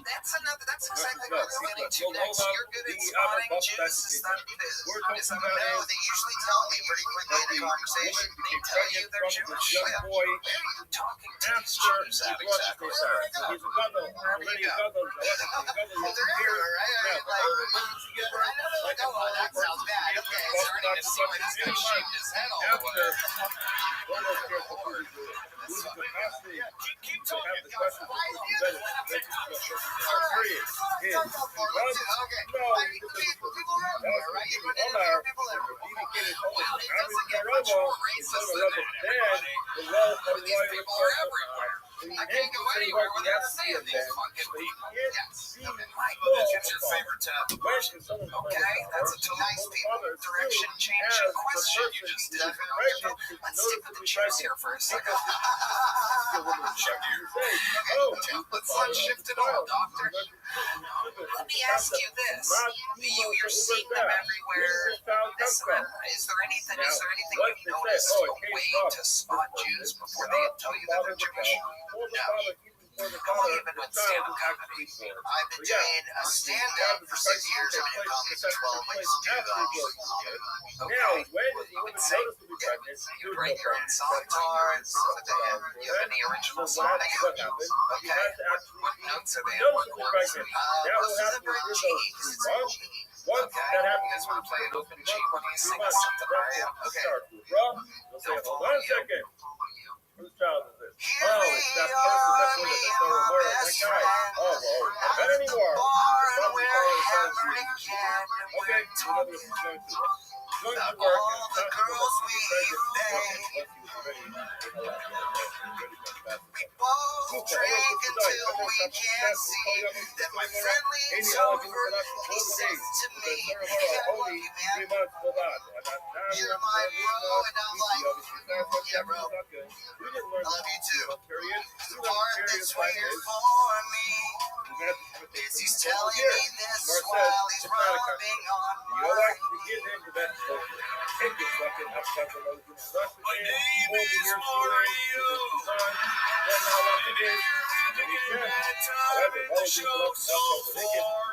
That's exactly what I was getting to next. You're good at spotting juice. Is that no? They usually tell me pretty quickly in a conversation. They tell you they're Jewish. Yeah. Where are you talking to these Jews at exactly? Well, there you go. Well, they're everywhere, right? I mean, like, oh, that sounds bad. Okay, starting to see why this guy shaved his head all the way. Keep talking. Why is he doing that? Okay. People are everywhere, right? You put in there, people everywhere. Well, it doesn't get much more racist than that, everybody. These people are everywhere. I can't go anywhere without seeing these fucking people. Yes. What's your favorite type of person? Okay, that's a nice people. Direction changing question you just did. Let's stick with the Jews here for a second. Let's shift it all, doctor. Let me ask you this. You're seeing them everywhere. Listen, is there anything you've noticed a way to spot Jews before they tell you that they're Jewish? No. How long have you been with stand-up comedy? I've been doing a stand-up for 6 years. I've been in comedy for 12. I used to do okay. You would say you write your own song cards. Do you have any original songs? Okay. What notes are they on? What's the very G? Okay. You guys want to play an open G? What do you sing us something, right? Okay. Don't fall on you. Whose child is this? Oh, it's that person that's in it. That's the word. That guy. Oh, not anymore. Okay, so what is going to work? Going to work and the girls we drink until we can't see that my friendly's over. He says to me, you're my bro, and I'm like, yeah, bro. I love you too. The part that's weird for me is he's telling me this while he's rubbing on mine. My name is Mario. The show so far.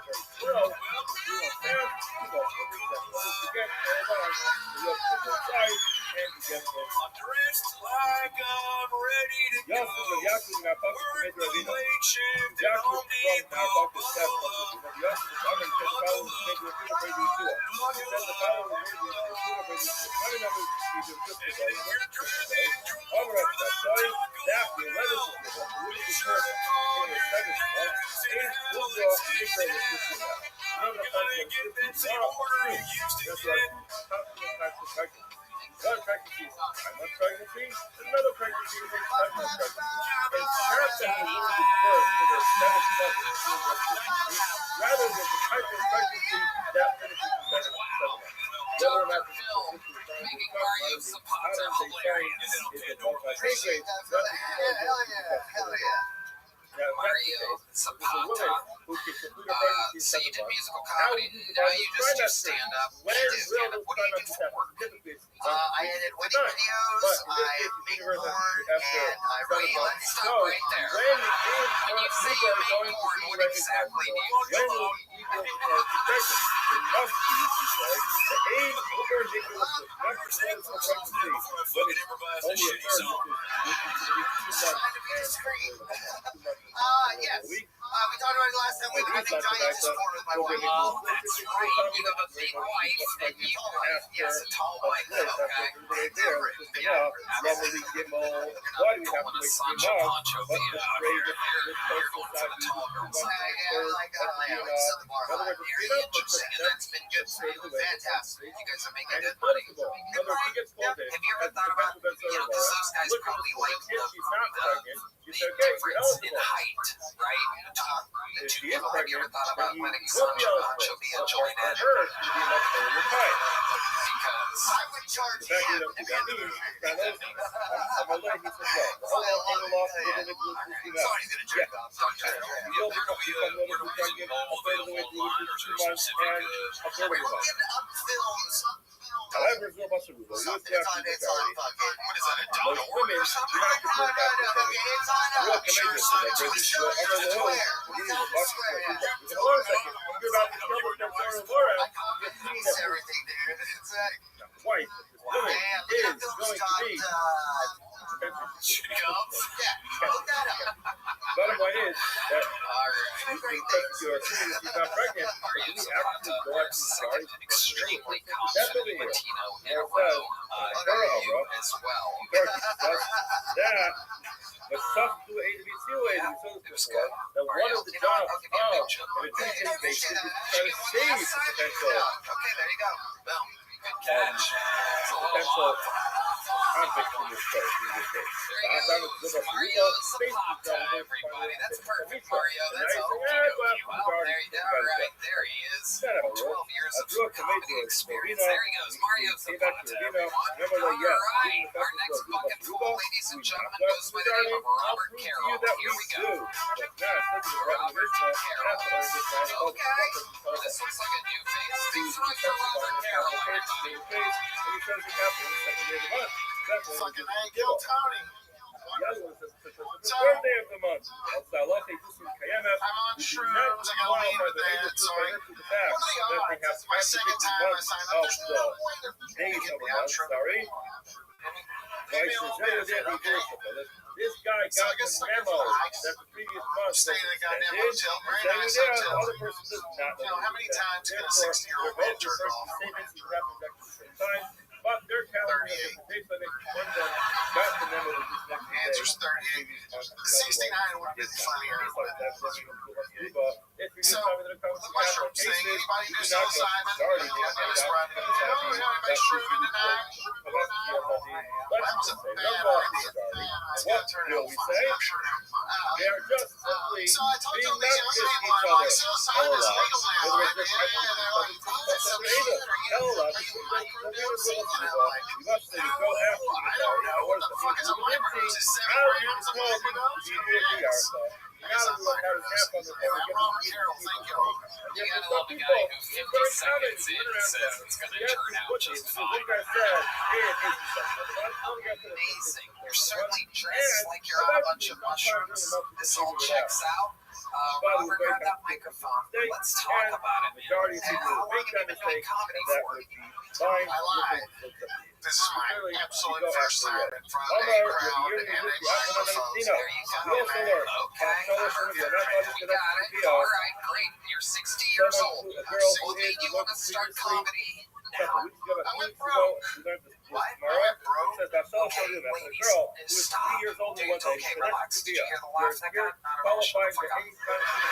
I'm dressed like I'm ready to go. Work the late shift and Home One pregnancy, one pregnancy, another pregnancy, another pregnancy. And perhaps that will really be birth for their 7th month rather than the type of pregnancy that finishes in 7 months. Whether or not this is making Mario Zapata hilarious. Hell yeah. Mario Zapata. So you did musical comedy. Now you just do stand-up. What do you do for work? I edit wedding videos, I make porn, and I write. Let's stop right there. When you say you make porn, what exactly do you do? Yes. We talked about it last time. I think Giants is porn with my wife. Oh, that's right. You have a big wife and you wife. Yes, a tall wife. Okay. Different. Yeah. Why do you have to Sancho Pancho being out here? You're going for the tall girls. Yeah, like we set the bar high. Very interesting. And that's been good for you. Fantastic. You guys are making good money. Have you ever thought about, because those guys probably like the difference in height, right? The two people. Have you ever thought about letting Sancho Pancho be a joint at her? Because I would charge him to be a somebody's gonna jerk off. We're getting up films. However, it's no possible. It's on fucking. What is that, a out most to women order do something. not support that percentage. Real Sure, commitment son, to that we business. still I'm like, use oh, swear. you need a Without box. swear. Hold on a second. You're about to kill with Sarah Laura. You see It's that everything, dude. It's like, wife, this woman, man, is look at those going to top, be. look that up. Bottom line is that All right. you're assuming that she's not pregnant, but do we actually go out to the Second extremely That's what confident we hear. Latino in a Well, row. girl, You bro. as well. That, but tough to A to B C way to be It was before good. that one of the jobs I'll give you a big of chunk. an adjudicating basis is to try to You want save the the potential Okay, there you go. Boom. Good catch. It's a little potential off. conflict in this case. There you go. Mario's a pop to everybody. That's perfect, Mario. That's okay. Well, there you go. All right, there he is. 12 years of comedy experience. There he goes. Mario's a pop to everyone. All right, our next bucket full, ladies and gentlemen, goes by the name of Robert Carroll. Here we go. Robert Carroll. Okay. This looks like a new face. Things right for Robert Carroll, everybody. Fucking Angel Tony. It's the third day of the month. I'm on shrooms. I got weed with that. Sorry. What are the odds? It's my second time I signed up. There's no way they're going to get me out. Sorry. Maybe a little bit. Okay. This guy So I got the guess memo that the previous month stay in a goddamn was hotel. Very extended. nice The hotel. other person does not You know, how many times can a 60-year-old man jerk off? But their calendar is based on one done, got the memo that this next day. Answer's 38. 69 would have been funnier. So, the mushroom thing, anybody do psilocybin? Anybody shrooming tonight? That was a bad idea. It's going to turn out funny. I'm sure they're fun. They are just simply So I talked to being these met young with people. each I'm like, other. psilocybin's legal now. Whether And it's they're like, oh, that's some shit. Are you microdosing? And I'm like, You must say, go after I don't know. What the fuck is a microdose? Is 7 grams a microdose? Yes. I guess I'm microdosing. I'm Robert Carroll. Thank you. You gotta love a guy who 50 seconds in says it's gonna turn out just fine. Amazing. You're certainly dressed like you're on a bunch of mushrooms. This all checks out. Robert, grab that microphone. Let's talk about it, man. How long have you been doing comedy for? I lied. This is my absolute first time in front of a crowd and a microphone. There you go. Okay, perfect. We got it. All right, great. You're 60 years old. What made you want to start comedy now? I went broke. What? I went broke. Okay, ladies, stop. Dude, okay, relax. Did you hear the laugh that got not emotional? Fuck up.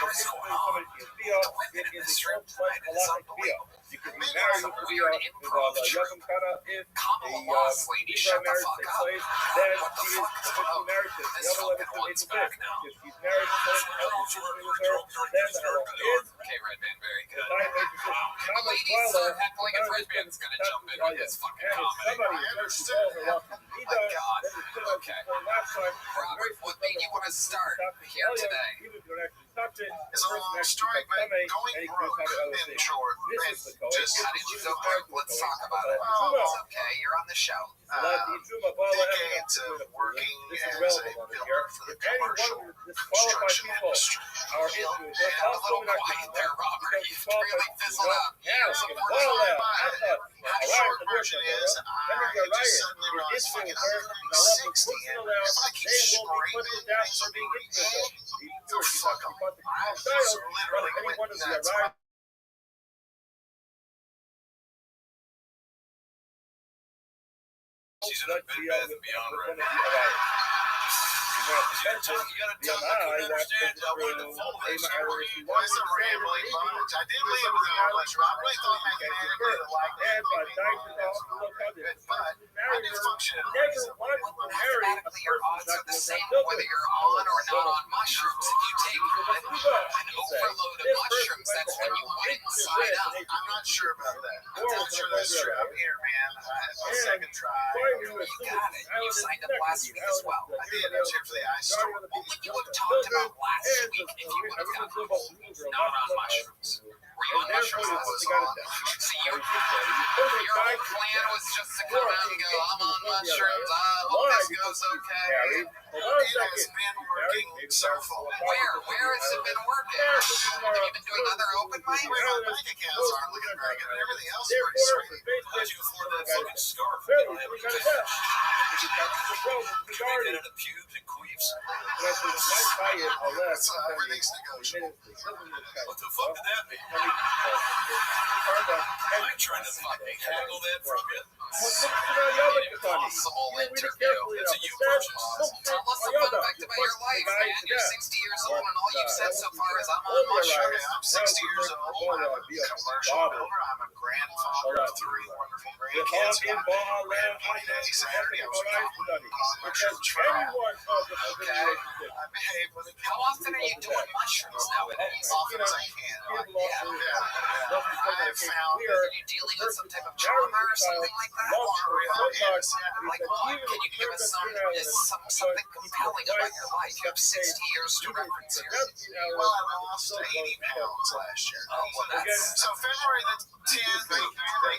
What is going on? The women in this room tonight is unbelievable. You could be Maybe married it's a to weird a improv troupe. if Common a laws, lady, shut the marriage fuck takes up. place, then What the she is fuck is officially up? married to the This other fucking level one's is back this. now. If she's married to someone with her, then the hell is Okay, Red Band, very good. the The ladies start heckling if Red Band's gonna jump in with his fucking comedy. somebody understood her walking. My God. Okay. Robert, what made you want to start here today? It's a long story, but going broke, in short, just How did you go broke? Let's talk about it. Oh. It's okay, you're on the show. decades of working as a builder for the commercial construction industry. And a little quiet there, Robert. You really fizzled out. The short version is, I just suddenly realized, fucking, I'm 60, and if I keep scraping things will be dead. So fuck them. I was literally went nuts. She's in a bed bath and beyond right now. You gotta tell me I couldn't understand. I wanted to follow that story. It's a rambling bunch. I did live with a bunch. I really thought mathematically that like that would be good, but I did function in a reason. Well, mathematically, your odds are the same whether you're on or not on mushrooms. If you take an overload of mushrooms, that's when you wouldn't sign up. I'm not sure about that. I'm not sure that's true. I'm here, man. It's my second try. You got it. You signed up last week as well. I did. I was here for What would you have talked about last week if you would have gotten not on mushrooms? Were you on mushrooms? I was on. So your whole plan was just to come out and go, I'm on mushrooms, I hope this goes okay. It has been working so far. Where has it been working? Have you been doing other open mics? My bank accounts aren't looking very good. Everything else is pretty sweet. How'd you afford that fucking scarf? You don't have any cash. You made that out of pubes and queefs. So everything's negotiable. What the fuck did that mean? Am I trying to fucking haggle that from you? Impossible interview. It's a you purchase. Tell us a fun fact about your life, man. You're 60 years old and all you've said so far is I'm on mushrooms. I'm 60 years old. I'm a commercial builder. I'm a grandfather of 3 wonderful grandkids. On 20 days Saturday, I was on mushroom trial. Okay. I behave with it. How often are you doing mushrooms nowadays? As often as I can. Yeah. I've found that Are you dealing with some type of trauma or something like that? yes, Like what? Can you give us something compelling about your life? You have 60 years to reference here. well, I lost 80 pounds last year. Oh, well, that's... So February the 10th, thank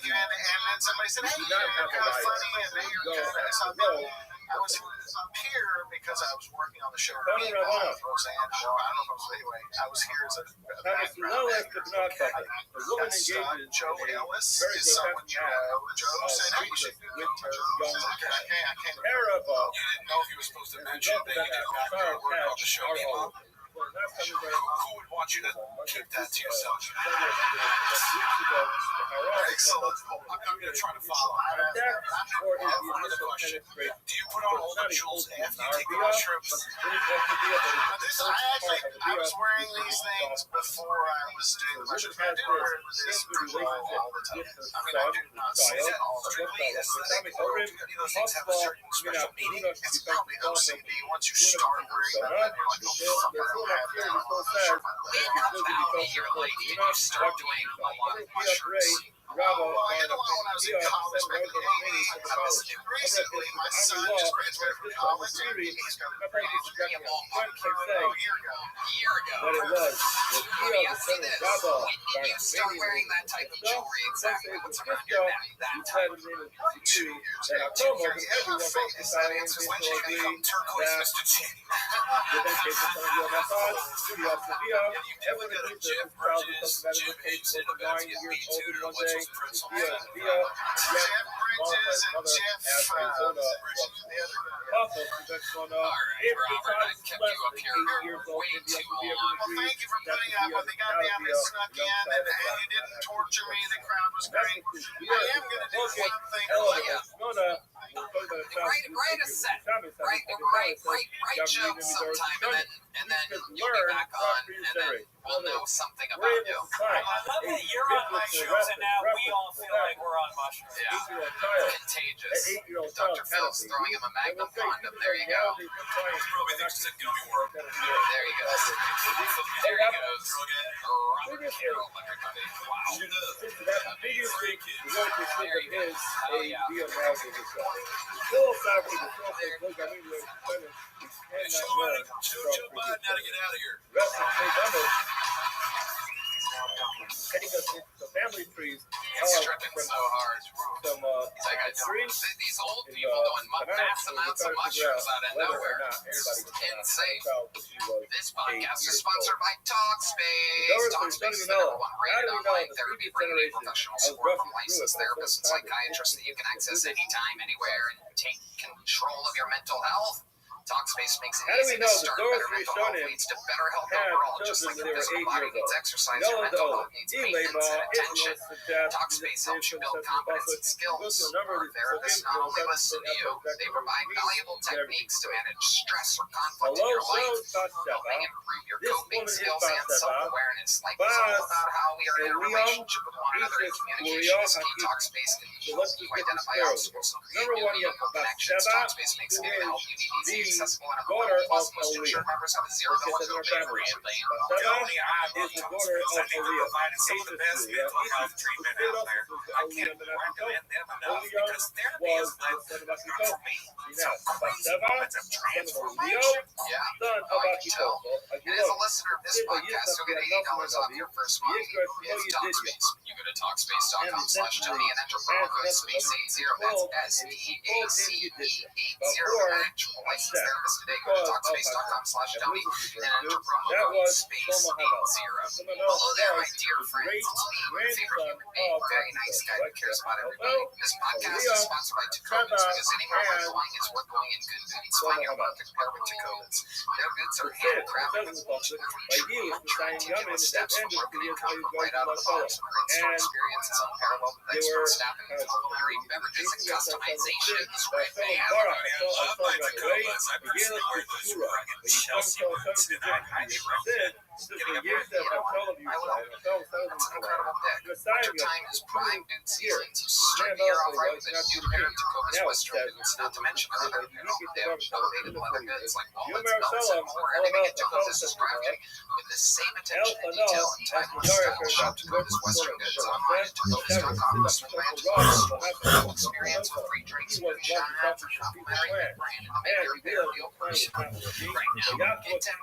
you, and then somebody said, hey, you're kind of funny, and then you're kind of something. I was here because I was working on the show Rabbi with Roseanne. I don't know if I was, anyway, I was here as a background actor. My son, Joe Ellis, is someone you know. Joe said, hey, you should do it. I can't remember. You didn't know if you were supposed to mention that you did back there work on the show Meanwhile? Who would want you to keep that to yourself? Excellent. I'm going to try to follow. One other question. Do you put on all the jewels after you take the mushrooms? I was wearing these things before I was doing the mushrooms. I do wear this all the time. I mean, I do not say that all strictly. Is that any of those things have a certain special meaning? It's probably OCD. Once you start wearing them, then you're like, oh, fuck, I don't have that. I'm not sure if I live. About a year late, did you start doing a lot of mushrooms? Well, I had a lot when I was in college back in the 80s. Recently, my son just graduated from college, and he's going to be a year ago. But it was. Let me ask you this. When did you start wearing that type of jewelry exactly? What's around your neck? That type of jewelry? 2 years. 2 years. Famous. That answers when you become turquoise, Mr. G. Have you ever got a Jeff Bridges, Jim Henson about to get me too to watch those pretzel things? Jeff Bridges and Jeff Bridges, the other guy. All right, Robert, I kept you up here way too long. Well, thank you for putting up with the goddamn it snuck in, and you didn't torture me. The crowd was great. I am going to do one thing for you. Write a set. Write jokes sometime, and then you'll be back on, and then we'll know something about you. I love that you're on mushrooms and now we all feel like we're on mushrooms. Yeah, contagious. Dr. Phil's throwing him a magnum condom. There you go. He probably thinks it's a gummy worm. There he goes. There he goes. Robert Carroll, everybody. Wow. Freak it. There he goes. Oh, yeah. Hey, show Joe Biden how to get out of here. Family trees. He's tripping so hard. He's like, these old people doing mass amounts of mushrooms out of nowhere. It's insane. This podcast is sponsored by TalkSpace. TalkSpace is the #1 rated online therapy bringing professional support from licensed therapists and psychiatrists that you can access anytime, anywhere, and take control of your mental health. Talkspace makes it easy to start. Better mental health leads to better health overall. Just like your physical body needs exercise, your mental health needs maintenance and attention. Talkspace helps you build confidence and skills. Our therapists not only listen to you, they provide valuable techniques to manage stress or conflict in your life, helping improve your coping skills and self-awareness. Life is all about how we are in a relationship with one another, and communication is key. Talkspace can help you identify obstacles and create new meaningful connections. Talkspace makes it help you need easy accessible and daughter affordable. Plus, of most Aaliyah. insured members have a $0 copay for ambulance. Bathsheba I is the love daughter hospitals. I of think they're Aaliyah. providing some of the best Aces, mental health Isis, treatment the out there. state I officers, can't Aaliyah recommend them enough Aaliyah because therapy was is like, the son of for Achitophel. me, Now, some crazy Bathsheba, moments of son of Leo, transformation. Yeah. son of I can tell. Achitophel, And as a listener of this podcast, you'll get $80 off your first month. It's TalkSpace. You go to TalkSpace.com/Tony and enter promo code SPACE80. That's SPACE80. Actual licensed therapist today. Go to TalkSpace.com/Tony and enter promo code SPACE80. Hello there, my dear friends. It's me, your favorite human being. Very nice guy who cares about everybody. This podcast is sponsored by Tacobas because anywhere worth going is worth going in good goods. Find your perfect pair with Tacobas. Their goods are handcrafted with each and every treatment through meticulous steps from marketing comfort right out of the box. Our in-store experience is unparalleled with expert staff and culinary beverages and customization. This right thing. I love my Tacobas. I personally wear those rugged Chelsea boots, and I highly recommend getting a pair. That's an incredible pick. Wintertime is prime boot season, so start the year off right with a new pair of Tacobas Western boots, not to mention our other elevated leather goods like walnuts, belts, and more. Everything at Tacobas is crafted with the same attention to detail and timeless style. Shop Tacobas Western goods online at Tacobas.com. Plan to full experience with free drinks and shot out for complimentary brand. I'll make your pair feel personal. Right now, get 10%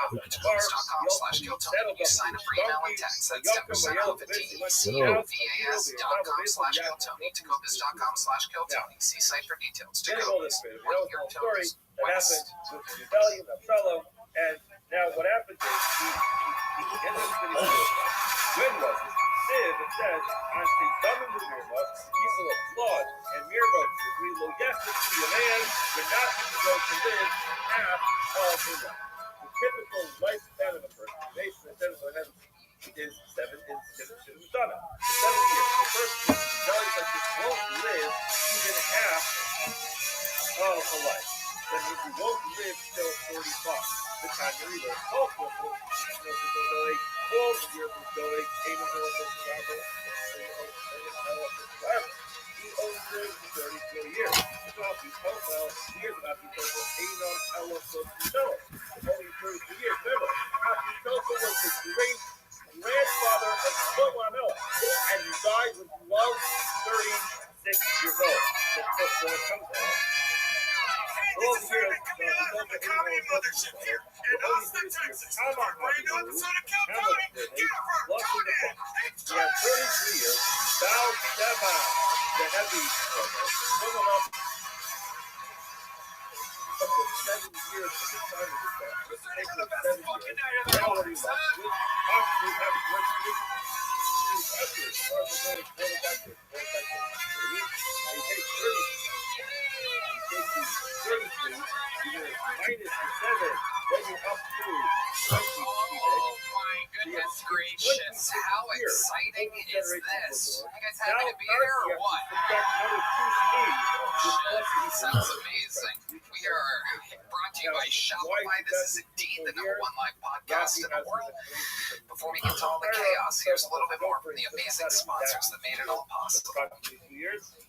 off at Tacobas.com/Giltony. You sign up for email and text. That's 10% off at TECOVAS.com/Giltony. Tacobas.com/Giltony. See site for details. Tacobas. Bring your toes west. Happened with the rebellion of Absalom, and now what happened is he ended up getting killed. When was it? It says, on the dumb and the Mirma, people applaud, and Mirma, if we will yes to see a man, but not if you go to live half of his life. The typical lifespan of a person, based on the heaven, is 7 in Sana. 7 years. The person knows that this won't live even half of a life. Then if you won't live till 45, the time you live also all the years of going, came into a survival, he owns 30 years. It's about the profile, years about the profile, Anon Elohim himself. Only 33 years. Remember, Achitophel was the great grandfather of Shlomo and he died when he was 36 years old. That's what it comes out. This is Raymond coming live from the Comedy Mothership here in Austin, Texas. For a brand new episode of Kill Tony, get from Tony and He had 33 years. Bathsheba, the heavy struggle, up to 7 years from the time of his death. the best fucking night of the Now what morning, he son. lost, possibly having worked with his effort, as far as the going quarterback. He takes 33, you're minus the 7, then you're up to 20. Oh my goodness gracious. How exciting is this? You guys happy to be here or what? Sounds amazing. We are brought to you by Shopify. This is indeed the #1 live podcast in the world. Before we get to all the chaos, here's a little bit more from the amazing sponsors that made it all possible.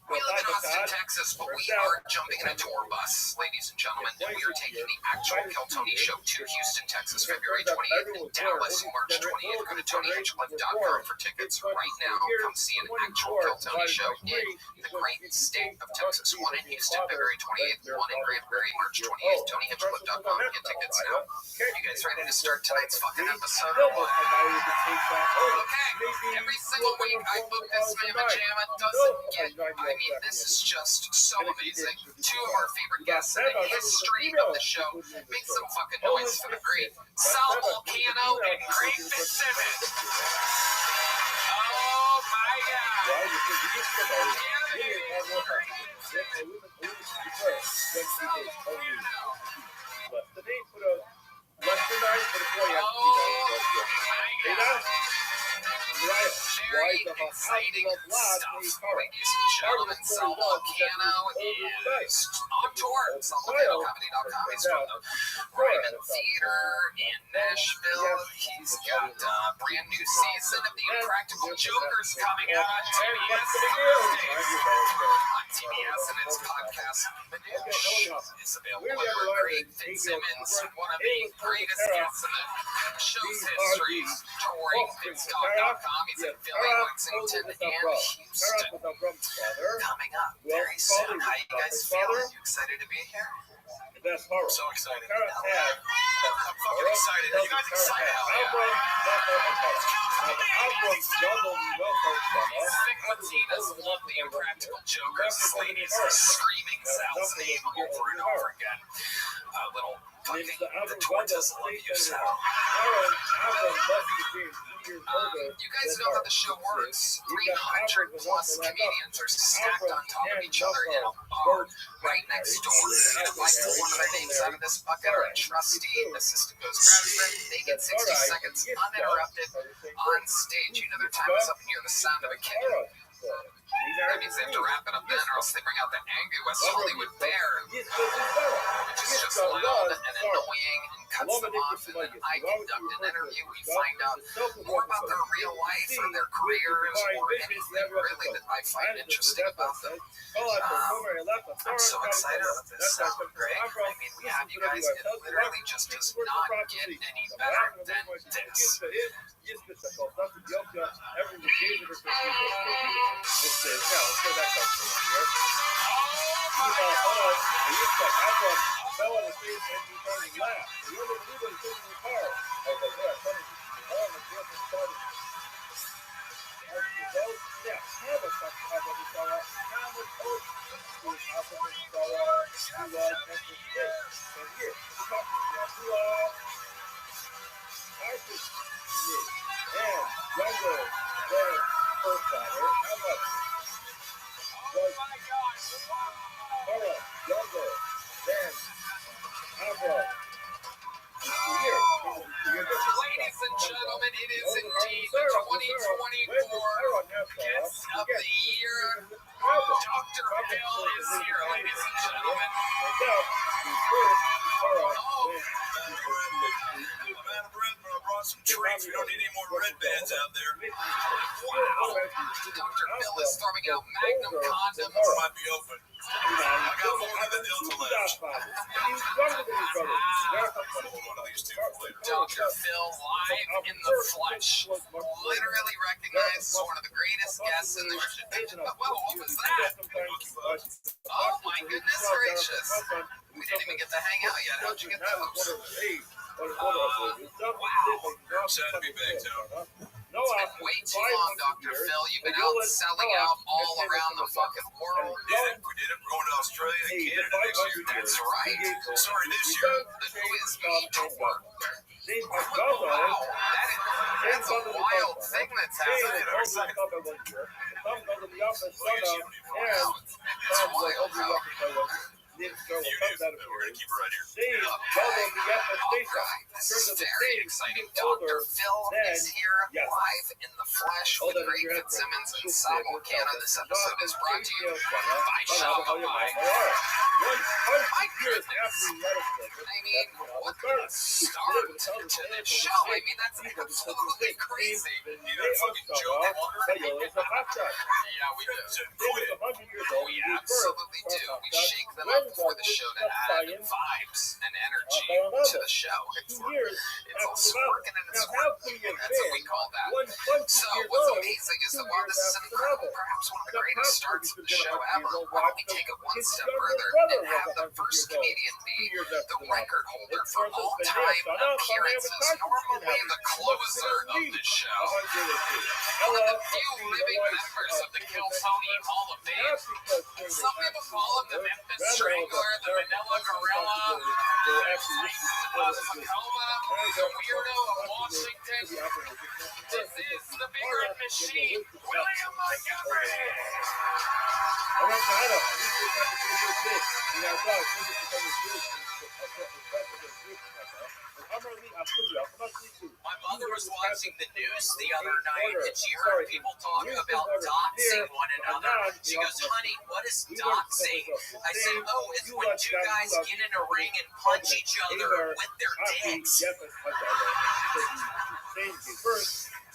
We live in Austin, Texas, but we are jumping in a tour bus, ladies and gentlemen, and we are taking the actual Kill Tony show to Houston, Texas, February 28th, and Dallas, March 28th. Go to TonyHinchcliffe.com for tickets right now. Come see an actual Kill Tony show in the great state of Texas. One in Houston, February 28th, one in Granbury, March 28th. TonyHinchcliffe.com. Get tickets now. You guys ready to start tonight's fucking episode or what? Okay, every single week I book this mamma jamma. Doesn't get, I mean, this is just so amazing. Two of our favorite guests in the history of the show. Make some fucking noise for the great Sal Volcano and Greg Fitzsimmons. Oh my God. very exciting stuff, ladies and gentlemen. Sal Volcano is on tour. SalVolcanoComedy.com. He's from the Ryman Theater in Nashville. He's got a brand new season of The Impractical Jokers coming out on TBS and its podcast Minoosh is available everywhere. Great Fitzsimmons, one of the greatest guests in the show's history, touring Fitztalk.com. He's in Philly, Lexington, and Houston. Coming up very soon. How you guys feeling? You excited to be here? That's horrible. So excited. I'm fucking excited. Are you guys excited? Fatina's love The Impractical Jokers. This lady is screaming Sal's name over and over again. Little fucking the tortas love you, Sal. You guys know how the show works. 300 plus comedians are stacked on top of each other in a bar right next door. And if I pull one of their names out of this bucket, or a trustee, the system goes crazy. They get 60 seconds uninterrupted on stage. You know their time is up and hear the sound of a kitten. That means they have to wrap it up then, or else they bring out the angry West Hollywood bear, which is just loud and annoying and cuts them off. And then I conduct an interview. We find out more about their real life or their careers or anything really that I find interesting about them. I'm so excited about this, Greg. I mean, we have you guys. It literally just does not get any better than this. Ladies and gentlemen, it is indeed the 2024 Guest of the Year. Dr. Phil is here, ladies and gentlemen. I'm out of breath, but I brought some treats. We don't need any more red bands out there. Wow. Dr. Phil is throwing out Magnum condoms. Might be open. I got more than the Delta left. One of these two later. Dr. Phil live in the flesh. Literally recognized as one of the greatest guests in the Well, what was that? Oh my goodness gracious. We didn't even get to hang out yet. How'd you get those? Wow. Sad to be back town. It's been way too long, Dr. Phil. You've been out selling out all around the fucking world. We did it. We're going to Australia and Canada next year. That's right. Sorry, this year. The Quiz Me Tour. Wow. That's a wild thing that's happening. That's wild. We're going to keep it right here. This is very exciting. Dr. Phil is here live in the flesh with Greg Fitzsimmons and Sal Volcano. This episode is brought to you by Shopify. My goodness. I mean, what a start to the show. I mean, that's absolutely crazy. You got a fucking joke, Yeah, we do. We absolutely do. We shake them up before the show to add vibes and energy to the show. It's all smirking and it's working. That's what we call that. So what's amazing is that while this is an incredible, perhaps one of the greatest starts of the show ever, why don't we take it one step further and have the first comedian be the record holder for all-time appearances, normally the closer of the show. One of the few living members of the Kill Tony Hall of Fame. Some people call him the Memphis Strangler, the Manila Gorilla, the Titan of Tacoma, the Weirdo of Washington. This is the Big Red Machine, William Montgomery. My mother was watching the news the other night, and she heard people talk about doxing one another. She goes, honey, what is doxing? I said, oh, it's when two guys get in a ring and punch each other with their dicks.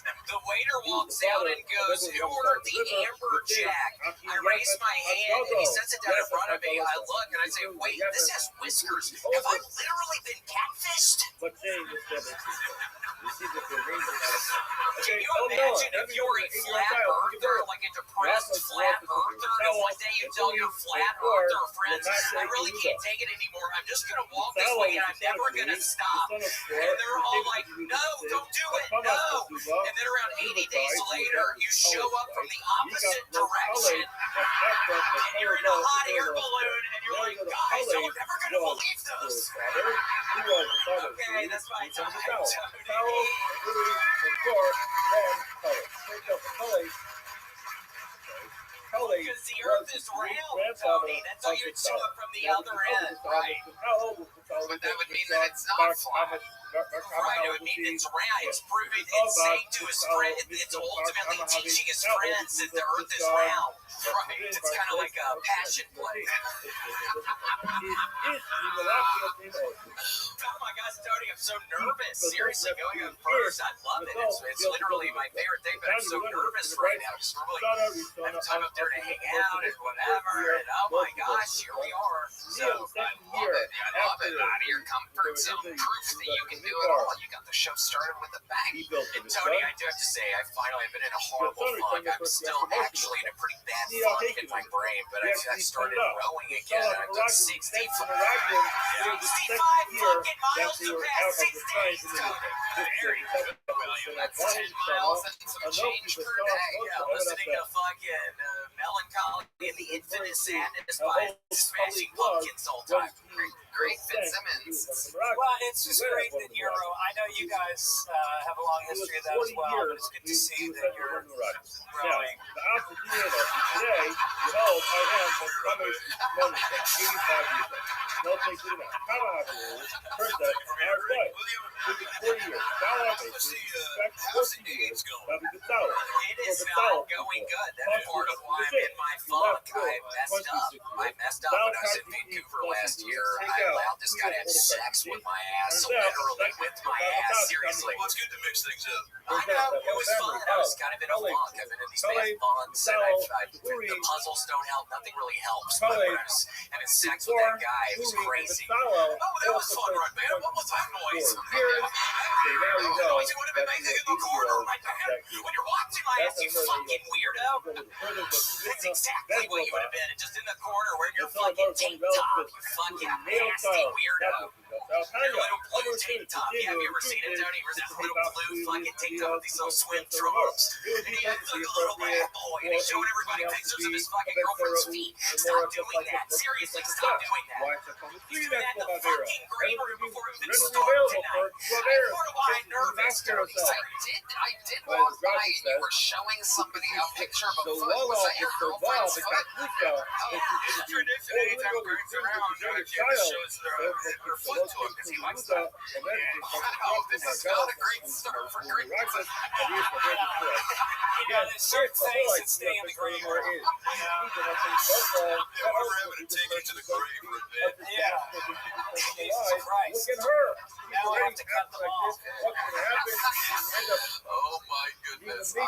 The waiter walks out and goes, who ordered the amberjack? I raise my hand, and he sets it down in front of me. I look, and I say, wait, this has whiskers. Have I literally been catfished? Can you imagine if you're a flat earther, like a depressed flat earther, and one day you tell your flat earther friends, I really can't take it anymore. I'm just going to walk this way, and I'm never going to stop. And they're all like, no, don't do it, no. And then around 80 days later, you show up from the opposite direction, and you're in a hot air balloon, and you're like, guys, I'm never going to believe this. Okay, that's my time. Because the earth is round, Tony. That's how you show it from the other end, right? But that would mean that it's not flat. Right, it would mean it's round. It's proving, it's saying to his friend, it's ultimately teaching his friends that the earth is round. Right, it's kind of like a passion play. Oh my gosh, Tony, I'm so nervous. Seriously, going on first, I love it. It's literally my favorite thing, but I'm so nervous right now. Just really have time up there to hang out and whatever. And oh my gosh, here we are. So I love it. I love it. Out of your comfort zone. Proof that you can do it all. You got the show started with a bang. And Tony, I do have to say, I finally have been in a horrible funk. I'm still actually in a pretty bad funk in my brain, but I started rowing again. I've done 65 fucking miles to pass 60. That's 10 miles and some change per day. Yeah, listening to fucking Melancholy and the Infinite Sadness by Smashing Pumpkins all time. Great Fitzsimmons. Well, it's just great that you're. I know you guys have a long history of that as well, but it's good to see that you're growing. It is not going good. That's part of why I'm in my funk. I messed up when I was in Vancouver last year. I allowed this guy to have sex with my ass, literally with my ass, seriously. Well, it's good to mix things up. I know, it was fun. I was kind of in a funk. I've been in these bad months, and the puzzles don't help. Nothing really helps. But when I was having sex with that guy, it was crazy. Oh, that was fun, right, man? What was that noise? That noise would have been making in the corner, right there. When you're watching my ass, you fucking weirdo. That's exactly what you would have been, just in the corner wearing your fucking tank top, you fucking nasty weirdo. Your little blue tank top. Yeah, have you ever seen it, Tony? Where's that little blue fucking tank top with these little swim trunks? And he looks like a little bad boy, and he's showing everybody pictures of his fucking girlfriend's feet. Stop doing that. Seriously, stop doing that. You do that in the fucking green room before we even start tonight. I'm borderline nervous, Tony. I did walk by and you were showing somebody a picture of a foot. Was that your girlfriend's foot? It's a tradition anytime Greg's around, kid shows her foot to him because he likes that. Wow, this is not a great start for Greg. You know, there's certain things that stay in the green room. Yeah, we're having to take it to the grave for a bit. Yeah. Jesus Christ. Now I have to cut them off. Oh my goodness, I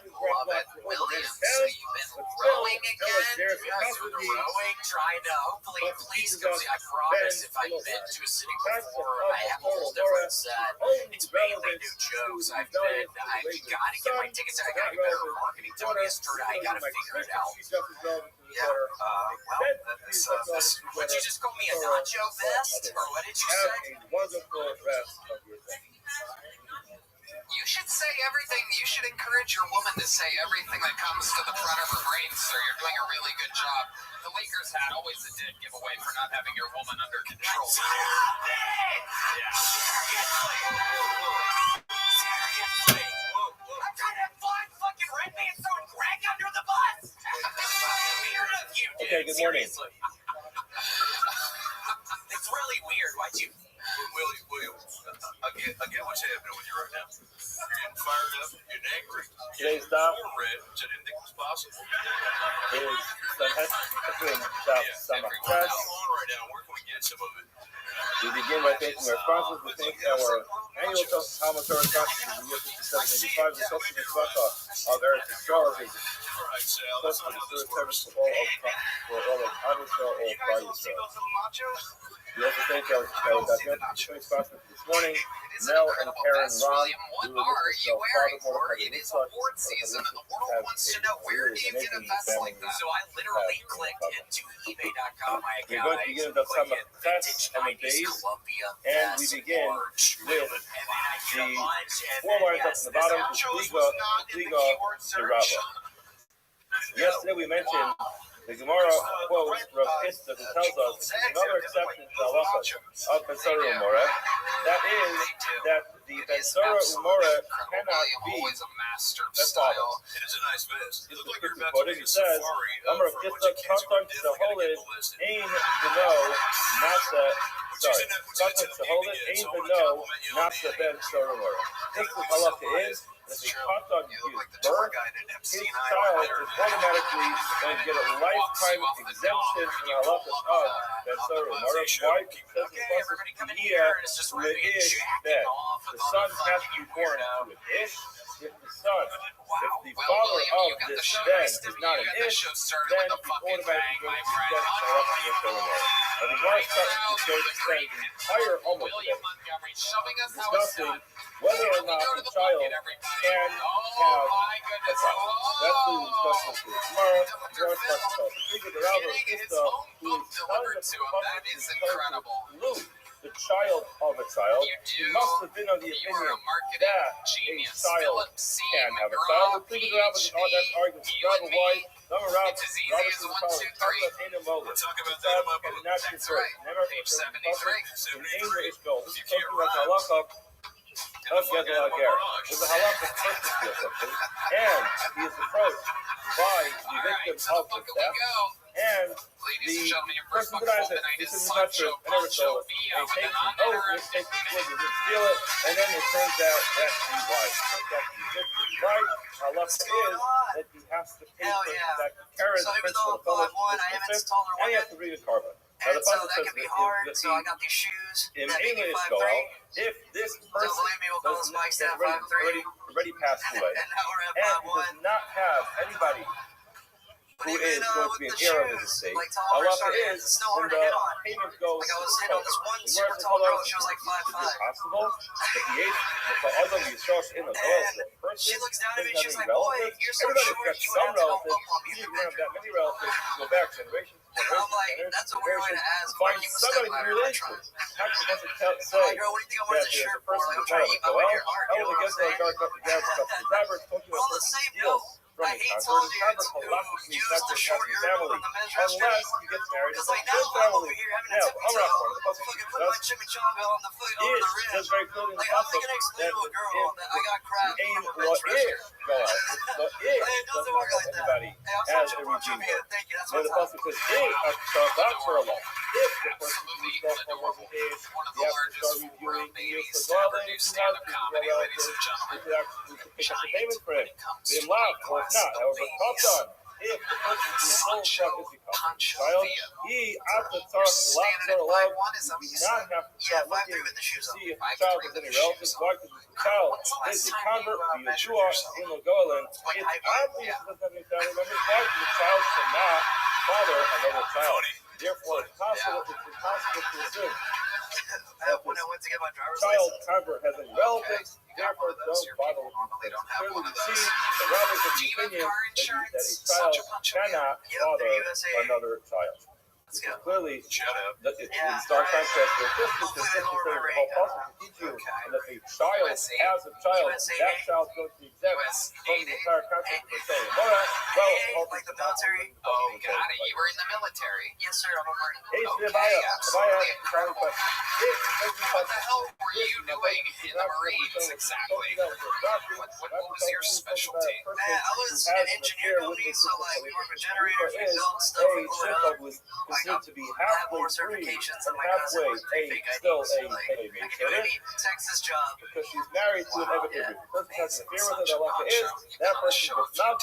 love it. Williams, you've been rowing again? You guys are rowing, trying to hopefully please go see. I promise if I've been to a city before, I have a whole different set. It's mainly new jokes. I've got to get my tickets. I got to be better at marketing. Tony has turned. I got to figure it out. Yeah, would you just call me a nacho vest? Or what did you say? You should say everything. You should encourage your woman to say everything that comes to the front of her brain, sir. You're doing a really good job. The Lakers hat always a dead giveaway for not having your woman under control. Shut up, man! Seriously! I'm trying to have fun, fucking red man throwing Greg under the bus! Weird of you, dude. Okay, good morning. Seriously. It's really weird. Why'd you... William, I get what's happening with you right now. You're getting Today's daf read, which I didn't think was possible. is Sanhedrin daf Samach Tes. On right now, where can we get some of it? We begin by thanking our sponsors. We thank our annual Talmud Torah conference in the year 5785, the Social Mitzvah of Eretz Yisrael, is All right, Sal, plus that's for not the how this service works. for all of Am Yisrael, all of Klal Yisrael. We also thank our sponsors this morning, Mel and Karen Ron. What are you wearing for? It is award season, and the world wants to know, where do you get a vest like that? So I literally clicked into eBay.com, my account. We're going to begin with some tests and the days, and we begin with the 4 lines up from the bottom, Kliga, the Rabbi. Yesterday we mentioned the Gemara quotes Rav Hista, who tells us another exception to the halacha of Bensora Umora. That is that the Bensora Umora cannot be a father. It is a nice vest. You look like you're about What to he take a says, safari. Amar Rav Hista, Katan Sheholid, Ein Beno, Nasa, sorry, Katan Sheholid, Ein Beno, Nasa Bensora Umora. This is halacha is that the Katan gives birth, his child is automatically going to get a lifetime exemption from the halachas of Bensora Umora. Why? Because the pasuk here is that the son has to be born to an ish. If the father of this then is not an ish, then he's automatically going to be exempt from the halachas of Bensora Umora. And the Gemara starts to spend the entire almost discussing whether or not the child can have a child. That's the discussion for tomorrow. The Gemara starts to tell the Rabbi who is telling us the child of a child. He must have been of the opinion that a child can have a child. The Rabbi is arguing with Rabbi why. Rabbi is the child. We'll talk about that in my book. That's right. Page 73. There's a halacha certainty or something, and he is approached by the victim of the theft, and the person denies it. This is not true. I never stole it. And he takes an oath, and he takes the wood, he didn't steal it, and then it turns out that he lied. It turns out he did what he lied. Halacha is that he has to pay for that carry the principal of the and he has to bring a carbon. And so that can be hard, so I got these shoes that make it 5'3". If this So person believe me, we'll call this Mike's at 5'3". already passed away, And now we're and at he 5'1". does not have anybody who is going to be an heir of his estate, like taller, halacha started, is it's still when hard to the hit on. payment goes Like I was to hitting on this one super tall girl, she was like 5'5". Is it possible that the age of Adam Yisroel in the world, the person She looks down at me, doesn't she's have like, any boy, relatives? you're so Everybody's short, got you some would have to go relatives. up on me You in the don't have that bedroom. many relatives. Go back generations. And I'm like, that's a weird way to ask, why Find you a somebody stepladder who in my relates trunk? to. How does it say I'm like, girl, what do you think I'm wearing that this there's shirt a for? person Like, who's I'm trying to eat my way to your heart, I you know will what I'm get the saying? guard cut the gas cup the driver told you We're on the person same steals note. from I the hate convert. told dudes who use the short urinal from the men's restroom. Unless you get married. It's like, now I'm over here having a tippy toe. Fucking put my chimichanga on the foot over the It says rim. very clearly in the Like, how's he pasuk gonna explain to a girl that I got crap aim from a what men's is restroom? go out. The It is doesn't work like that. anybody Hey, I'll has send a you a picture of regime. me. Thank you. That's Then what's the up. pasuk says, "Hey, that's for Allah." If the person who's from wasn't his, One of you the have to largest start reviewing world the babies years to for ever do stand-up comedy, ladies and gentlemen. you actually pick up the payment for him. Becomes They laugh or class not. However, babies. Katan, if the person who is old child is becoming a child, he at the You're top standing at 5'1", is that what do you not said? have to Yeah, start 5'3" looking with the shoes to on. see if the 5'3" child with has any the relatives. shoes Why? on. Because the child When's the last is a time convert you, to measured Yeshua yourself? in Legolan. Like It's height-wise? obvious Yeah. that doesn't have any family members. Why? Because the child cannot father another child. Therefore, it's impossible to assume When I went to get my driver's child license, convert has any relatives. Therefore, don't bother with these things. Clearly, we see the rabbis of the opinion that a child cannot father another child. let's go. Clearly, Shut up. in stark contrast with this, because this is the whole process to teach you that a child has a child, that child goes to be exempt from the entire concept of saying, well, Like the military? oh, Got it. You were in the military. Yes, sir. I'm a Marine. Hey, Okay, absolutely incredible. What What the hell were you doing in the Marines exactly? What was your specialty? Man, I was an engineer company, so like we work with generators, we build stuff, we blow it up. Considered to be I have halfway more free and certifications than my cousin halfway with 3 fake still IDs. a Like, I can do any Texas job. because she's married to an Evan. If the person has an affair with her, the halacha is that person does not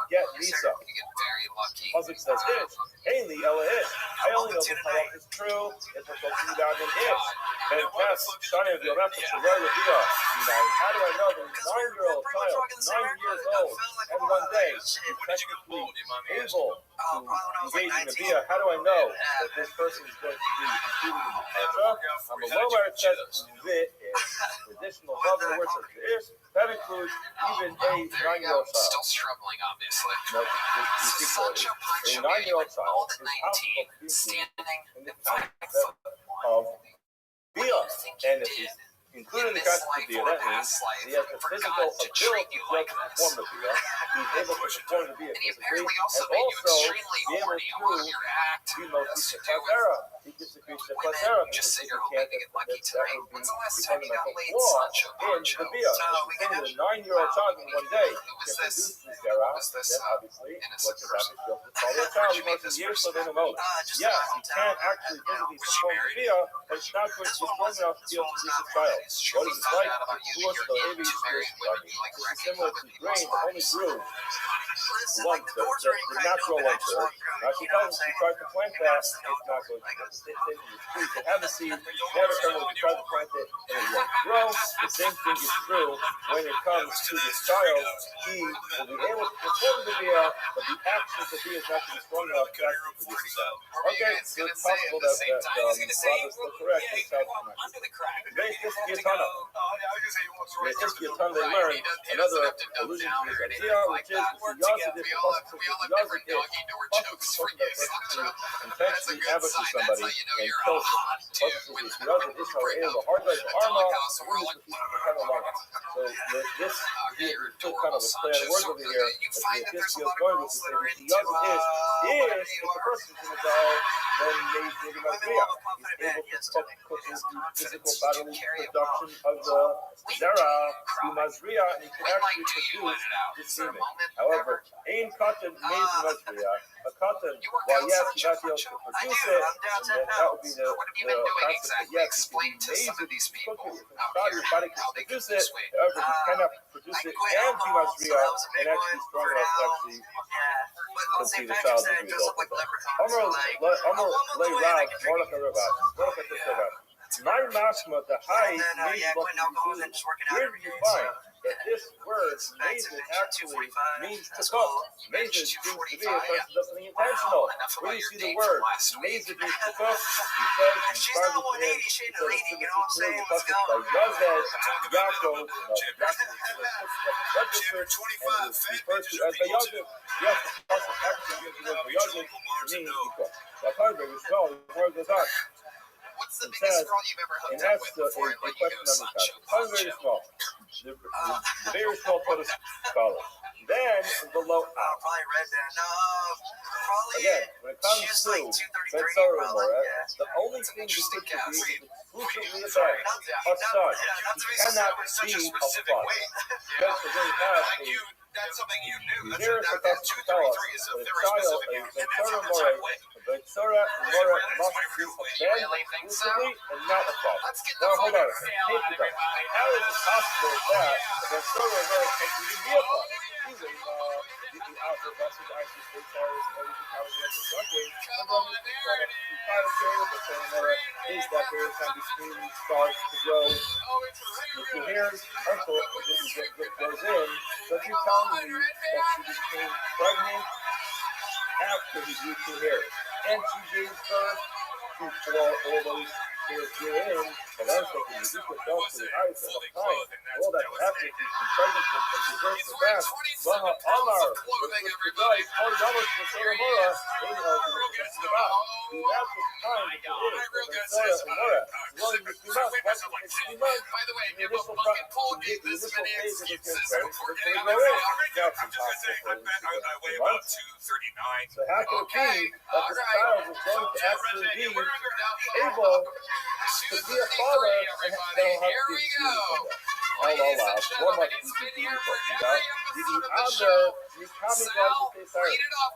get Nisa. You get very lucky. Pasuk says Ish. Ainly Ella Ish. I only know this halach is true if we're talking about an Ish. And Tess, Shani of Yomef, Shazar Rabia. How do I know that a 9-year-old child, 9 years old, and one day, is technically able to engage in Rabia? How do I know that this person is going to be included in the Parsha? On the lower it says Vit is additional above the word says Ish. That includes even a 9-year-old child. Still struggling, obviously. No, Such a punch a 9-year-old child at is 19, standing in the and fighting concept of Bia. And if did he's included in the concept of Bia, that means he has the physical ability to perform the Bia. He's able to perform the Bia And he physically, apparently and also made you also extremely be able horny along to your act. be mostly To do with Shepazera. He gets to be Shepazera women. Just because say if you're he hoping can't, to get lucky that tonight. would be When's the last the time you got fundamental laid, flaw Sancho in Pancho? the Bia. No, we If can a 9-year-old child in one day Who was can this? produce the Zera, Was this, then obviously innocent what should happen person? is follow a child who goes years so they don't know. Yes, he can actually physically perform the Bia, but it's not going to be strong enough to be able to produce a child. What is it like? Divorce the baby is similar to grain that only grew once, the natural one third. Now she tells us she tries to plant that, it's not going to grow. To have a seed, never come when you try to plant it and it won't grow. The same thing is true when it comes to this child. He will be able to perform the Bia, but the actions of Bia is not going to be strong enough to actually produce a child. Okay, so it's possible that Rob is still correct. The child cannot. Raise this Giatana. Raise this Giatana, they learn another allusion to this idea, which is the intentionally ambush somebody and kill them. So this is still kind of a play on words over here. This is going with the is if the person's going to die, then maybe not Bia. He's able to put his physical bodily production of the Zera to Mazria, and he can actually produce the semen. However, Ain Cotton made Mazria. A cotton, while yes, he might be able to produce it, and then that would be the concept that yes, he can be amazing, cook it with his body can produce it, however, he cannot produce it and be Mazria, and actually strong enough to actually conceive a child as a result of that. Amar lay Rav, Mordechai Rav. My mashma, the high, where do you find that this word mazid actually means to cook? Mazid seems to be a person does something intentional. Where do you see the word mazid means to cook? He says, by Yazed, Yaakov, refers to as Bayazid. Yes, the person actually uses the word Bayazid to mean to cook. Now, Padre, as well, the word goes on. What's the biggest girl you've ever hooked up with before I let you go, Sancho? Very small. The very small photo scholar. Then below probably read that. No, probably. Again, when it comes to Ben Sarah Mora, the only thing you could be is exclusively a bad. A son. He cannot be a father. Because we're going to have That's something you knew. the nearest of us to tell us that a child, a Ben Sarah Mora, Ben Sarah Mora must be a bad exclusively and not a father. Now hold on. How is it possible that a Ben Sarah Mora can even be a father? Even the outdoor buses actually stay cars, everything how it gets working. And then the pilot period, the Ben Sarah is that period of time between starts to grow. If you hear uncle, this is what goes in. So if you tell me that she became pregnant after he grew 2 hairs, and she gave birth to 4 all those hairs grew in, and then so can you do yourself to the highest of time. All that happened is she's pregnant and she births the back. Vaha Amar, which is the guy, called Yamas for Sarah Mora, in the about. The natural time that there is, Sarah and Mora, is only 2 months, once it's 2 months, By the way, the if a initial fucking pool gave this phase many of the excuses kids, before they getting go on in. the That's I'm just going to say, I weigh about 239. So how can it be that this child is going to actually be able to be a father and they'll have to be one much the other,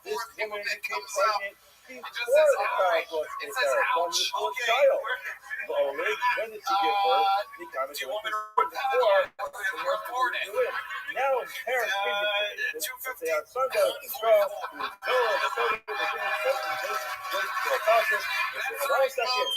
this woman became pregnant before the child was It a says child, ouch. from the child. Only when did she give birth? The time is before the nurse was doing. Now parents if they have sons out of control, who is ill of the soda, the biggest process, hold on a second.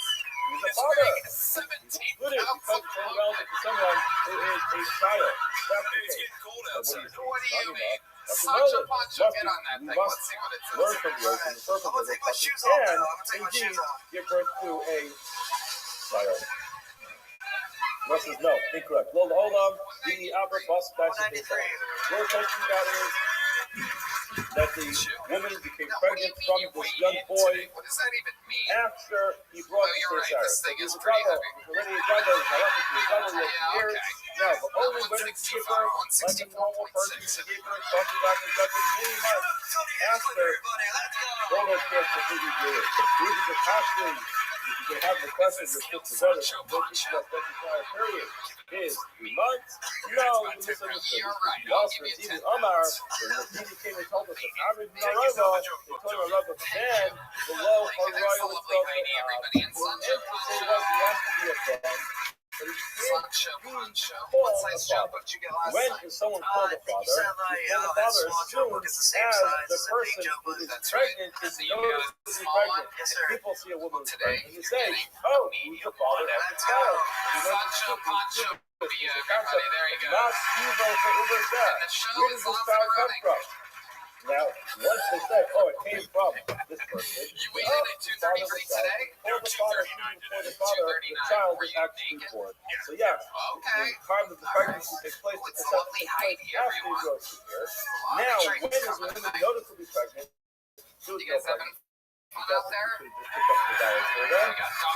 He's a father. He's excluded because it's only relative to someone who is a child. That's the case. What do you mean? That's Such a punch. Get on that thing. Let's see what it says. Learn from the earth and the purpose of the and indeed give birth to a child. Russ says no, incorrect. Hold on. The Albert Bus Classic. What we're talking about is that the woman became pregnant from this young boy What does that even mean? after he brought Oh, you're the right. This thing is pretty heavy. already a brother, years. Okay. Now, but only women give birth like a normal person who gave birth talking about conducting many months after all those kids completely do it. These are the costly. If you have the questions that fit together, period is 3 months. No, you misunderstood. You also received Omar, when the TV came and told us that Amr bin Arava, they told him Arava stand below Harayah and say what he has to be a friend. But he can't be called a father. When is someone called a father? When the father is soon as the person who is pregnant is noticeably pregnant. If people see a woman who's pregnant, you say, oh, who's the father of the child? You know, Everybody, there you go. not Evo for Uber Zach. Where does this child come from? Now, once they say, oh, it came from this person, You weighed in at 2:33 today? or the father, the child was actually born. So, yeah, Okay. the time that the pregnancy takes place, It's a lovely height here, after you go through here. Now, when is the woman noticeably pregnant? She was You guys no having pregnant. fun out there?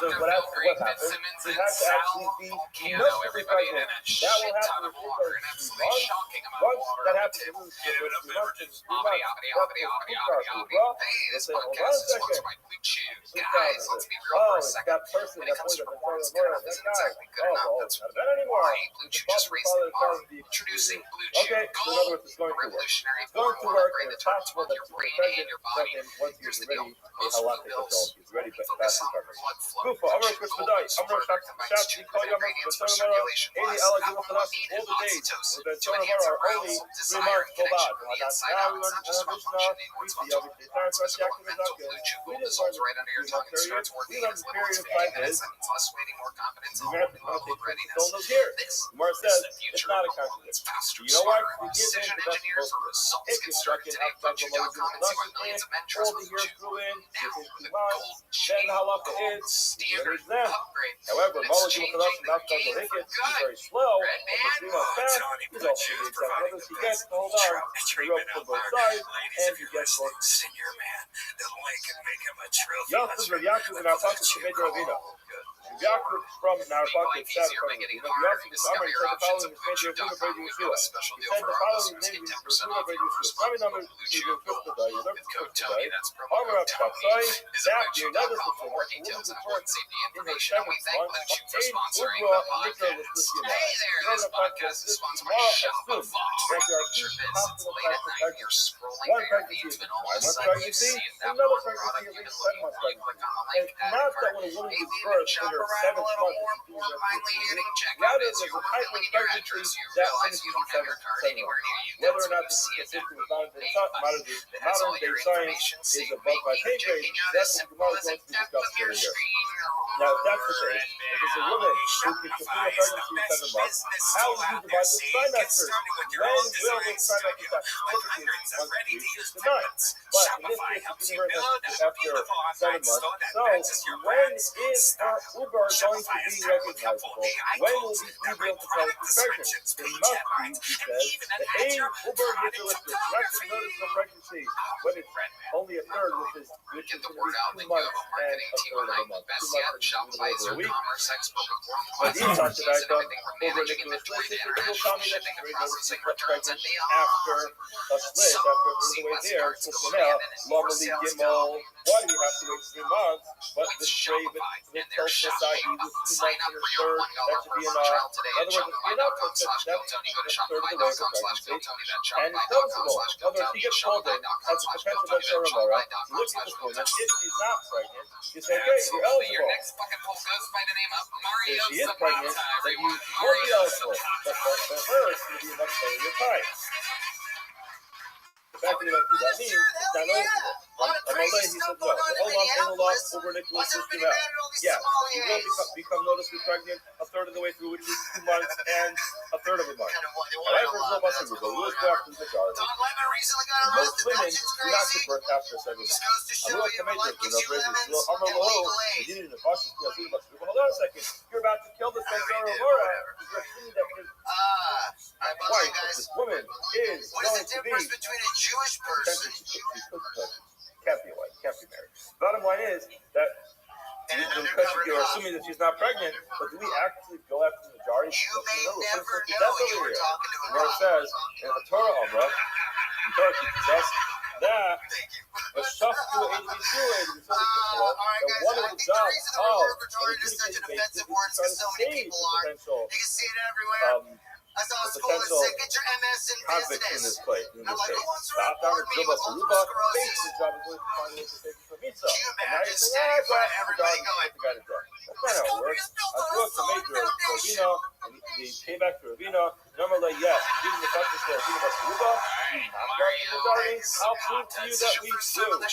So what happens? It has to actually be noticeably pregnant. That will happen in the first 3 months. Once that happens in the first 3 months, This podcast is sponsored by Blue Chew. Guys, let's be real for a second. That person When it that comes pointed to at the rewards, phone, good isn't exactly good enough. That's why Blue Chew just raised the bar. Introducing Blue Chew Okay, so in other words, it's going to work. revolutionary It's going to work, upgrade and the it's terms possible of that your the brain pregnant, and your but body. then once Here's he's the deal. ready, Most a lot blue of bills adults, he's ready, but focus fast on recovery. blood flow. Goof, I'm going to push the dice. I'm going to talk to the chat. You call your mother, Ingredients the for son of our, circulation any plus eligible for us, alpha-amine all and the days. oxytocin The to son of enhance our arousal, only 3 desire, months, and go connection bad. from the inside out. It's not just about functioning or it's about total performance, physical and mental. Blue Chew Gold dissolves right under your tongue and starts working as little as 15 minutes. That means less waiting, more confidence, and a whole new level of readiness. This Where it is says the it's future not a of hormones. contradiction. Faster, You know what? smarter, We give precision them the best engineers for results. if Get you're started stuck in today. BlueChew.com and see why millions of men trust all the Blue years Chew. grew in, Now, within with 2 a gold months, chain, then halacha gold is, standard them. upgrade. However, It's molecule changing production the not game the for Hickets is good. very slow, Red but man? you know, fast, he's also the exact others he gets to hold on, he wrote from both sides, and he gets both. Send your man. The link can make him a trophy. Yaakov in our pocket to Major Ravina. Yaakov from our pocket said, Easier by getting harder to discover your options at BlueChew.com. We've got a special deal for our listeners. Get 10% off your first month with Blue Chew Gold. With code Tony, that's promo code Tony. Visit BlueChew.com for more details and important safety information. And we thank Blue Chew for sponsoring the podcast. Hey there, this podcast is sponsored by Shopify. Picture this, it's late at night, you're scrolling through your feeds, and all of a sudden you see that one product you've been looking for. You click on the link, add to cart. Maybe even shop around a little more finally hitting checkout as you revealing your address. You realize you don't have your card anywhere near you. That's when you see it down the button that has all your information saved, making checking out as simple as a tap of your screen. Now, if that's the case, if it's a woman who can complete a pregnancy in 7 months, how will you divide the trimesters? When will the trimester start? Typically, it's 1 to 9. But in this case, the universe has to after 7 months. So, when is her Uber going to be recognizable? When will we be able to tell if she's pregnant? It must be, he says, the age Uber ritualistic, not to notice the pregnancy, when it's only a third, which Get is the going word out to be that 2 you have months a and marketing a team third of a behind you. month. 2 Best months yet, and Shopify is your a week. commerce expert with But world-class he talked expertise in about everything from over managing Nicholas inventory to List, people international tell me that shipping and she processing got returns and pregnant beyond. after a split, after the way there, so now, Lomeli Gimel, why do you have to wait 3 months? But With this way, Shopify with and their social shopping. side, you do 2 Sign months up and a for your third, $1 that should per be month enough. trial today In at other words, it's enough, Shopify.com/GoTony. Go to that's a third of the way for pregnancy. Shopify.com/GoTony. That's And it's noticeable. In other words, he Shopify.com/GoTony. gets called in, has the potential to show Shopify.com/GoTony. Look at the women, if she's not pregnant, you say, okay, you're Your eligible. next fucking poll goes by the name of If Mario she is pregnant, Zapata, then you everyone. won't be Mario eligible. Zapata. But for her, it's going to be a much earlier time. The fact that you don't do that means it's not eligible. MLA, he said no. The Olam over Nicholas system out. Yes, you will become noticeably pregnant a third of the way through, which is 2 months and a third of a month. However, it's no muscle the rules go after the majority. Most women do not give birth after a second month. A little commitment, you know, brings a little armor low, and you need an cautious to hold on a second. You're about to kill this Sarah Laura because you're assuming that his wife, this woman, is going to be between a Jewish person can't be a wife, can't be married. Bottom line is that you're assuming that she's not pregnant, but do we actually go after the majority? You may never That's know over you were here. talking to a Where it says in the Torah, Amra, in Torah teaches us that the Shaftu Edi Bishua, that one of the jobs of retarded is such an offensive word because so many people are. You can see it everywhere. I saw a school that said, get your MS in convict in business. this place. I'm like, who wants to Stop down report and me dribble with Saruba. multiple sclerosis? Basically, job is to find a way to take it from pizza. Can you And now imagine you're standing saying, in front of everybody going, that's not how it works. I grew up to major of Ravina, and he came back to Ravina. Normally, yes, even the fact that Ravina was Saruba, not going to majority, I'll prove to you that we do. But now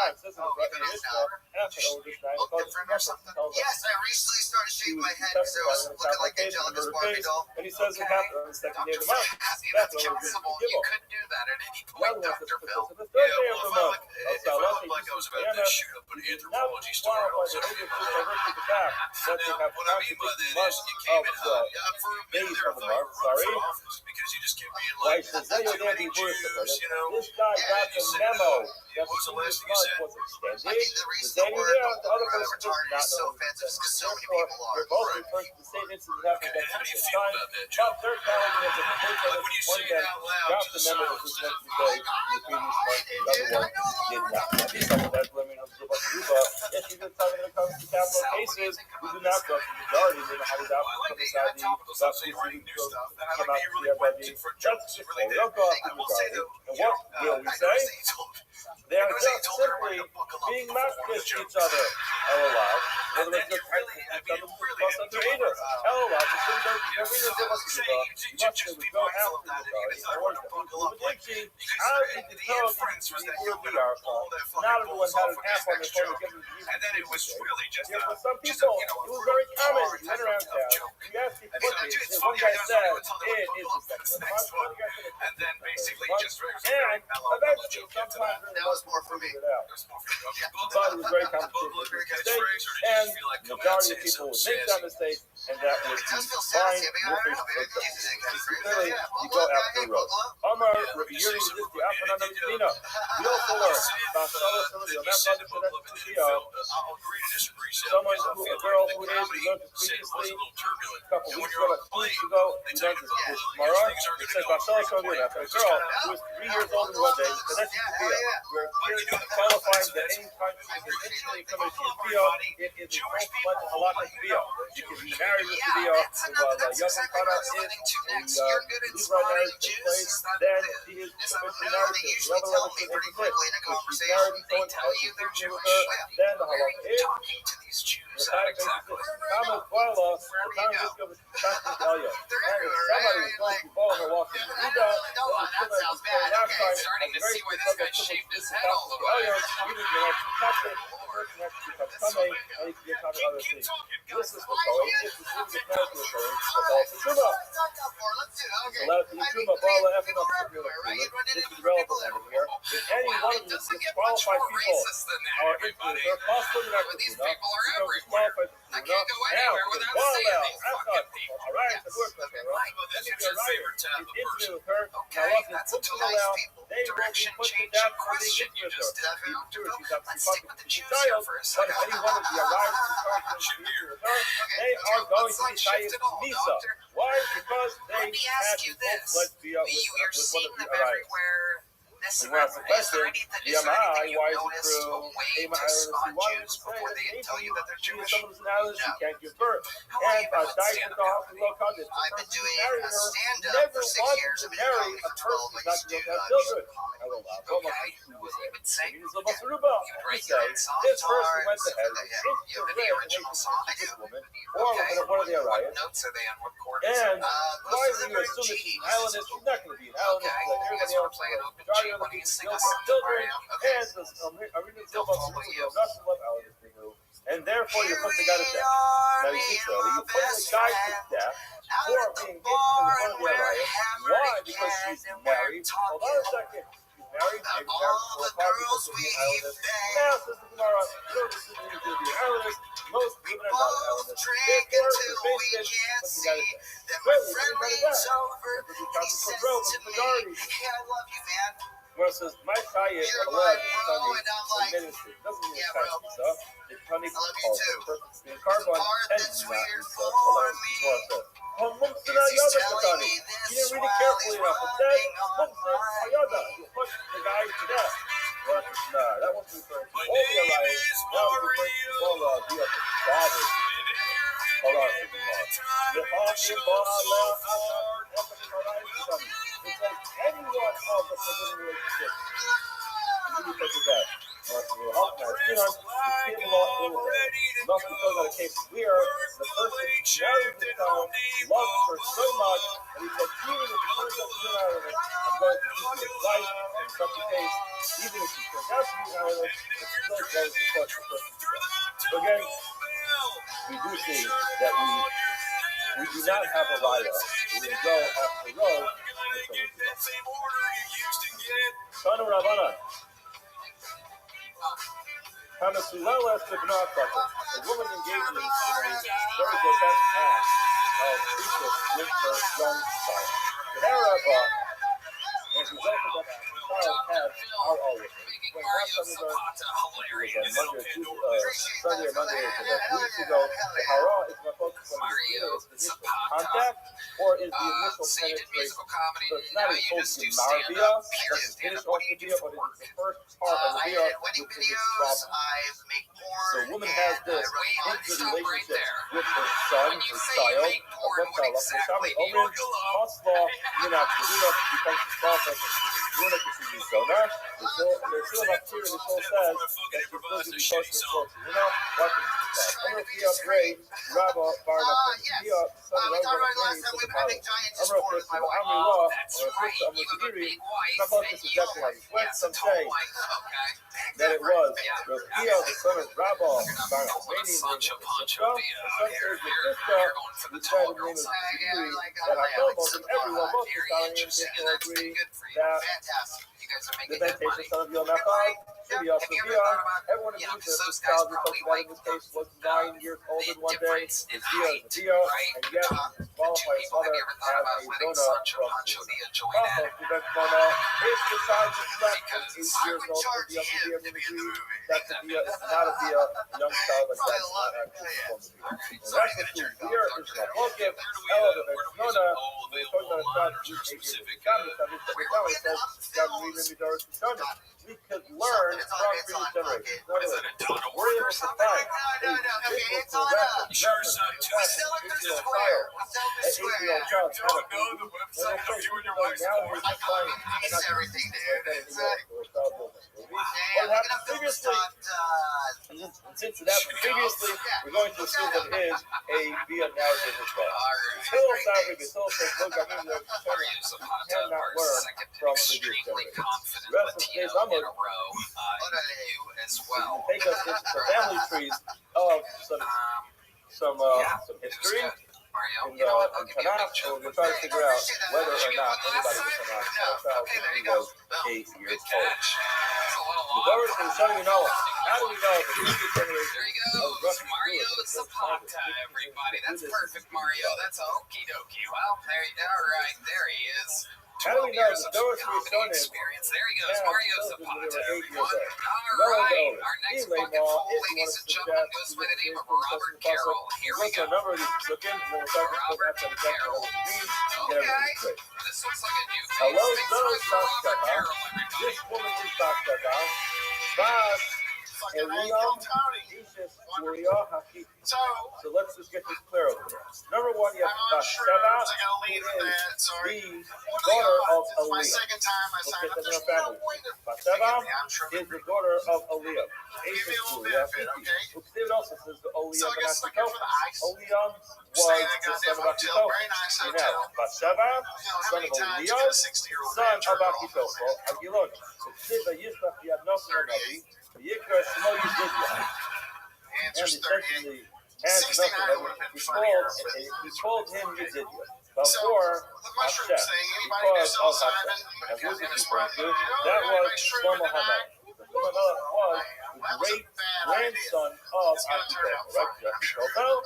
it says in the Mishnah, after over this night, I thought yes, I recently started shaking my head because I was looking like Angelica's Barbie doll. and he says it happened on the second day of the month. That's possible. You could do that at any point, Dr. Phil. The third day of the month, It felt like I was about to shoot up an anthropology store. What I mean by that is you came in hot. For a minute there, I thought you were running for office because you just kept being like, too many Jews, you know. This guy got the memo. What was the last thing you said? I think the reason the word retarded is so offensive is because so many people are. And how do you feel about that, Joe? Like when you say it out loud to the silence. They are just simply being matched with each other. LOL. In other words, they're trying to plus under either. LOL. The thing that you must go after the how did you tell we are not everyone had an app on their phone to give them the and then it was really just for some people, it was very common. You went around town. You asked people what it is. One guy said, it is the next one. And then basically just and eventually, sometimes That was more for me. but it was very complicated mistake, and the majority of people would make that mistake, and that would be fine. Clearly, you go after the road. Omar, Rabbi Yuri, this the Afghan Medina. We also learn about someone who, a girl who is, we learned previously, a couple weeks ago, 2 weeks ago, we learned this Mara. It says, Basala Sonia, a girl who is 3 years old in one day, and that's Sophia. We're here qualifying that any country is instantly coming to Sophia. It is a full-fledged halakha Sophia. You can be married with Sophia, while the young Kana is Libra marriage takes place, then she is officially married to whoever level she is with. If she's married to someone else who's intimate with her, then the halakha is the fact is Kama Kuala, the Kama Vizca was Pastor Delia. And if somebody was going to follow her walking the Buddha, That sounds bad. Okay, starting to see where this guy shaved his head all the way. Even if you're actually touching, the person actually becomes Kame, and he can get out of other things. This is the Torah. If this is the territory, that's all for Shuma. So let it be Shuma, Bala, Efna, this is relevant over here. If any one of these disqualified people are into their possible These people are everywhere. I can't go now, anywhere without seeing these fucking people. all right, the work with her, right? That's your favorite type of person. With her, Okay, that's a two nice people. Direction change and question you just did. Let's stick with the Jews here for a but second. if any one of the arrived with her, they are going to be Shayim Misa. Why? Because they Let me ask you this. with one You're of seeing the them arrived. everywhere. Listen, Well, that's the is there question. anything you why is it noticed true? away Ema to Islanders spot who wanted Jews to say before that they tell you that they're maybe Jewish? someone who's an island, she No. can't give birth. How long And you been with Dicey stand-up Golf comedy? and Low Content, the I've person been who doing married a her stand-up never for 6 wanted years. to I've been marry doing a comedy for 12. person who's I not used to going do to have music children. comedy. I will Okay, what you would say? This person went to heaven, You have any original song? I do. woman, or one of the What Arias. notes are they on? What chord is And it? why do you assume that she's an islandist? She's not going to be an islandist. Okay, Like you guys everybody want else, to play an open majority G? of Why the don't you people sing still us have something, children, Mario? Okay. and the Arena They'll Silva follow people you. do nothing love islanders they do. And therefore you put the guy to death. Now you see, so you put the guy to death for being intimate with one of the Arias. Why? Because she's married. Hold on a second. She's married, maybe married for a while because she'll be an islandist. Now, Sister Tamara, you don't assume you need to be an islandist. Most women are not islandist. Therefore, the basic, put the guy to death. Well, you put the guy to death. That's what you count for growth with the majority. Hey, I love you, man. Well, it says, my Tayyip, Allah, the ministry. Doesn't mean it's kind of stuff. It's honey for purpose being carbon, and not stuff. Allah, Mumsina Yoda Patani. You didn't read it carefully enough. It says, Mumsina Yoda. You push the guy to death. Well, nah, that wasn't referring to all the Arias. That was referring to all the fathers. Hold on, it says anyone of the forbidden relationship. You need to take it back. Not because of the case we are, the person who married this town loves her so much, and he said, even if it turns out to be an islandist, I'm going to keep you life in such a case. Even if it turns out to be an islandist, it's still going to touch the person. So again, we do see that we do not have a raya. We go off the road. Son of Ravana. Hamasulela Sibnakaka, a woman engaged in a very grotesque act of priestess with her young child. The Harabah, as a result of that act, the child had our always. When last time we learned, it was Sunday or Monday, about weeks ago, the hara is not focused on the initial contact or is the initial penetration. So it's not a supposed to be marvia, that's the finish off the dia, but it is the first part of the dia, which is its problem. So a woman has this intimate relationship with her son, her child, there's still enough here, the soul says that you're supposed to be close to the soul. You know, watching this. I'm going to be up great. Rabbi, fired up. Be up. Son of God, I'm going to I'm law. I'm going to be not about this suggestion. Let some say that it was Rabbi, the son of Rabbi, fired up. The son says the sister, we try to name it that I know most of everyone, most Italians, will agree that the meditation son of Yom Echad should be also beyond. Everyone agrees that this child we talked about in this case was 9 years old in one day. His Dia is a Dia, and yet he qualified his mother as a Zona from also, Tibet Mona, if the child is less than 8 years old, would be also Dia, and agree that the Dia is not a Dia, a young child like that is not actually supposed to be. So that's the truth. Dia is not Mokim, Ella, the Nona, when you're talking about a child who's 8 years old. It says, we could learn from previous generations. We're able to find a visual reference to a fire, an 8-year-old child had a baby. When I say you know now we're defining and not everything what happened previously, and since it happened previously, we're going to assume that it is a via narrative as well. Still, sadly, but still says, look, I mean, you cannot learn from previous generations. The rest of today's Amud take us into the family trees of some history in Tanakh, and we're going to try to figure out whether or not anybody in Tanakh was 8 years old. The Doris is showing you Noah. How do we know the previous generation of Russian Mario Zapata, everybody. That's perfect, Mario. That's a okie dokie. Well, there he is. How do we know the Doris is showing it? There he goes, Mario Zapata, everyone. All right, our next bucket full, ladies and gentlemen, goes by the name of Robert Carroll. Here we go. Robert Carroll. Okay. This looks like a new face. Hello, Robert Carroll, everybody. This woman is Bathsheba. Bas Fucking Eliam Angel Tony. Ishes Uriah Hakiti. So, So let's just get this clear over here. Number one, you have I'm unsure Bathsheba, who's gonna lead with who that. is Sorry. the What are the daughter of odds? It's my Eliam. second time I Let's signed get up. them in There's our no family. way to Bathsheba I'm sure is the daughter of Eliam. Give me a little Uriah benefit, Hakiti. okay? Uktiv also says the So Eliam I guess ben it's like for the ice. Eliam was Stay in that the goddamn son of hotel. Achitophel. Very nice You hotel. know, Bathsheba, You know, how son many of times you Eliam, get a 60-year-old son man of jerk off? Achitophel, Agilon. Uktiv v'yishlach yadnos l'navi, v'yikra shmo Yedidia. And Answer's 38. essentially, has 69 nothing. would have been He funnier. called him Yedidia. Before The mushroom Hashem, thing, anybody do because of psilocybin? Hashem. And who's And he it's referring to? probably, That was shroom in Shlomo the HaMelech. night. Shlomo HaMelech was That the was a great bad grandson of It's gonna turn out Achitophel, right? fine, I'm sure. Achitophel,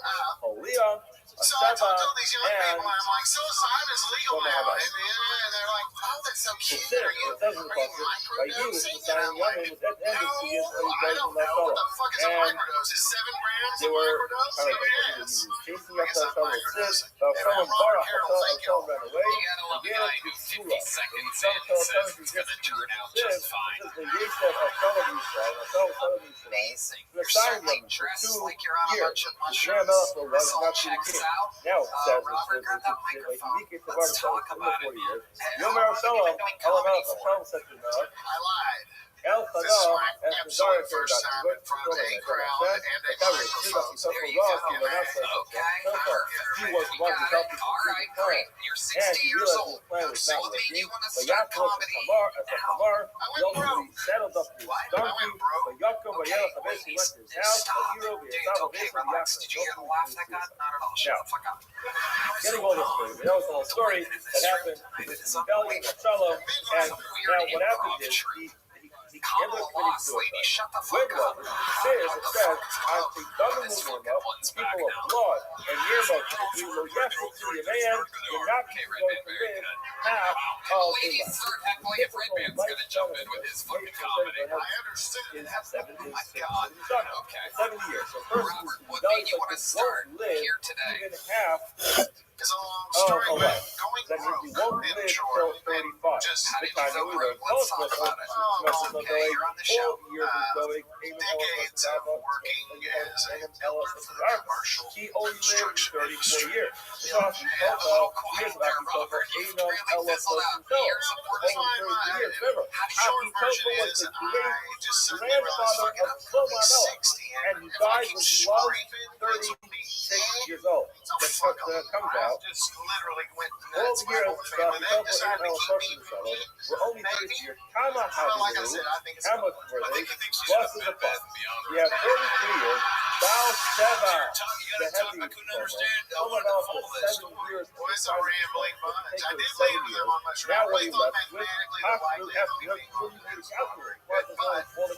Eliam, So I Bathsheba, talked to all these young people, and and I'm like, psilocybin is legal Shlomo now. HaMelech. And they're like, oh, that's so cute. It's it. Are you It doesn't cost it. Like he was deciding young and at the end of the year, so he I goes don't in that know. What fellow. the fuck is a And microdose? Is 7 grams they a were microdose? kind of So like, yes. chasing I up guess that I'm fellow. microdosing. Someone Robert Barach, Carroll, thank you. ran away. You gotta love the guy who 50 seconds in says it's gonna turn out just fine. This is the Yeshiva of Shalom Yisrael, of Shalom Yisrael. Amazing. The You're sign certainly them for dressed 2 like you're on a years. bunch of The mushrooms. Grandmother was This all not the checks king. out. Now it says Robert, grab that microphone. Let's talk about it. in the 40 years. Hey, Yomer how long have you Shalom, been doing comedy for? Shalom said to Noah, I lied. El This is Chana, my as the absolute director first got time to in front of a crowd and a microphone. There you go. Okay, he was we one got to help it. you All right, great. You're and 60 he years realized old. his plan was So not what made working. you want to But start Yaakov comedy Tamar, he went ultimately saddled up his donkey. But Yaakov Okay, Vayelach basically went to his house. stop. A hero Dude, V'Esav okay, basically relax. Yaakov. Did you hear the laugh that got? Not at all. Shut Now, the fuck up. getting all this story, that was the whole story that happened with the rebellion of Shalom. And now what happened is he ended up committing suicide. Shut the When fuck up. was it says, I think Donovan will warm up, people of blood and Yermot, we will yes to the man, you're not going to live half of a Ladies, life. start heckling if Redman's gonna jump in with his fucking comedy. I understood. Is 7 Oh my God. Okay. 70 years. So person Robert, who what does made you like want to this start won't live here today? even half It's a long of story, a but life. going That means you broke won't in live short. till 35. Just How did you Because go we broke? were Let's talk both about it. Okay, you're on the show. 4 years of going, decades of working as a builder for the commercial he only lived construction 34 industry. years. Yeah, a little quiet there, Robert. You really fizzled out. Years of working. Remember, Short version was is the I great just suddenly realized grandfather fucking of I'm Shlomo HaMelech, 60 and he if I died keep when he was scraping 36 years old. So That fuck comes I out. just literally went All nuts. the My years whole that family, they Shlomo decided to keep me HaMelech from me. were only 30 years. Kama Well, like I Havilu, said, I think it's how much were I they? think she's Plus is the plus. You have 33 years. Baal Sheva, the heavy Shlomo HaMelech for 7 years. Well, it's a rambling bunch. I did 7 leave with years. them on my show. Now I what really he thought left with, mathematically they're likely to help me. but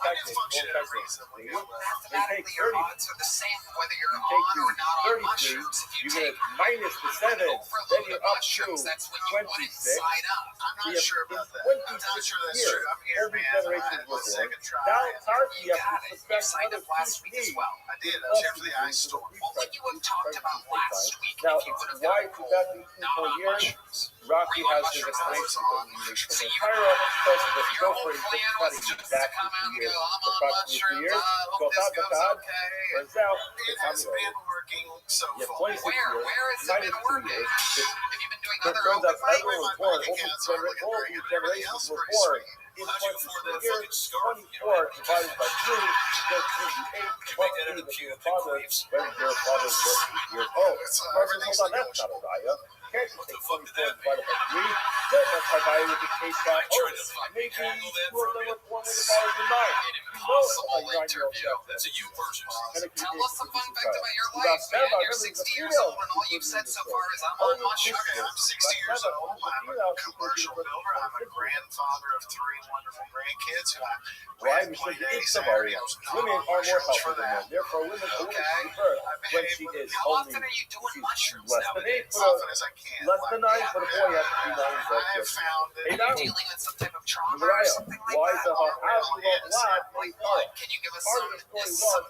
I did function at a reasonably good level. Mathematically, your odds are the same whether you're You take on or not on 33, mushrooms. If you you take get minus the 7, then overload you're of up to mushrooms, that's when you wouldn't 26. sign up. I'm not sure about that. I'm not sure that's years, true. I'm here, every man. generation I was had my born. second try. Now, and Tarky, You got it. You signed up last week as well. I did. I was here for the ice storm. What would you have talked about last week Now, if you would have why gone it's cold? back in Not 4 on years? mushrooms. Rocky has his explanation for the entire process of Your whole suffering for plan was cutting just to exactly come out 2 and years. go, I'm on Approximately 2 mushrooms, years. I hope this goes okay. Turns out, It has been working so you have far. 26 Where? years, Where has it minus been 2 working? years. Have you been doing It other turns out open mic? everyone was born, all these generations were born in 24 years, 24 divided by 2, equals 58, must be the father, when their father is years old. Person, hold on, that's not a raya. Can't you take 24 divided by 3? Still multiply with the case by maybe 2 of them were born when the father was 9. Impossible interview. That's a you versus. Tell us a fun fact about your life, man. You're 60 years old, and all you've said so far is I'm on mushrooms. Okay, I'm 60 years old. I'm a commercial builder. I'm a grandfather of 3 wonderful grandkids who I Why? ran Because play it's days somebody Saturday. I else. was not Women on are more mushrooms healthy for than that. men. Therefore, women will Okay. give birth when she is How only often are you doing mushrooms less than 8. nowadays? As often as I can. Less than 9, but a boy has to be 9 I have years. found that Hey, Are now, you dealing with some type of trauma or Mariah, something like why that? the hell? How do you love life? Like what? Can you give us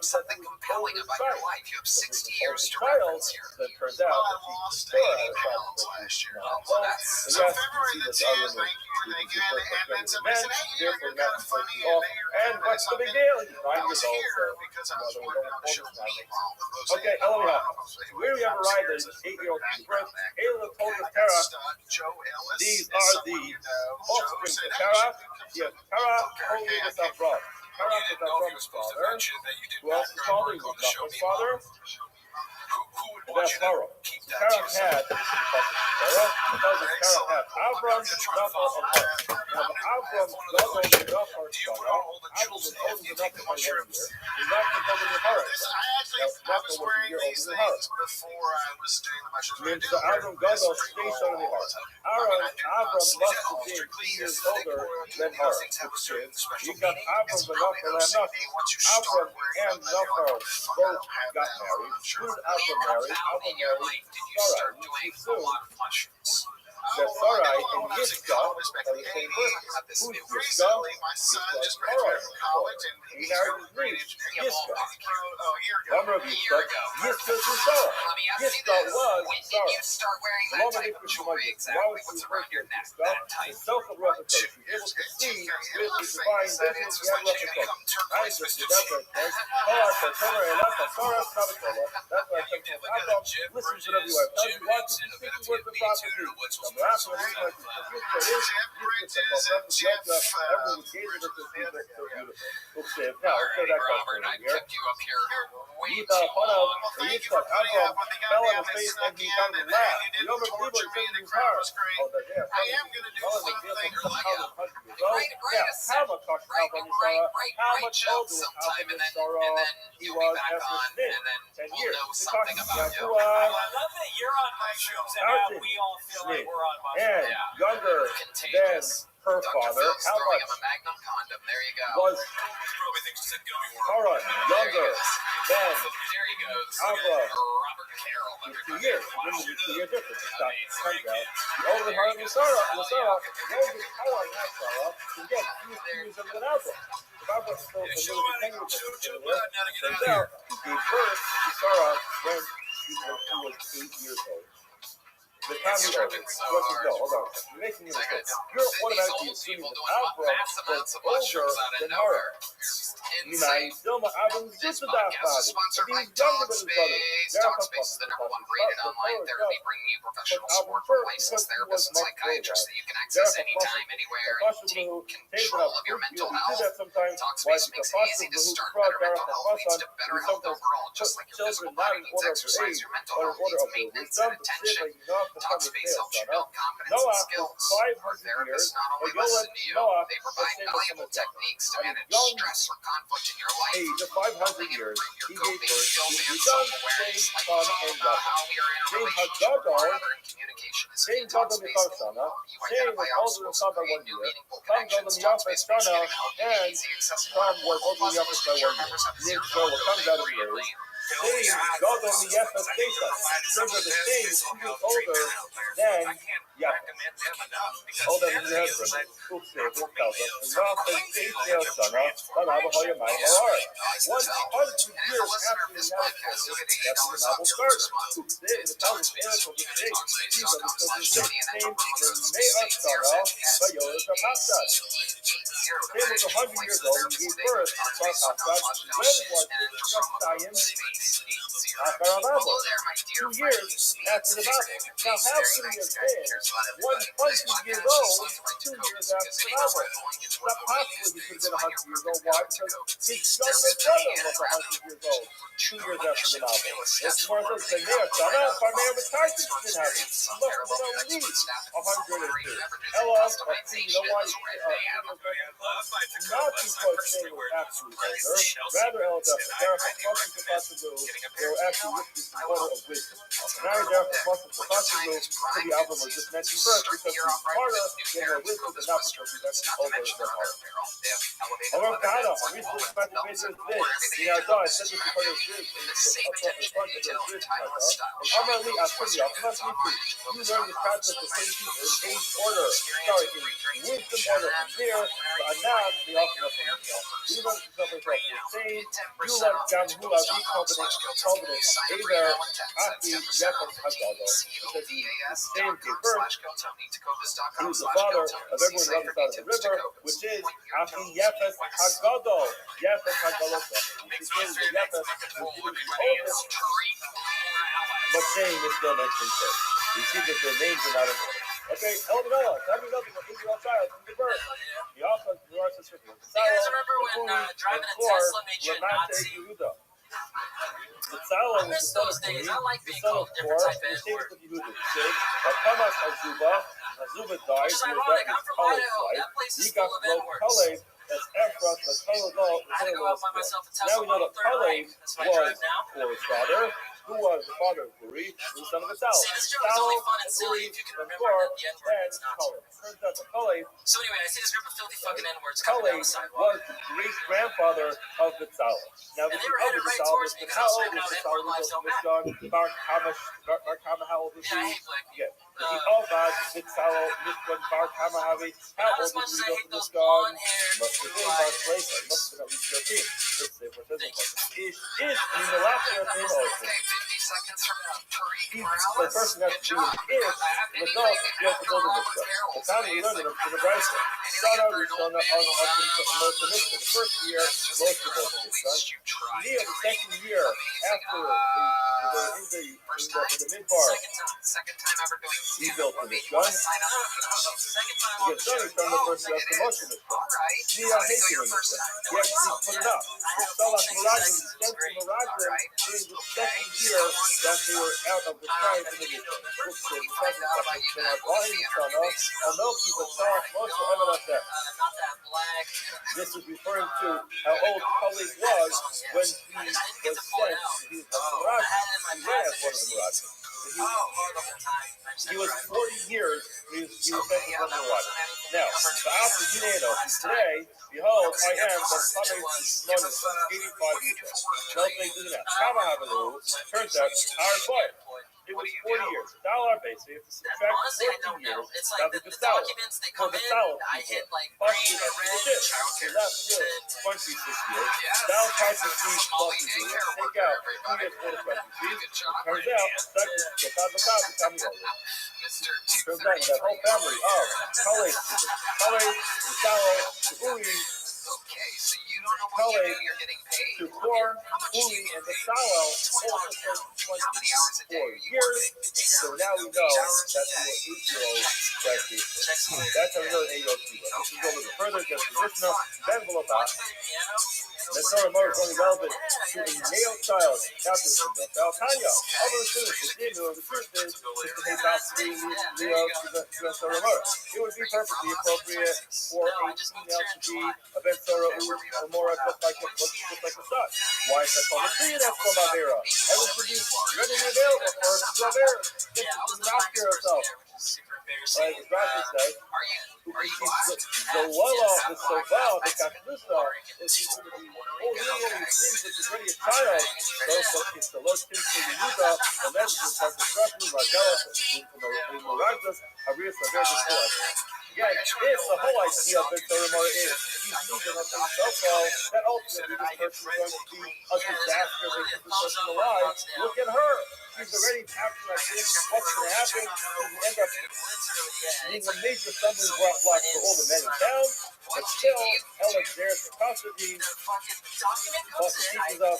something compelling about your life? You have 60 years to reference here. That turns out I that lost she 80 pounds last year. Well, that's So February the 10th, thank you were thinking, and then somebody said, hey, you're kind of funny, and what's the big deal? He's 9 I years was old, here so because I was working on the show Meanwhile, the Jose okay, anyhow, where we have arrived at this 8-year-old birth, Ayla told us, Tara, Joe Ellis these is are someone the you know. Joe offspring said, of hey, Tara. you should come Yes, to Tara only was Avram. Tara was Avram's father. Who else was father? He was Nachman's father. Who would And want that's you to Tara. keep So that Tara to yourself? had, this is the prophet of Tara, he tells us Tara had Avram, Nachman, and Tara. Now, the Avram was only Nachman's Do you put son. on all the Avram jewels was and older you than take them Nachman on by 1 year. trips? And Nachman was older than Haran. I was wearing these things before I was doing the mushrooms. Means the Avram Gadol stays on the heart. Avram must have been 2 years older than Haran. You got Avram and Nachman and Nachman. Avram and Nachman both got married. Who did Avram marry? Avram married Sarai, who soon that Sarai and Yitzchak are the same person. Who's Yitzchak? Yitzchak Sarai. He married his niece, Yitzchak. Number of Yitzchak. Yitzchak is Sarah. Yitzchak was Sarah. The woman is jewelry, exactly what's around your neck. The self-reference. She was able to see with the divine vision he had reference. I just did that right there. That's why I said to Avram, listen to whatever you have. Tell you what, you think the word of prophecy. Everyone was gazing at this people so beautiful. Now, let's go back Robert, I to here. kept you up here way He too thought one of long. the Yitzchak Avram fell on his face and he kind of laughed. The Yom Kippur is in his heart. Oh, the damn. I am going to do one thing. Now, how much talked Avram and Sarah? How much older was Avram and Sarah? He was after his 10 years. We're talking about I love that you're on mushrooms and now we all feel like we're on mushrooms. and younger than her father. How much a Magnum condom. There you go. was Probably thinks it's a gummy worm. Haran younger than There he goes. Avram? Robert Carroll. It's 2 years. Remember the 2 year difference. It's not comes out. The older Haran and Sarah, the oldest Haran and Sarah, again, he was 2 years younger than Avram. If Avram was still a little bit younger than turns out he gave birth to Sarah when she was 8 years old. The time he old. No, hold on. You're making a mistake. You're automatically assuming that Avram was older than Haran. Avram is just a daft body. If he's younger than his brother, Talkspace is the #1 rated online therapy, bringing you professional support from licensed therapists and psychiatrists that you can access anytime, anywhere, and take control of your mental health. Talkspace makes it easy to start better mental health leads to better health overall, just like your physical body needs exercise. Your mental health needs maintenance and attention. Talkspace helps you build confidence and skills. Our therapists not only listen to you, they provide valuable techniques to manage stress or conflict in your life, helping improve your coping skills and self-awareness, like teaching about how we are in a relationship with one another and communication is key. Talkspace can help you identify obstacles and create new meaningful connections. Talkspace makes getting help easy, accessible, and affordable. Plus, most of your members have $0 copay yearly. God only yes has data. Remember the same is older than older than your husband. Oops, it won't tell us. And now they say to your son, but I will your mind all right. 100 years after the United States, after the novel started. Oops, the town is in for the state. These are the children's name, and they are Sarah, by Yolis of Hafsad. He was 100 years old and gave birth to Hafsad. When was Josiah? After a Bible, 2 years after the Bible. Now, how could he have been 100 years old 2 years after the Bible? It's not possible he could have been 100 years old. Why? Because his younger brother was 100 years old 2 years after the Bible. It's more than saying, yeah, son, if I may have a target in heaven, he must have been at least 102. Hello, let's see, you know why? Not because they were absolutely older, rather, Elda, therefore, functions of possible, they were actually with the order of wisdom. Now, therefore, functions of possible to the album was just mentioned first because he's smarter than their wisdom, but not because he's actually older than their heart. However, God, a recently expected basis is this. You know, I said this before this is in front of their wisdom, and ultimately, I put you up, must be true. You learn the concept of safety in age order, sorry, in wisdom order from there, to Now, the often of the we run the cover of the same, you like down who are we covenant, either Aki, Yefet, Hagado. Because the same gave birth, he was the father of everyone on the other side of the river, which is Aki, Yefet, Hagado. Yefet, Hagado. He became the Yefet, which is the oldest. But saying is still mentioned first. We see that their names are not in order. Okay, Elvin, tell me nothing about 8-year-old child from the birth. He also has the Rosh Hashanah. You guys remember when driving a Tesla made you a Nazi? The Tzala was the son of days. Uri, I like the being son of called different Kor, type and the of same word. with Yehuda. Kamas Azuba, Azuba died, Which is and ironic. that I'm from was Idaho. Kaleb's That wife. place is He got full of Lo N-words. Kaleb, that's Ephrath, but Kalelo, I had to go out by myself a Now Tesla we know Model that 3 Kaleb That's my drive was now. Kor's father, who was the father of Uri, who was the son of the Tzala. See, this joke is only fun and silly if you can remember that the N-word then is not. Kaleb. Turns out that Kaleb So anyway, I see this group of filthy fucking N-words coming down Kaleb the sidewalk. was the great-grandfather of the Tzala. Now, And this they is were of headed the right Tzala, towards me but because I how was old screaming was out the N-word Tzala? lives don't matter. Bar Kama, how old was Yeah, I he? hate black Yeah. people. He Alvad, the Tzala, Mishkan, Bar Kama, Havi. How Not old as much was as he? I hate those Must blonde-haired, have been blue-eyed Bar Slave. Must have been at least 13. Let's say for this one. Is in the last year of the ocean. Okay, 50 seconds from Tariq The Morales. person has to be an if, an adult, you have to build a mitzvah. The time we learned it from the Brisa. Shana, Rishona, on Moshe Mitzvah. The first year, Moshe Mitzvah. Near the second year, after the midbar, Second time ever doing he built the Mishkan. sign up. Second time He on the gets show. done, he turned the first year after Moshe Mitzvah. Alright. He hates the Mishkan. He actually put it up. The Salach Meraglim, the strength of Meraglim, during the second year that they were out of the tribe in the Mishkan. Which they were talking about. They are buying the Shana, Anoki, but Salach Moshe Evanaseh. Not that black. This is referring to how old Kaleb was when he was sent. He was a Mirage. He ran as one of the Mirages. He was 40 years when he was sent as one of the Mirages. Now, the Alpha Gineno, today, behold, I am the Chametz Shmonis, 85 years old. No thing to that. Kama Havalu, turns out, our boy. It was 40 years. $1 base. So you have to subtract Honestly, I 14 don't know. years. It's That like was the the Tzala. documents, they come For the in, Tzala I people. hit like Plus, green or red. the left good 26 years. Down prices fees plus the years. Take out 2 years for the prices fees. Turns out, second, the top, the family over. Turns out that whole family of Kaleb, the Tzala, the Uri, Okay, so you don't know what you do, you're getting paid. to Kor, Uri, and the Tzala also spent 24 years. So now we know that's what 8-year-old Jack gave birth. That's how we know 8-year-old Kiva. This is going a little further, just the Mishnah, then below that. The Torah Mor is only relevant to a male child, not to a female. Tanya, all of the students, the Dinu, the truth is, to make that to the Torah Mor. It would be perfectly appropriate for a female to be a Ben Torah or Mora just like a son. Why is that called a tree? That's called Avera. Everyone should be readily available for us to do Avera. Just not cure herself. Like Rabbi said, the Walla, the Sobal, the Kaklusa, is going to be only things that is already a child. So, it's the Lord Kim to Yehuda, and then it's like the Shraku, Ragala, the Muragas, Havir, Saver, the Torah. Again, if the whole idea of the Torah is he's moving up himself, that ultimately this person is going to be a disaster that keeps this person alive. Look at her. She's already acting like this. What's going to happen? She'll end up being a major stumbling block for all the men in town. But still, Ellen there for custody. Plus, it teaches us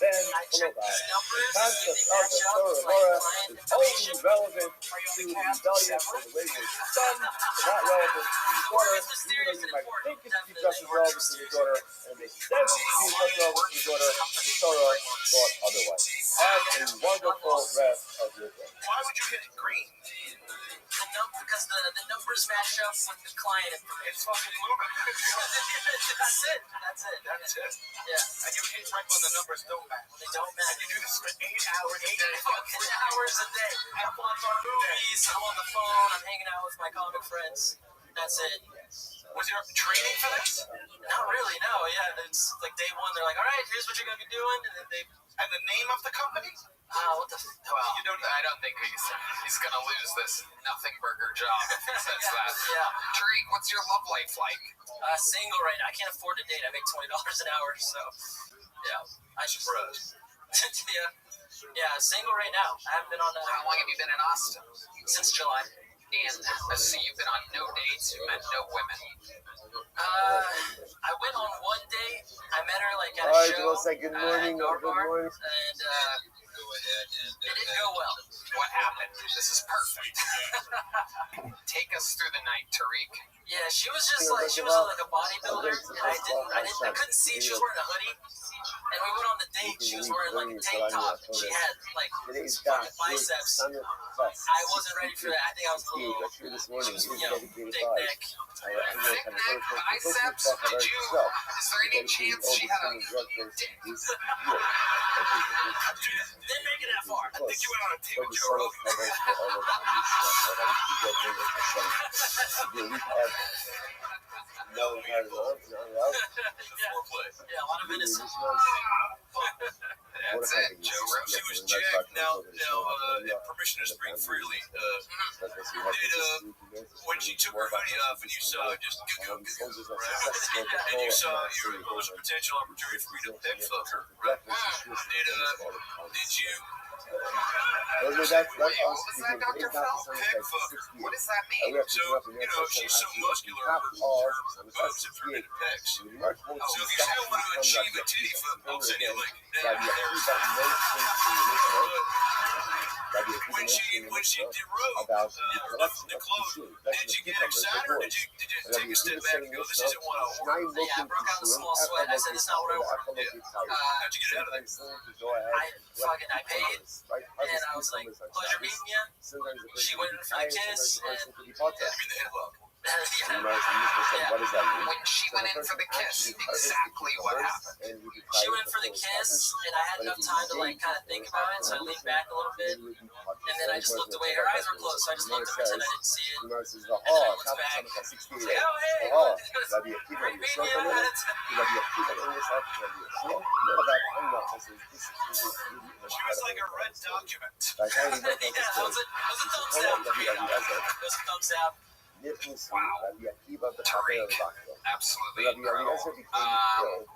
then below that. The concept of the Torah Mora is only relevant to the rebellion for the wayward son, but not relevant to the daughter, even though you might think it to be just as relevant to the daughter, and it makes sense to be just as relevant to the daughter, the Torah thought otherwise. Have a wonderful rest of your day. Why would you hit green? Because the numbers match up with the client information. It's fucking moving. That's it. Yeah. And you hit right when the numbers don't match. They don't match. And you do this for 8 hours a day. 8 hours a day. I'm watching movies, I'm on the phone, I'm hanging out with my comic friends. That's it. Was your training for this? Not really, no. Yeah, it's like day one. They're like, all right, here's what you're gonna be doing, and then they. And the name of the company? What the? Well, I don't think he's going to lose this nothing burger job if he says that. Yeah. Tariq, what's your love life like? Single right now. I can't afford to date. I make $20 an hour, so yeah. I should. Yeah, single right now. I haven't been on. How long have you been in Austin? Since July. And so you've been on no dates, you met no women. I went on one date. I met her like at a show. We'll say good morning. Good morning. And it didn't go well. What happened? This is perfect. Take us through the night, Tariq. Yeah, she was just like like a bodybuilder, and I couldn't see. She was wearing a hoodie, and we went on the date. She was wearing like a tank top. She had like fucking biceps. I wasn't ready for that. I think I was a little, thick neck. Thick neck, biceps. Is there any chance she had a dick? Didn't make it that far. I think you went on a date with Joe Rogan. Yeah, a lot of innocent. That's it, Joe Rogan. She was jacked. Now, permission to speak freely. When she took her hoodie off and you saw just right? And you saw there was a potential opportunity for me to pick fuck her, right? Did you? What was that, Dr. Phil? What does that mean? So, she's so muscular, her boobs have turned into pecs. So if you still want to achieve a titty flip, I'll send you a link. When she did road, the clothes, did you get excited or did you take a step back and go, this isn't what I want? Yeah, I broke out a small sweat. I said, it's not what I want. How'd you get out of there? I paid, and I was like, pleasure meeting you. She went in for the kiss, and I'm in the headlock. What does that mean? When she went in for the kiss, exactly what happened? She went for the kiss, and I had enough time to like kind of think about it, so I leaned back a little bit, and then I just looked away. Her eyes were closed, so I just looked to pretend I didn't see it. And then I looked back. I was like, oh, hey, great meeting you. She was like a red document. Yeah, it was a thumbs down for me. It was a thumbs down. Absolutely incredible.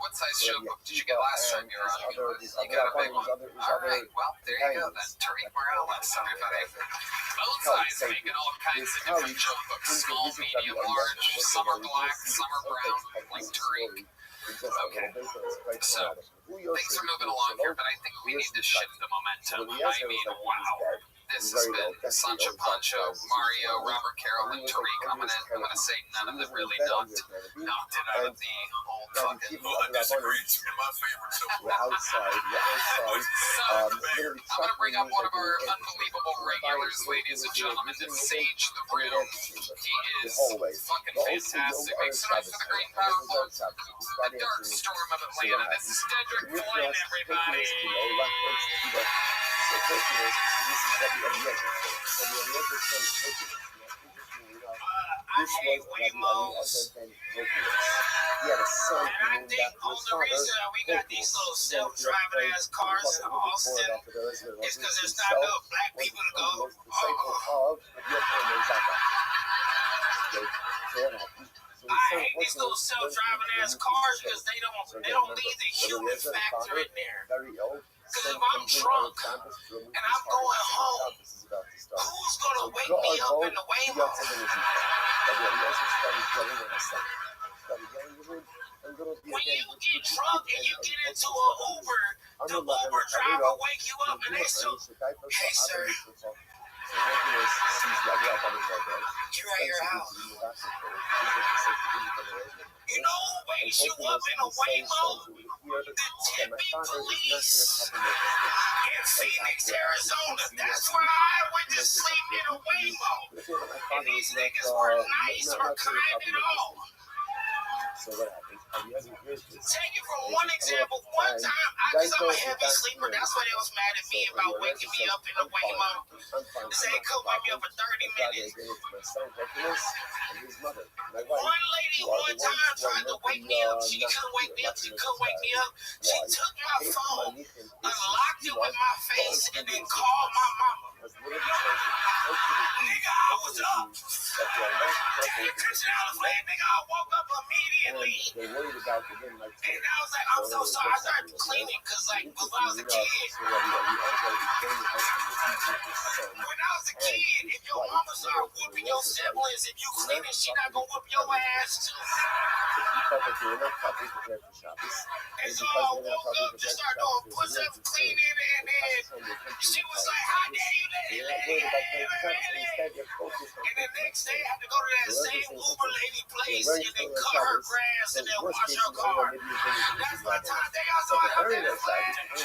What size show book did you get last time you were on? You got a big one. All right, well, there you go then. Tariq Morales, everybody. Both sides making all kinds of different show books. Small, medium, large. Some are black, some are brown, like Tariq. Okay, so things are moving along here, but I think we need to shift the momentum. I mean, wow. This has been Sancho Pancho, Mario, Robert Carroll, and Tariq. I'm gonna say none of them really knocked it out of the old fucking. I disagree. It's one of my favorites. I'm gonna bring up one of our unbelievable regulars, ladies and gentlemen. It's Sage the Room. He is fucking fantastic. Makes noise for the Green Power Book. The Dark Storm of Atlanta. This is Dedrick Flynn, everybody. I think the reason we got these little self-driving ass cars in Austin is because there's not enough black people to go. I hate these little self-driving ass cars because they don't leave the human factor in there. Because if I'm drunk and I'm going home, who's going to wake me up in the Waymo? When you get drunk and you get into an Uber, the Uber driver wake you up and they say, hey sir, you're at your house. You know who wakes you up in a Waymo? The Tempe police in Phoenix, Arizona. That's why I went to sleep in a Waymo. And these niggas weren't nice or kind at all. So what happens? He hasn't heard this. Take it from one example. One time, because I'm a heavy sleeper, that's why they was mad at me about waking me up in the Waymo. They say, come wake me up for 30 minutes. One lady one time tried to wake me up. She couldn't wake me up. She took my phone, unlocked it with my face, and then called my mama. Nigga, I was up. $10 late, nigga, I woke up immediately. And I was like, I'm so sorry. I started cleaning because, like, when I was a kid, if your mama started whooping your siblings, if you cleaning, she not gonna whoop your ass too. And so I woke up, just started doing push-up cleaning, and then she was like, how dare you let it? And the next day, I had to go to that same Uber lady place and then cut her grass and then wash her car. That's my time. They also identified 2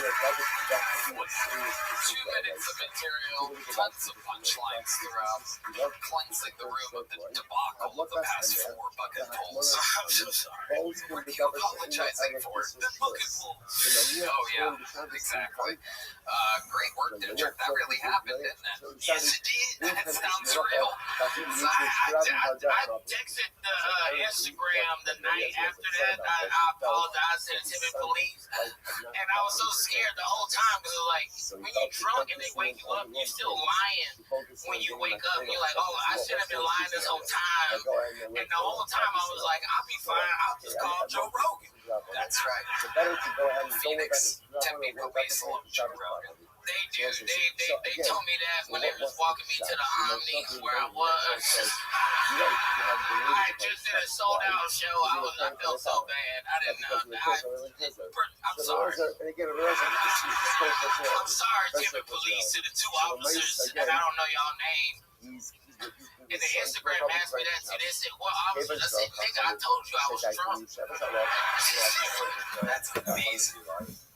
minutes of material, tons of punchlines throughout, cleansing the room of the debacle of the past 4 bucket pulls. I'm so sorry. What are you apologizing for? The bucket pulls. Oh, yeah, exactly. Great work, District. That really happened, didn't it? Yes, it did. That sounds real. So I texted the Instagram the night after that. I apologized to the Timid police. And I was so scared the whole time because it was like, when you're drunk and they wake you up, you're still lying. When you wake up, you're like, oh, I should have been lying this whole time. And the whole time I was like, I'll be fine. I'll just call Joe Rogan. That's right. Phoenix, Tempe police love Joe Rogan. They do. They told me that when they was walking me to the Omni where I was. I just did a sold out show. I felt so bad. I didn't know. I'm sorry. I'm sorry, Timid police, to the 2 officers, and I don't know y'all name. And the Instagram asked me that too. They said, what officers? I said, nigga, I told you I was drunk. That's amazing.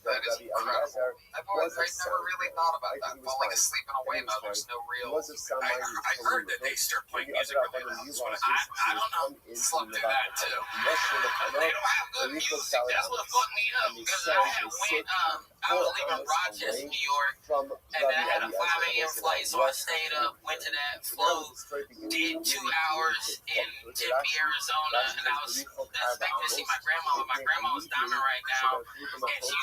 That is incredible. I've never really thought about that. Falling asleep in a Waymo, there's no real. I heard that they start playing music really loud. I don't know. Slept through that too. They don't have good music. That's what fucked me up. Because I was leaving Rochester, New York, and then I had a 5 a.m. flight, so I stayed up, went to that, flew, did 2 hours in Tempe, Arizona, and I was expecting to see my grandma, but my grandma was dying right now, and she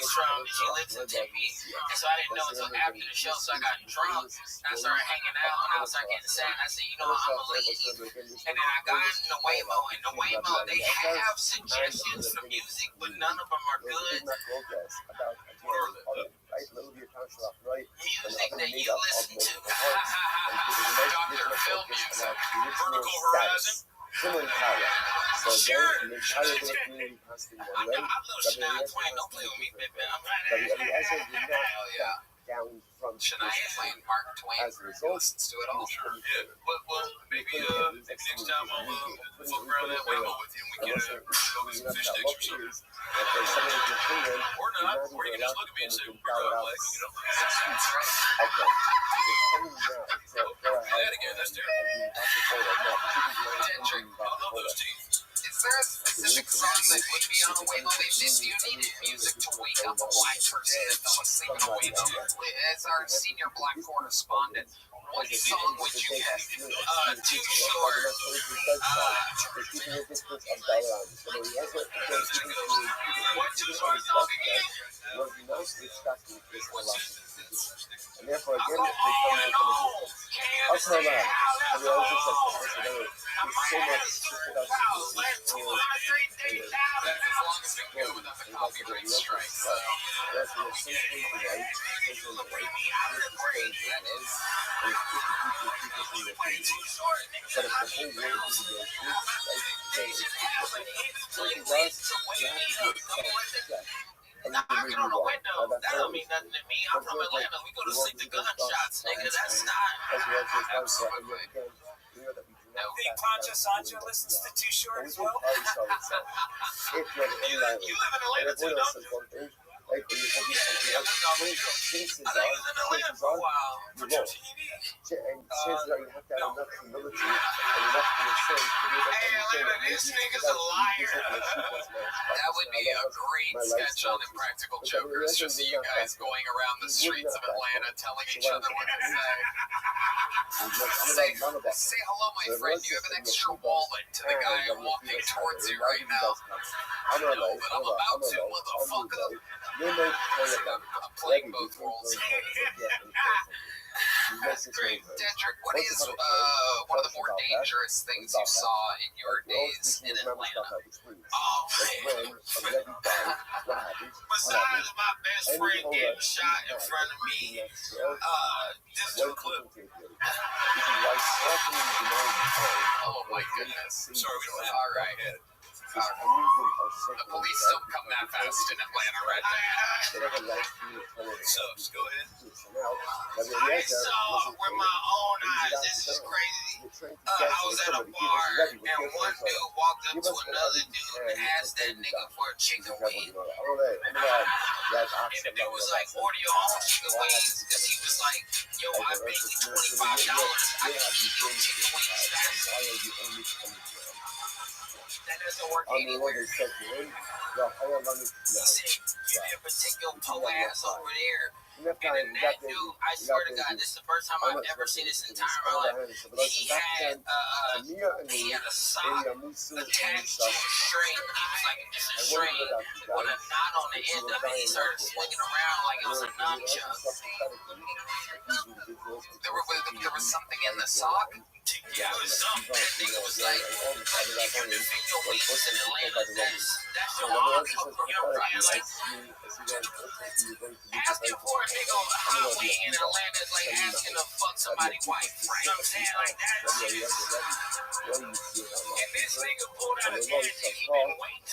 lives in Tempe, and so I didn't know until after the show, so I got drunk, and I started hanging out, and I started getting sad, and I said, you know what, I'm gonna leave, and then I got in the Waymo, and the Waymo, they have suggestions for music, but none of them are good. Music that you listen to. Dr. Phil music. Vertical Horizon. Sure. I love Shania Twain. Don't play with me, baby. I'm right. Hell yeah. Shania Twain, Mark Twain. He listens to it all. Sure. Yeah. Well, maybe next time I'll look around that Waymo with you and we get some fish sticks or something. Or not. Or you can just look at me and say, we're going like, you know. That's right. That again, that's terrible. I love those teeth. Is there a specific song that would be on a Waymo if you needed music to wake up a white person that fell asleep in a Waymo? As our senior Black correspondent, what song would you have? Too Short. What Too Short song again? And therefore, again, they come into the also now, and we also said it's so much just about as long as we go without the copyright strike. So that's what essentially the right, essentially the right, that is. But if the whole world is against you, like, it does, you have to do it. Knocking on the window, that don't mean nothing to me. I'm from Atlanta. We go to sleep to gunshots, nigga. That's not. Absolutely. Big Pancho Sancho listens to Too Short as well. You live in Atlanta too, don't you? Like when you have these chances I thought he was in Atlanta for a while. you won't. And chances are you have to have enough humility and enough innocence to be able to understand that This nigga's a liar. That would be a great sketch on Impractical Jokers. Just see you guys going around the streets of Atlanta telling each other what to say. Say hello, my friend. Do you have an extra wallet to the guy walking towards you right now? No, but I'm about to, motherfucker. I'm playing both roles. Great. Dedrick, what is one of the more dangerous things you saw in your days in Atlanta? Oh, man. Besides my best friend getting shot in front of me, this is a clip. Oh my goodness. Sorry, we don't have all right. The police don't come that fast in Atlanta right now. So, go ahead. I saw with my own eyes, this is crazy. I was at a bar and one dude walked up to another dude and asked that nigga for a chicken wing. And the dude was like, order your own chicken wings, because he was like, yo, I paid you $25. I can eat your chicken wings fast. That doesn't work anywhere. He said, you never take your po ass over there. And then that dude, I swear to God, this is the first time I've ever seen this in entire life. He had a sock attached to a string. It was like just a string with a knot on the end of it. He started swinging around like it was a nunchuck. There was something in the sock. Yeah, it was something. That nigga was like, if you defend your wings in Atlanta, that's your arm. You know what I'm saying? Like, asking for a nigga on a hot wing in Atlanta is like asking to fuck somebody's wife. You know what I'm saying? Like, that's it. And this nigga pulled out a gun and he been waiting.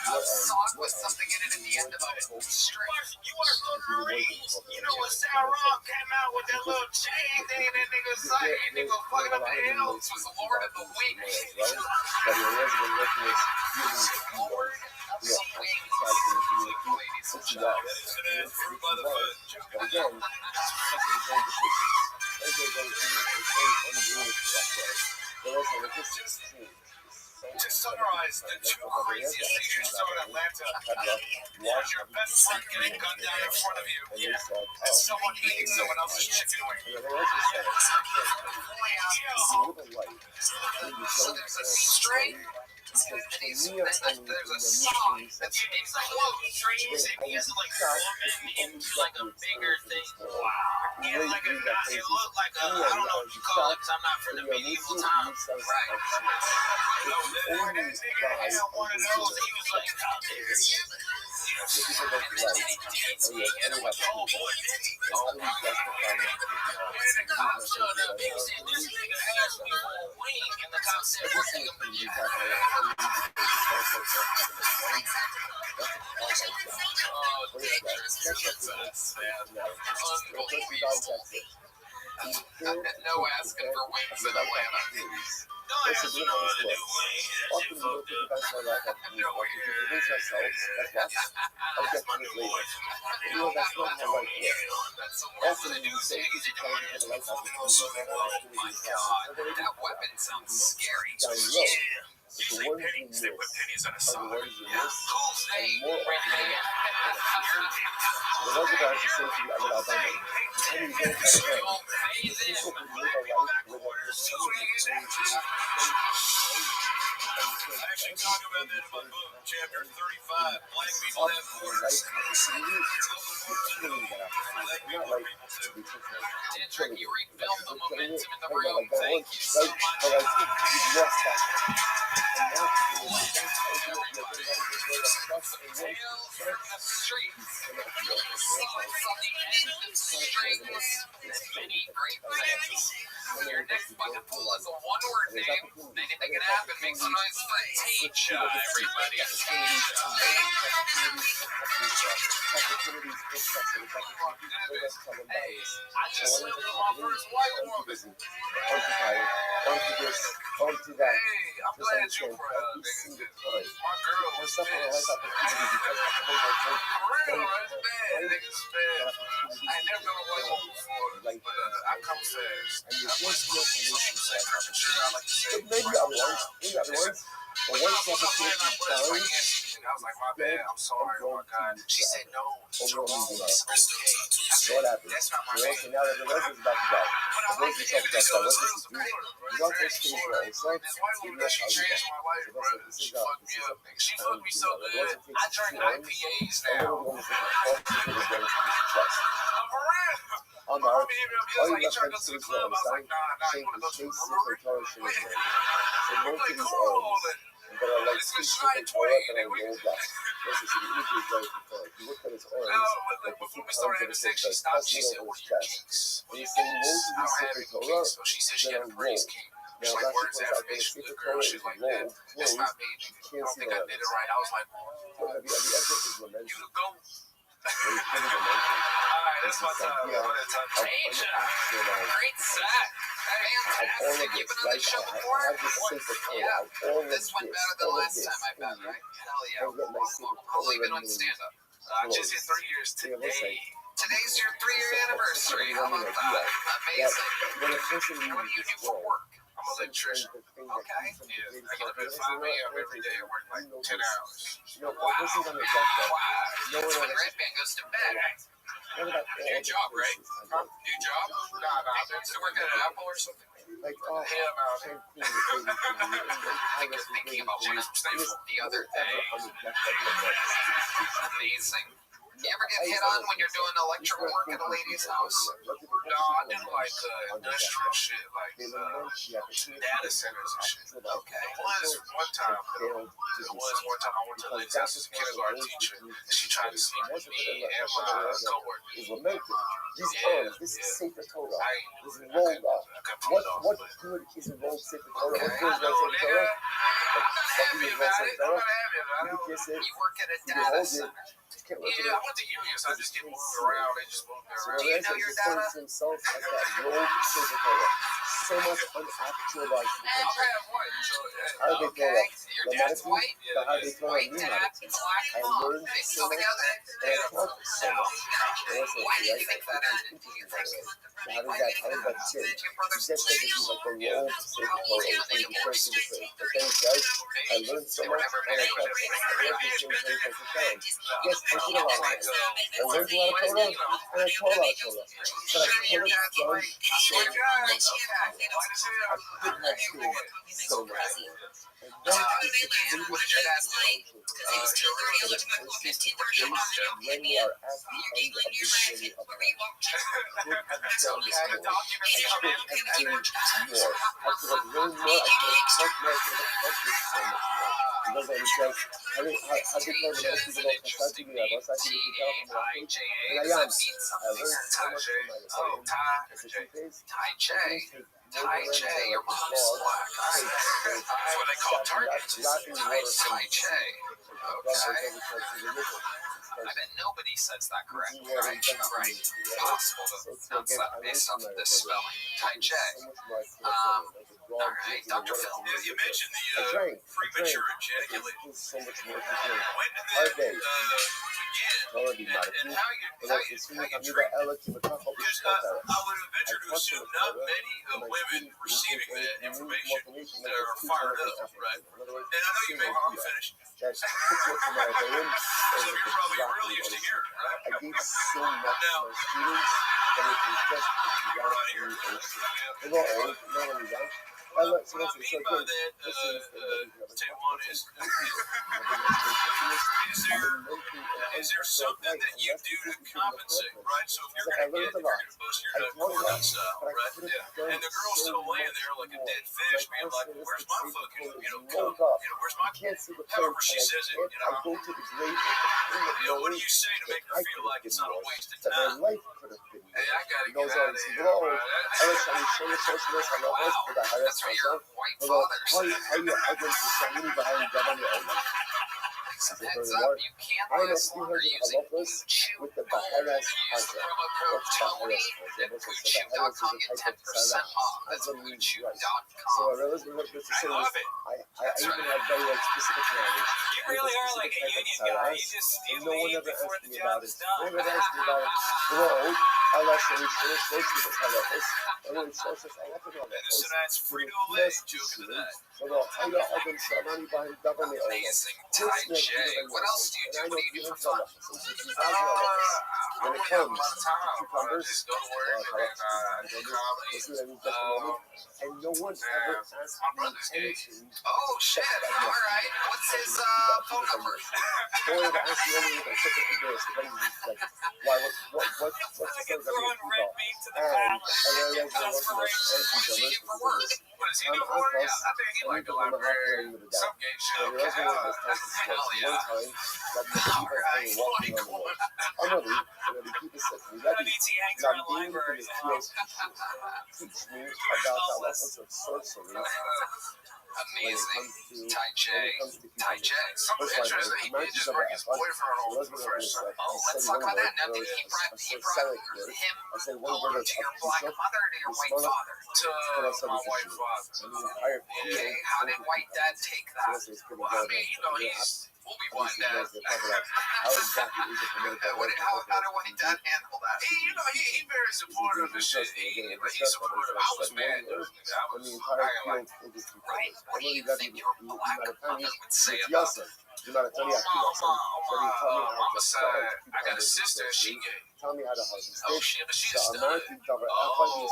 A sock with something in it at the end of the string. You watch those Marines, you know when Sauron came out with that little chain thing that nigga said, and nigga fucking up the elves was the Lord of the Wings. To summarize, the two craziest things you saw in Atlanta was your best friend getting gunned down in front of you, and someone eating someone else's chicken wing. So there's a string. There's a sock that's strings, and he has like woman into like a bigger thing. Wow. He has like a, it looked like a, I don't know what you call it, because I'm not from the medieval times. Right. That nigga had one of those, he was like, how dare you? And then he hit him with the whole boy, didn't he? When the cops showed up, he said, this nigga asked me for a wing, and the cop said, what nigga for you? No asking for wings in Atlanta. No, I just know how to do wings. That shit fucked up. No weird. That's my new boy. That's the worst thing to do is say he's doing it. Oh my God. That weapon sounds scary. Yeah. Usually pennies, they put pennies on a sock. Who's they? I actually talk about that in my book, chapter 35. Black people have quarters. Black people are people too. Dedrick, you rebuilt the momentum in the room. Thank you so much. Tales from the streets. Songs on the end of strings. Many great things. Your next bucket pool is a one-word name. Anything can happen. Make some noise for Teach. see what the everybody. opportunities interested, Hey, I just lived with my first white woman. onto this, onto that. Hey, I'm glad you're proud, nigga. My girl was pissed. For real, it's bad, nigga, it's bad. I ain't never been a white woman before, but I come fast. I must look for some sex. I'm sure I like to say. Maybe otherwise, but once the opportunity comes, I was like, my bad, I'm sorry, oh my God. She said, no, it's okay. what happened? That's not my Okay, now that the rest is about to go. But I The like rest the is about to go. What does it do? you Not just things that it's not. This white woman, she changed my life, bro. She fucked me up, nigga. She fucked me so good. I drink IPAs now. I'm for real. I'm My out. homie hit me up. He was like, you trying to go to the club? I was like, nah, you want to go to the brewery? So I'm most like, of these cool. arms, but I like It's two good different shit, color 20, and I rolled up. This is an easy way to tell. You look at his arms, like the Before two we colors started of having his sex, she chest, stopped. She touching said, over what his are your chest. kinks? When you say most of I these don't have secret any Torah, kinks. So she said she then had a roll. praise king. Now She's like, that's words, because I think affirmation, secret good girl, Torah shit is like that. rolled, That's closed. not me, nigga. I Can't don't see think the I did it right. I was like, Have you ever lamented? you the GOAT. Very pretty lamented. Alright, that's my time. Yeah. Deja, great set. Fantastic. All of You've this, been on right? this show I before? have this secret Torah. Yeah. All of This went better than all of last this, time, I bet, right? Hell yeah. I've got my secret How long you been Torah on stand-up? I close. just hit 3 years Yeah, let's say. today. Today's your 3-year anniversary. How about that? Amazing. When a person What do you do for work? I'm an electrician. Okay. Okay. Yeah. I get up at 5 a.m. every day. I work like 10 hours. No, this is on the exact Wow. No That's one when Red Band goes to bed. What about New job, right? Huh? New job? Nah. I'm still working at Apple or something. Like, oh, Hell no. I was thinking about James Staple the other day. Amazing. You ever get hit on when you're doing electrical work at a lady's house? No, I do like industrial shit, like data centers and shit. Okay. There was one time I went to a lady's house as a kindergarten teacher, and she tried to sleep with me and my coworker. Is lamented. These arms, this is sacred Torah. This is I rolled up. couldn't pull it off, What but good is a rolled sacred Torah? okay. What good I is know, rolled sacred nigga. Torah? I'm not happy about it. I'm not happy about You it. kiss it. You work at a You data hold center. it. Can't Yeah, I went to Union, so I just get moved around. They just move me around. Do you know your data? Himself as that rolled sacred Torah. So much unactualized I'll potential. have white. So, How did they okay. Torah? Your dad's white? But how they Torah White me dad, matter. black I mom. learned They so still much. together? And I taught so much. Why do you think that ended? Do you think? How did that change? Did your brother It's just that it's like the rolled sacred Torah. And you can't see the thing. But then it does. I learned so much. And I taught so much. I learned the same thing as the time. Yes, I did a lot of it. I learned a lot of Torah. And I taught a lot of Torah. But I could have done so much more. I could have done so much more. And that is the biggest potential for the person when we are at the end of the journey of life. I could have done more. I could have done more. I could have learned more. I could have helped more. I could have helped this so much more. Because I was like, I think one of the most people don't confess to me. I was actually looking down on my face. And I am. I learned so much from my life. Tai Che, your mom's black. That's what they call targets. Tai Che. Okay. I bet nobody says that correctly, right? Right. It's possible to pronounce that based off of the spelling. Tai Che. Alright, Dr. Phil. Yeah, you mentioned the premature ejaculation. So much more to do. When did that begin? Already not a And how you treat? Because I would venture to assume not many women receiving that information are fired up, right? And I know you may be finished. That's So you're probably really used to hearing it, right? I gave so much to my students that it was just not only that. What I mean by that, Taiwan is there is there something that you do to compensate, right? So if you're Like, I gonna learned a lot. bust your I nut learned a lot, style, but I right? could have done And the girl's so still laying much there like a more. dead fish, being like, personalistic "Where's my safety fucking, goal is cup? rolled up. Where's I my?" can't see the However point, she and says it, I go to the grave with the thing of What do knowing you say to make her I feel could like have it's been not a more, waste of that my time? life could have been Hey, more. I gotta Those get out are of here, bro. bro. Ahora شو socialist على بس بدها هذا That's what your white هذا father هاي said. هاي عدم تساعدني بهاي الجبل أولا. Some heads up, you can't I know last longer 300 using halachas Gucci with the Gold. Baharas Use the concept. promo code What's TONY Baharas? at So Gucci.com. Baharas is Get a type 10% of off. salah. That's As a means rice. Gucci.com. So I realized we have this I love it. I even have very like specific knowledge. You really are like a union guy. You just And you no one leave ever before asked the me job about it. is No done. one ever asked me about it. Well, Allah shall this halachas. And when it shows us I have to know And that. this tonight's free to lay. Joking to that. So the Haya Adam Shamani behind government Amazing. Ty J. What else do you do? What do you do for fun? When it comes to cucumbers, Just go to work and do comedy. and no one ever asked me anything. Oh, shit. All right. What's his phone number? No one ever asked me anything except for this. Why? What's the Like thing throwing that red meat to the and crowd. I realized there wasn't much What does he do for work? What does he do for it? Yeah, I think he like a librarian. Some gay shit. But there was Okay. one Hell yeah. time that the people Alright. walking on the wall. I'm ready. I'm ready. Keep it set. We But ready. BT hangs Now, around being in libraries. the fields teach me about the lessons of sorcery. Amazing. Ty J. Ty J. Something interesting. He did just bring his boyfriend over for the first time. Oh, let's talk about that. Now, did he brought him over to your black mother or to your white father? To my white father. Okay, how did white dad take that? Well, I mean, we'll be one dad. How exactly is it for me to How did white dad handle that? He very supportive of this shit. He's supportive. I was mad. Right? What do you think your black mother would say It's about Yasser. You gotta tell me Mama side, I got a sister. She gay. Tell me how to hold this. Oh shit, but she's So stud. American cover. Oh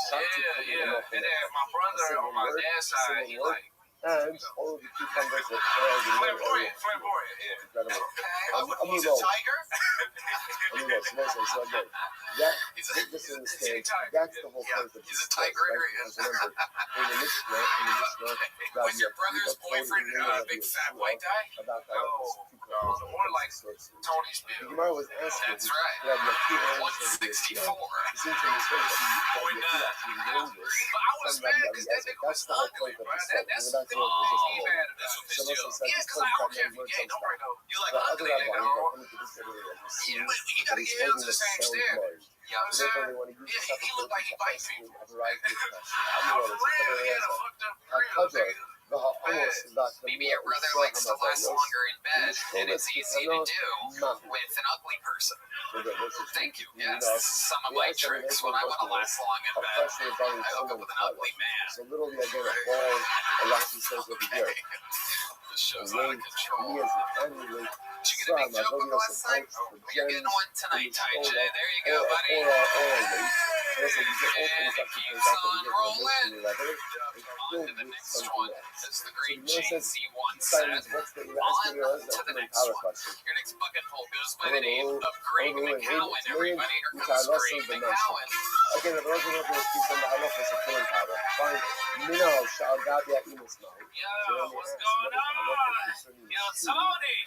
yeah. And then my brother on my dad's side, he like And all of the cucumbers that failed in my area. flamboyant. Yeah. Incredible. He's a tiger. So again, that, just understand, that's the whole point of this. He's a tiger area. Remember, in the Mishnah, Was your brother's boyfriend a big fat white guy? about that. More like Tony's bill. Gemara was asking, That's right. you have your two answers to this. 164. It seems to me so that you actually know this. But I was mad because that nigga was ugly, bro. That's he mad at us with his deal. Yeah, because I don't care if you're gay. Don't worry, though. You like ugly, nigga. You gotta get him to the same standard. You know what I'm saying? Yeah, he looked like he bites people. For real, he had a fucked up grill, nigga. Maybe your brother likes to last longer in bed, and it's easy to do with an ugly person. Thank you. Yes, some of my tricks when I want to last long in bed. I hook up with an ugly man. So literally I get a ball, a lot of things over here. This show's out of control. Did you get a big joke on the last night? You're getting one tonight, Ty J. There you go, buddy. And it keeps on rolling. On to the next one. That's the great JC1 set. On to the next one. Your next bucket poll goes by the name of Greg McCowan. Everybody, here comes Greg McCowan. Again, if I wasn't going to speak on the halacha, it's a killing power. Fine. Minal, Sha'al Gabi A'imus now. Yo, what's going on? Yo, Tony.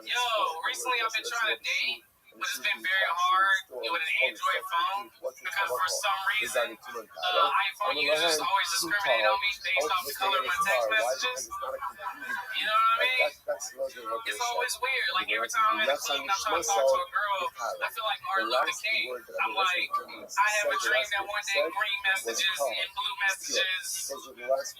Yo, recently I've been trying to date, but it's been very hard with an Android phone because for some reason iPhone users always discriminate on me based off the color of my text messages. You know what I mean? It's always weird. Like every time I'm in a club and I'm trying to talk to a girl, I feel like Martin Luther King. I'm like, I have a dream that one day green messages and blue messages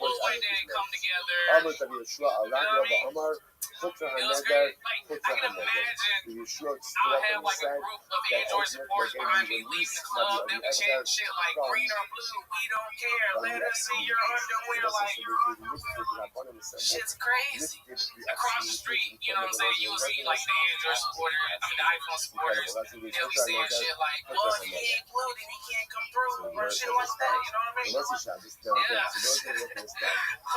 will one day come together. You know what I mean? It was great. Like, I can imagine I'll have like a group of Android supporters behind me leaving the club. They'll be chanting shit like green or blue, we don't care. Let us see your underwear. Like, shit's crazy. Across the street, you know what I'm saying? You'll see like the Android supporters, I mean the iPhone supporters, they'll be saying shit like, well, if he ain't blue, then he can't come through, or shit like that. You know what I mean? Yeah.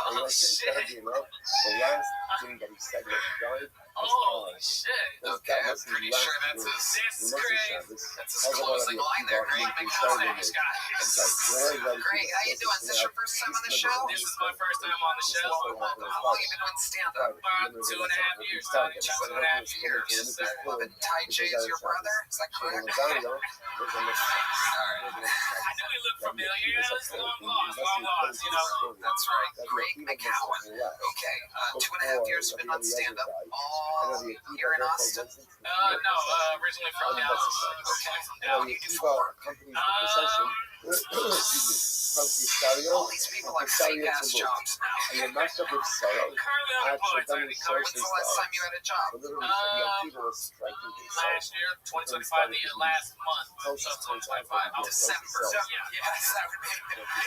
Oh shit. Holy shit. Okay, I'm pretty sure that's a closing line there. Great, make Spanish guy. Great, how you doing? Is this your first time on the show? This is my first time on the show. How long you been doing stand-up? About 2.5 years, Tony. 2.5 years. Yes, sir. And Ty J is your brother? Is that correct? I knew he looked familiar. Yeah, it's long lost, you know. That's right. Greg McCowan. Okay, 2.5 years you've been on stand-up. All here in Austin? No, originally from Dallas. Okay. Now, what do you do for work? All these people have fake-ass jobs now. Currently unemployed, Tony. When's the last time you had a job? Last year, 2025, the last month of 2025. December. Yes, that would be It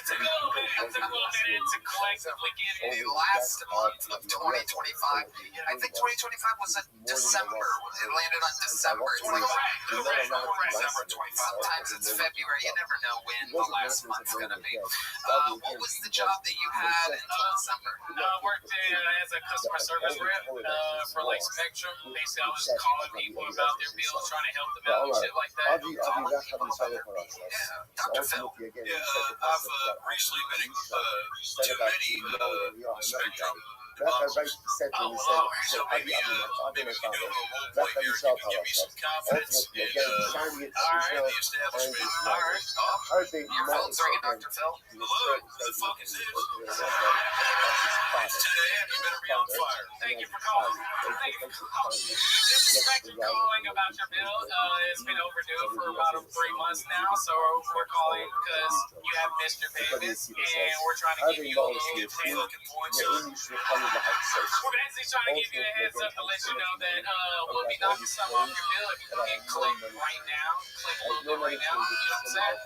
took a little bit to collectively get it. the last month of 2025. I think 2025 was in December. It landed on December. It's like December 25. Sometimes it's February. You never know when the last month's going to be. What was the job that you had until December? Worked as a customer service rep for like Spectrum. Basically, I was just calling people about their bills, trying to help them out and shit like that. Dr. Phil. I've recently been too many Spectrum deposits. So maybe we can go to a role play here. You can give me some confidence in the establishment. Your phone's ringing, Dr. Phil. Hello, who the fuck is this? It's 10 a.m. You better be on fire. Thank you for calling. This is Spectrum calling about your bill. It's been overdue for about 3 months now, so we're calling because you have missed your payments, and we're trying to give you a little payment. We're basically trying to give you a heads up to let you know that we'll be knocking some off your bill if you go ahead and click right now. Click a little bit right now. You know what I'm saying?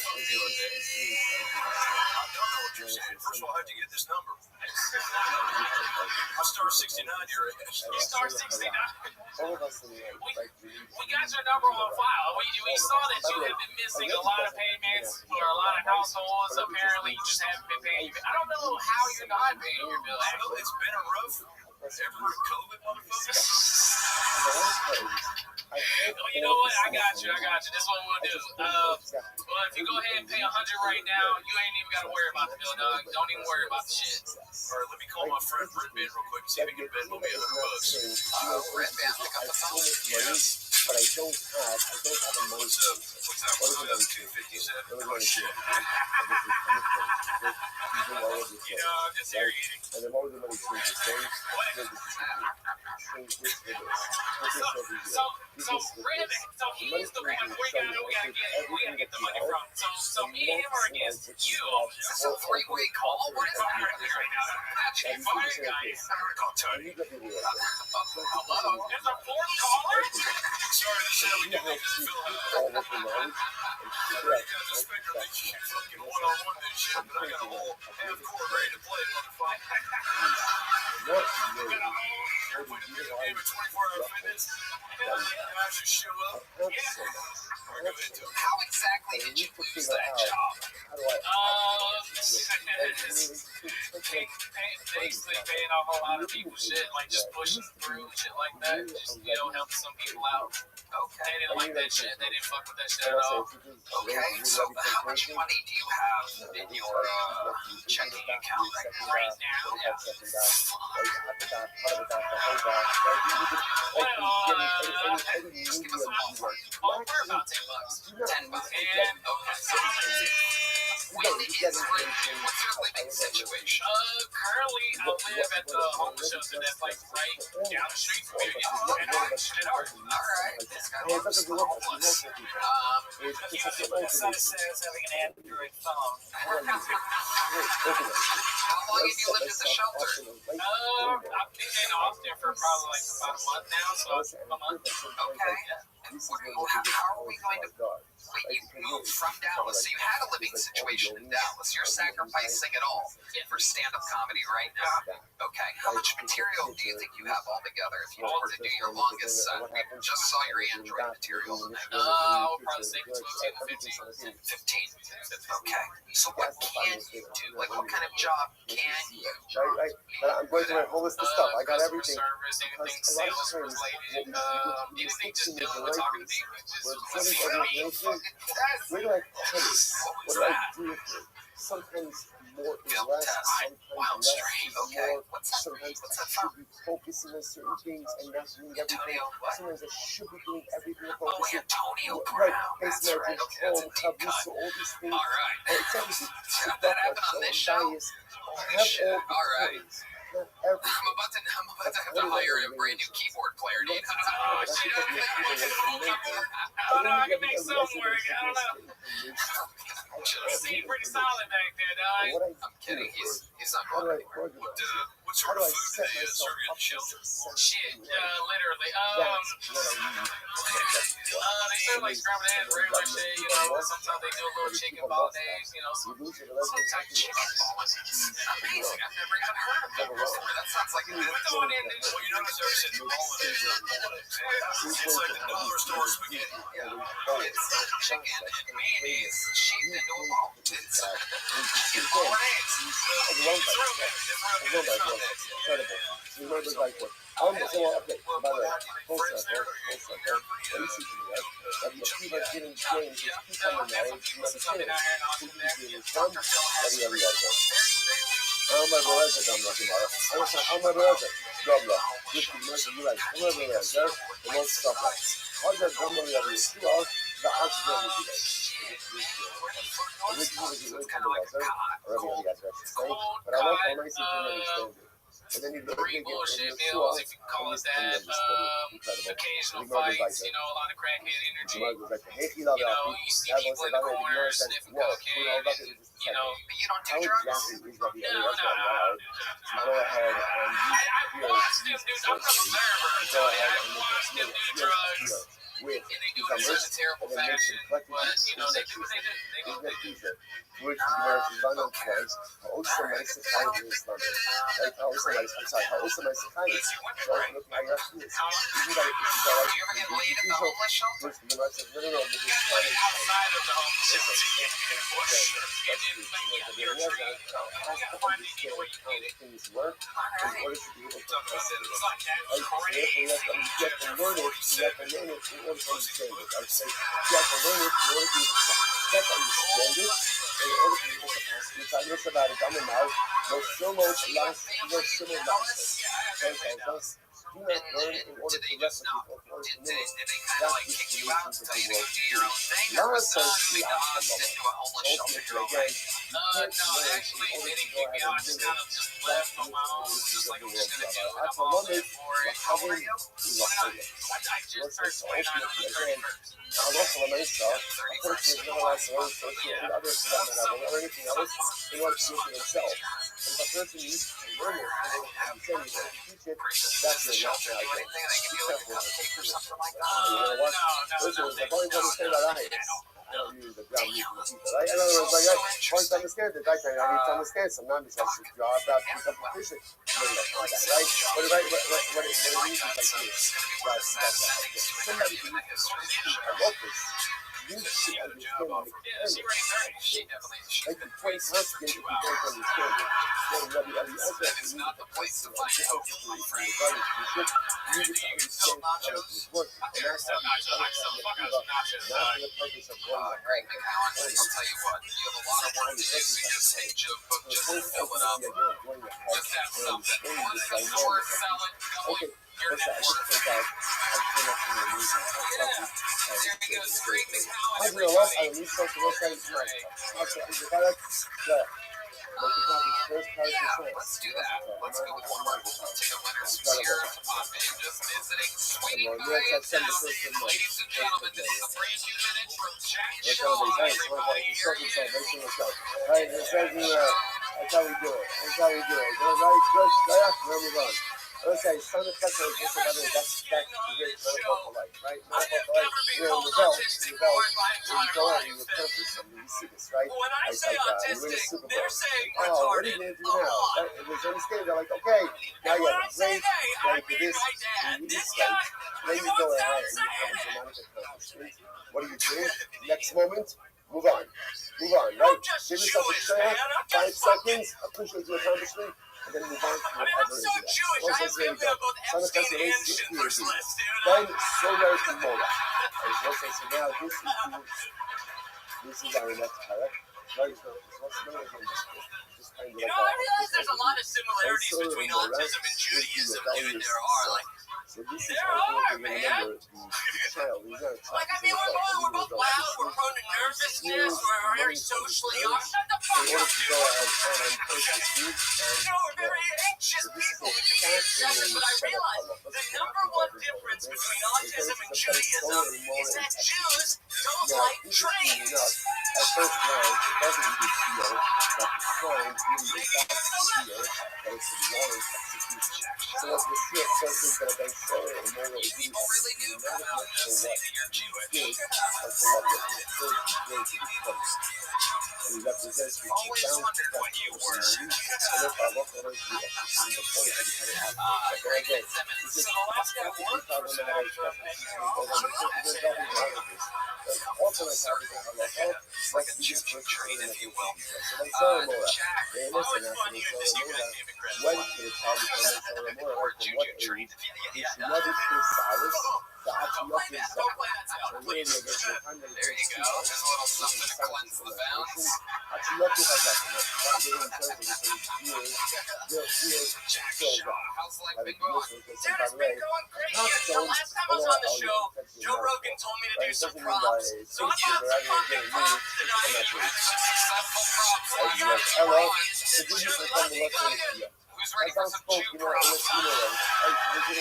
I don't know what you're saying. First of all, how'd you get this number? I star 69 your age. You star 69. We got your number on file. We saw that you have been missing a lot of payments for a lot of households. Apparently, you just haven't been paying. I don't know how you're not paying your bill. Well, it's been a rough COVID, motherfucker. You know what? I got you. This is what we'll do. Well, if you go ahead and pay 100 right now, you ain't even got to worry about the bill, dog. Don't even worry about the shit. All right, let me call my friend Red Band real quick and see if he can bend me $100. Red Band, pick up the phone. Yes. But I don't have a money. What's up? What's that? What's that? 257. Oh shit. You know, I'm just irritating. And then what was the money change? So he's the one we gotta get the money from. So me and him are against you. It's a three-way call. What is that right now? Actually, fire guys. I'm gonna call Tony. Hello? There's a fourth caller? Sorry, this is how we do it. I got the Spectrum that you fucking one-on-one this shit, but I got a whole half-court ready to play, motherfucker. Give it 24-hour fitness. Guys just show up. How exactly did you lose that job? Basically paying a whole lot of people shit, like just pushing through and shit like that. Just, helping some people out. Okay. They didn't like that shit. They didn't fuck with that shit at all. Okay, so how much money do you have in your checking account right now? Just give us a ballpark. We're about $10. $10. And, okay, so what's your living situation? Currently, I live at the homeless shelter that's like right down the street from me. Alright, this guy works for homeless. Son says having an Android phone. How long have you lived at the shelter? I've been in Austin for probably like about a month now, so a month. Okay. How are we going to Wait, you moved from Dallas, so you had a living situation in Dallas. You're sacrificing it all for stand-up comedy right now. Okay, how much material do you think you have altogether if you were to do your longest set? Just saw your Android material. I'll probably say between 10 and 15. 15. Okay, so what can you do? Like, what kind of job can you do? Right. But I'm going through all this stuff. I got Customer everything. service, anything sales related, anything just dealing with talking to people. Just Where do I put it? What do I do with it? Sometimes more is less, sometimes less is more. Sometimes I should be focusing on certain things and not doing everything. Sometimes I should be doing everything and focusing. Right, face magic, caboose, all these things. It's everything. That happened on this show? Holy shit, alright. Not everything. I'm about to have to hire a brand new keyboard player, dude. Oh, shit. Oh, no, I can make something work. I don't know. It seemed pretty solid back there, dog. I'm kidding. He's not How do I going anywhere. organize? What How sort do of I food set do they myself serve you up at the shelter? Shit, literally. That's what I need. They serve like scrambled eggs, regular shit, you know. Sometimes they do a little chicken bolognese, you know. You lose it, Some type of chicken bolognese. Amazing. I've never even heard of that before. That sounds like a good Throw it in, dude. Well, you notice ever since bolognese, it's like the dollar store spaghetti. It's chicken and mayonnaise shaved into a ball. It's chicken bolognese. Incredible. You remember like what? Okay, by the way, full circle. What do you see from me, right? Rabbi Akiva getting James, just keep coming now. You understand? Who you doing this from? Rabbi Eliezer. Amar Belezer, Gamla Gemara. Amar Belezer, Gamla. Which you mentioned, you like, Amar Belezer, the most stuff like. Other Gamla Eliezer, the Oxford Eliezer. Which one is it? Rabbi Eliezer, but I love how nice you can understand it. And then you look Three bullshit meals, if you can call it that. Occasional fights, you know, a lot of crackhead energy. You know, you see people in the corner sniffing cocaine, and, you know. But you don't do How drugs? exactly is Rabbi No. Eliezer allowed to go ahead and I watched them do, I'm an observer, so I watched them do drugs. with And they do it in such a terrible fashion, but, you know, they do what they do. They do what they do. which American Bundle twice, also my psychiatry is London. Like, also my, I'm sorry, also my psychiatry. So, look, I got this. Isn't that, Do you ever get laid at the homeless shelter? First, the rest of, no, this is Like outside of the home shelter. things work in order to be able to understand it. It's like Like, you have to learn it, you have to learn it in order to understand it. I would say, you have to learn it in order to understand it. In order to be able to pass it. I guess about it, I'm in now. There's so much last, there's so much last. Okay, thus, do not learn in order to replicate or to Did mimic. they kind of like kick you out to tell you to go do your own thing? Or was being tossed into a homeless shelter your own way? no, actually, they didn't kick me out. I just kind of just left on my own. Just like, I'm just going to do it. I'm all set for it. How old are you? I just turned 29 on the 31st. I work for the main stuff. A person is not allowed to learn something and others to learn that or anything else in order to do it for themselves. And if a person needs to learn it and then you say you teach it, that's your Shelter national do anything? They give you like a cupcake or something like that? You know what? Listen, the only time to say that I don't use the ground meat from the people, right? In other words, like, once I understand it, I need to understand some non-business job about become proficient. Maybe that's not that, right? But what it means is like this. That's somebody who I love this. You should understand the mechanics. Like the place husband, if you don't understand it. Then Rabbi Eliezer, It's not the place to find out. you need to understand how this works. And that's how you not for the purpose of going to Greg McCowan, I'll tell you what, you have a lot of work to do. So just take your book, just fill it up. Just have something. One thing's worth selling. Okay, Your what's that? net worth. There you go, Greg McCowan. I do a lot of research on website. Okay, is it better? Yeah. Let's do that. Let's go with one more. Take a winner's here. Just visiting Sweeney Bay Town. Ladies and gentlemen, this is a brand new minute from Jack Shaw. Everybody here. Right, that's how we do it. That's how we do it. Right, just move on. let's say son of Chesed is just another, that's metaphor for life, right? Metaphor for life. You know, in Rebel, when you go out and you accomplish something, you see this, right? When I say you win a autistic, Super Bowl. they're saying Oh, what are retarded. you going to do now? Right? It was understanding, they're like, okay, now you When have I a say great, they, I like mean this, my dad. and you This decide. guy, Then he you go wants ahead to and you have a say it. dramatic accomplishment. What do you do? Next moment, move on. Move on, right? I'm just Give yourself a Jewish, shot, man. I'm 5 just fucking. seconds, appreciate your accomplishment, and then move on to I mean, whatever I'm is so next. Jewish. Also, I have there you family go. on both Son of Epstein Chesed and is Schindler's List, dude. then so right to Mola. And so say, so now this is our next parak. Very good. What's the name again? Just kind of You like know, I realize there's a lot of similarities and so between Mola autism and is the Judaism, dude. rebellious There are, son. like, So this is there how are, you man. remember the child. He's not a child. Like, I He's mean, an adult. we're both loud, we're prone to nervousness, we're very socially on. Shut the fuck In order up, to dude. go ahead and take this group You know, we're very anxious people. We can be excessive, but I realize the number one difference between autism and Judaism is that Jews don't like trains. At first glance, it doesn't even feel that the crime really is that severe, that it's a warrant execution. So what you see, of course, is that Ben Sarah and Mola is really executing not as much for what he did, but for what was supposed to be to be close. And he represents the Always profound wondered what you were. and therefore what was the executing the point that he had to have. But again, this is absolutely problematic, especially since we go on the double part of this. But also like having a halacha, Like a choo-choo train, if you will. so Ben Sarah Mola, Jack, and always listen, fun after you Ben to see Sarah you Mola, as an immigrant. when could it probably come Ben Sarah Mola, or from what age, he should never feel solace, the Achiyot is Don't play that sound, and really please. against the time that it There you takes go. to Just a little something to cleanse the bounds. Achiyot has that really in terms of his ears, their ears Jack fills Shaw, up. how's life By the been going? commercials, Dude, by it's the way, been going great. top The stones, last time I was on the show, that's Joe Rogan told me to do some doesn't mean props. by So I bought some fucking props tonight. And some successful props. So I got like some Ella, props. to give you some fun to look at it. Who's ready for some Jew You know, props? unless you know, like,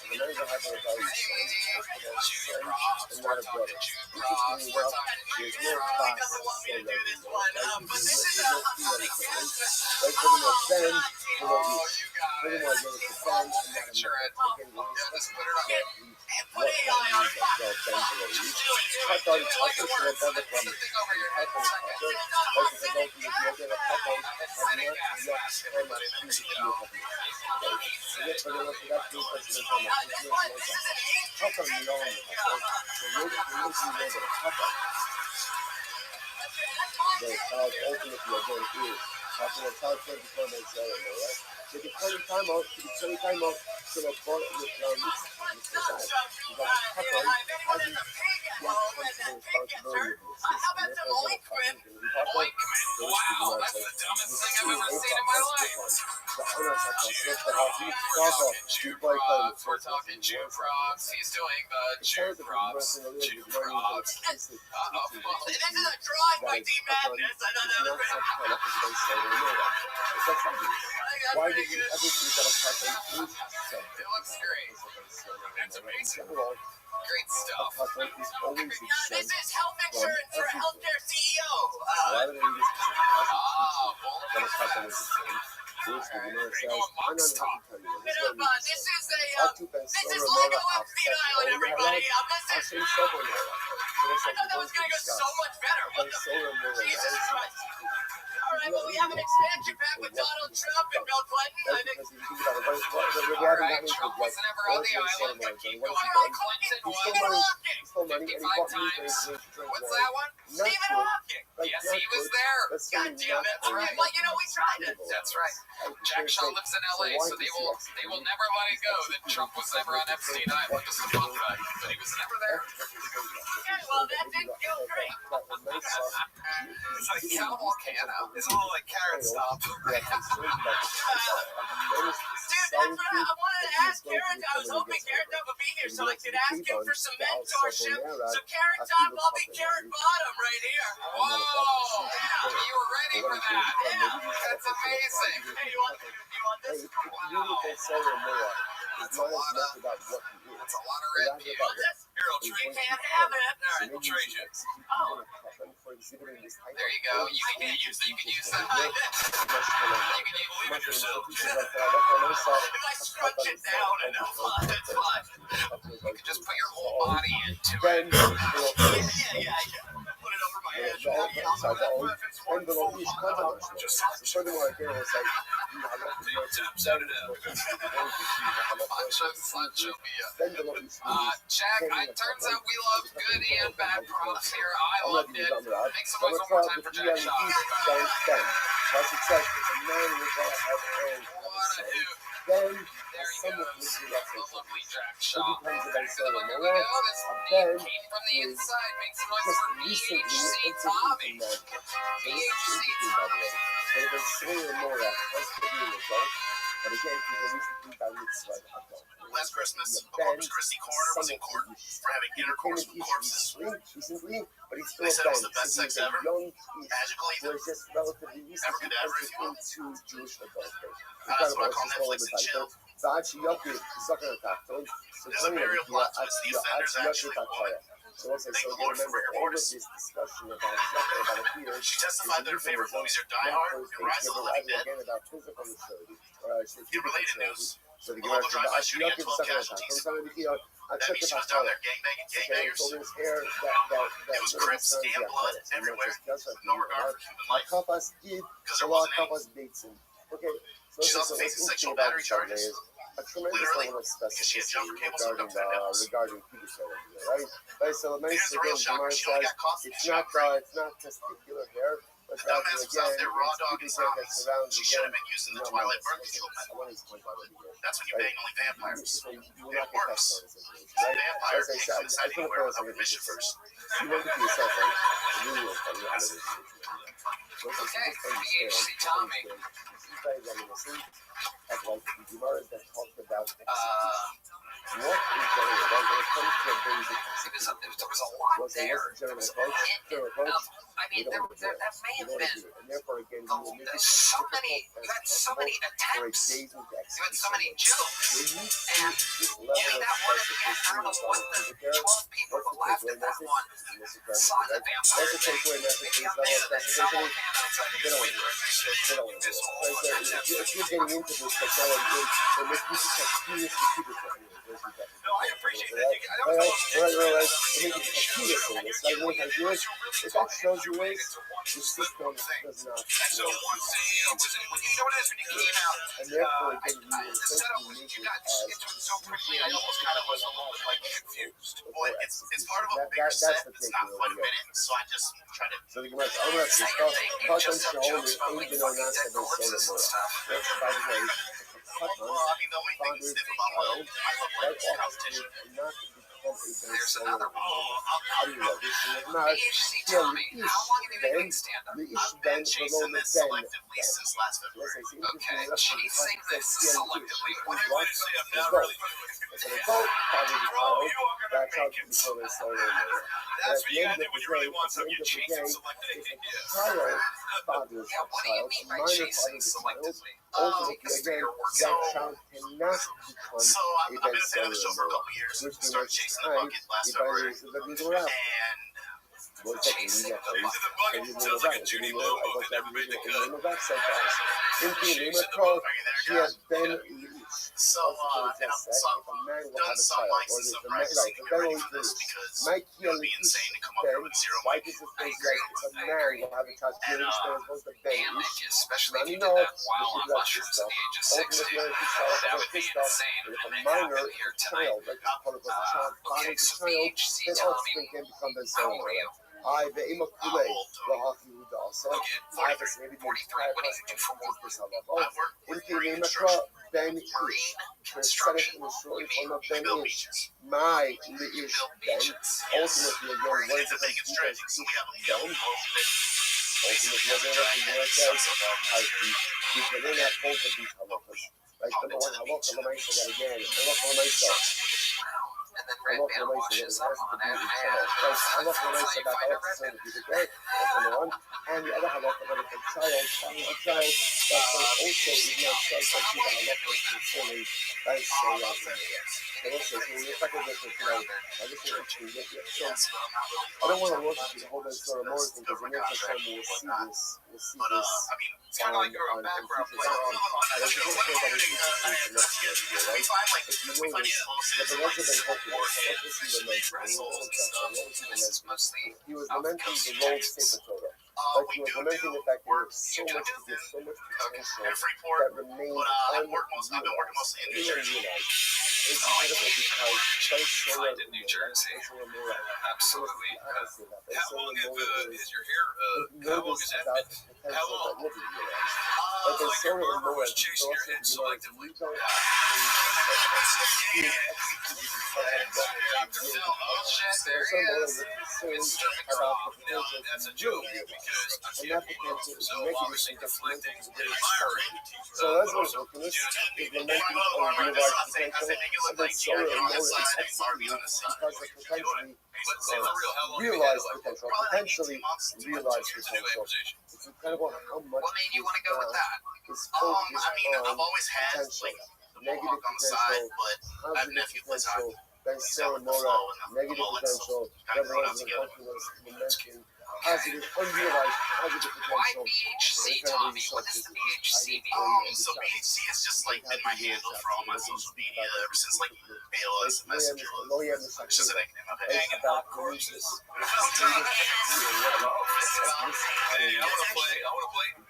we didn't want to be the child ultimately again is after the child said before they say it, right? So the time out, so the time out, so the boy with because the couple hasn't responsibility of this. How about some ointment? Wow, that's the dumbest thing I've ever seen in my life. We're talking Jew props. He's doing the Jew props. Jew props. This is a drawing by D. Madness. I know that was Why did you ever see that a couple is it looks great. That's amazing. Great stuff. is always This is health insurance for a healthcare CEO. rather than this This is Lego Epstein Island, everybody. This is. I thought that was going to go so much better. What the? Jesus Christ. All right, well, we have an expansion pack with Donald Trump and Bill Clinton. I think. All right, Trump wasn't ever on the island. But keep going. Clinton was. Stephen Hawking. 55 times. What's that one? Stephen Hawking. Yes, he was there. God damn it. All right, well, you know, we tried it. That's right. Jack Shaw lives in LA, so they will never let it go that Trump was never on Epstein Island. Just a fun fact. But he was never there. Okay, well, that didn't go great. It's like Cal Volcano. It's a little like Carrot Stop. Dude, that's what I wanted to ask Carrot. I was hoping Carrot Top would be here so I could ask him for some mentorship. So Carrot Top, I'll be Carrot Bottom right here. Whoa! You were ready for that. That's amazing. Hey, you want this? Wow. It's not as much about what he is. That's a lot of But red rather people. about what Here, I'll he's trade. going to Can't become. have it. All So right, maybe we'll you trade should you. execute people in a coffin for exhibiting this type There of you go. early You can stages use that. You can use of that. work. Much more like You can believe it yourself. Much more like that. That's what I saw. If I scrunch it down enough, it's fine. You can just put your whole body into it. Then below each, Put it over my head. then below each compromise. So furthermore, again, it's like you have to Sound it out. Sancho Mia. then below each. Jack, it turns out we love good and bad products here. I loved it. Make some noise one more time for Jack Shaw. That's exactly the man we got and What a dude. then There he someone goes. who's The lovely Jack so Shaw. becomes a Back to the Venezuelan Mogo. Moral. This Then came from the inside. Make some noise just for recently BHC entered Tommy. into that. So this is BHC interesting, by the way. So the Venezuelan Moral has to be a result. But again, he's a recently by mitzvah adult. Last Christmas, Then Corpus Christi coroner was in court for having intercourse with corpses. recently, but he's They still said it was a the best so sex he's a ever. young kid Magically, who is just relatively recently Abracadabra, if entered you will. into Jewish adulthood. That's what I call Incredible, it's Netflix just and chill. ועד שיוקר, זוכר את האחתון, There's a burial plot twist. The offender's actually a woman. So also, so you remember all of this discussion about Zucker, about appearance. She testified that her favorite movies are Die Hard and Rise of the Living Dead. Again about physical maturity. In related news, So the local drive-by shooting had 12 casualties. That means she was down there gangbanging gangbangers. It was Crips and blood everywhere. No regard for human life. Because there wasn't any. Okay, so She's also facing sexual battery charges. A tremendous Literally, level of because she had jumper specificity cables hooked up to her nipples. regarding pedophilia, right? So the Here's the real shocker. She only got caught in it's the not shower. it's not testicular hair, but The rather dumbass was again, out there raw it's dogging pubic hair that zombies. surrounds She should have again been using the numbness. Twilight birth control I method. want to point out over here. That's when you bang only vampires. So you will It not get works. that sort of situation, A right? vampire As I can't said, come inside I anywhere without put permission first. You want it for yourself, right? You will find out this situation. So Okay, BHC Tommy. Of like the Gemara that talked about what in general, right? When it comes to a basic There was a lot was there. a general approach, general approach. I mean, that may have been. And therefore, again, you will make it There's so many. You had so many attempts. You had so many jokes. And that one at the end, I don't know what the 12 people that laughed at that one saw the vampire thing. Maybe I'm mad that someone came outside They don't want to do it. this whole If you're getting into this, like, and if you continuously keep it going, No, I appreciate that. right. And then you continue to this. Like, what I do is, if that shows you is, the system does not And so once you know what it is when you came out, and therefore, I, again, you the setup was you got into it so quickly. I almost kind of was a little bit like confused. But it's part of a bigger set. It's not fun minutes, so I just try to. So the Gemara, I'm going to Same discuss thing. You cut just and have show jokes about and like even on fucking that dead corpses and stuff. That's by the way, cut Well, I mean, the only thing that's different about my love language competition. There's another one. How do you know? This is not BHC Tommy. How long have you been doing stand-up? the issue I've then been chasing below this the selectively since last February. Okay, chasing this selectively. What do What? Say I'm not really. As an adult, probably the child, that child can be told in slow That's what you gotta do when you really want something. You chase it If selectively. a child fathers Yeah, a what do you child, mean a by minor chasing fathers a child, selectively? ultimately, Because again, you're working. that child cannot become So a I've been a fan of the show for a couple years. which Started chasing the bucket last February. And Chasing the bucket. sounds like a Judy Lowe movie. Never made the cut. She has been So, and I've done some mics and some practicing to get ready for this because it would be insane to come up here with zero mic. Panic, especially if you did that while on mushrooms at the age of 60. That would be insane. And it happened here tonight. Okay, so BHC Tommy, how old are you? I the aim of Kool-Aid, the hockey who also. Okay, I have 43. What do you do for work? I work In with marine the construction. Ben Marine Ish, construction. the short You mean form of We Ben build Ish, beaches. my You Ish build Ben, beaches? ultimately again, We're what is into the bacon stretching, so we have a Ben? rope that Ultimately, again, what you work out, I we can in that pulpit be halachas. Like, number one, halachah l'maisa, that again, halachah l'maisa. and then I love Red when Band I say washes that up it has on to be it. each And other. Like, I love when I that's how say you that I find a like to Red say Band. that people great. That's number one. And the other halacha that if a child finds a child, that person also is not subject to the halacha concerning that shayach. So let's say, so when you're talking about this today, I just want to so I don't want to rush you to hold that story more because the next time we'll see this It's kind of like you're a on background future player. doctrine. But I just want to say that it's interesting to next year, right? If you notice, the Rebbe Ben Hokimus, what was he lamenting? And he was lamenting. He was lamenting the road Sefer Torah. Like he was lamenting the fact that there was so much to give, so much potential that remained unrealized. It's incredible because Find in New Jersey. Absolutely. How long is your hair? How long has that been? How long? But they saw it in more as Chasing your head selectively. That's a joke because I can't so obviously deflecting and admiring. So that's what Hokimus is lamenting unrealized potential, and they saw it in more executed because of potentially realized potential, potentially realized potential. It's incredible how much What made you want to go with that? is focused I've always had potential, like negative outside, potential, but I've positive nephew was potential, then Sarah Mora, negative potential, Reverend Hokimus lamenting positive, unrealized positive Why potential. BHC, Tommy? What does the BHC mean? so BHC has just like been my handle for all my social media ever since like Bayless and Messenger. It's just a nickname. Okay. It's about religious. Hey, I want to play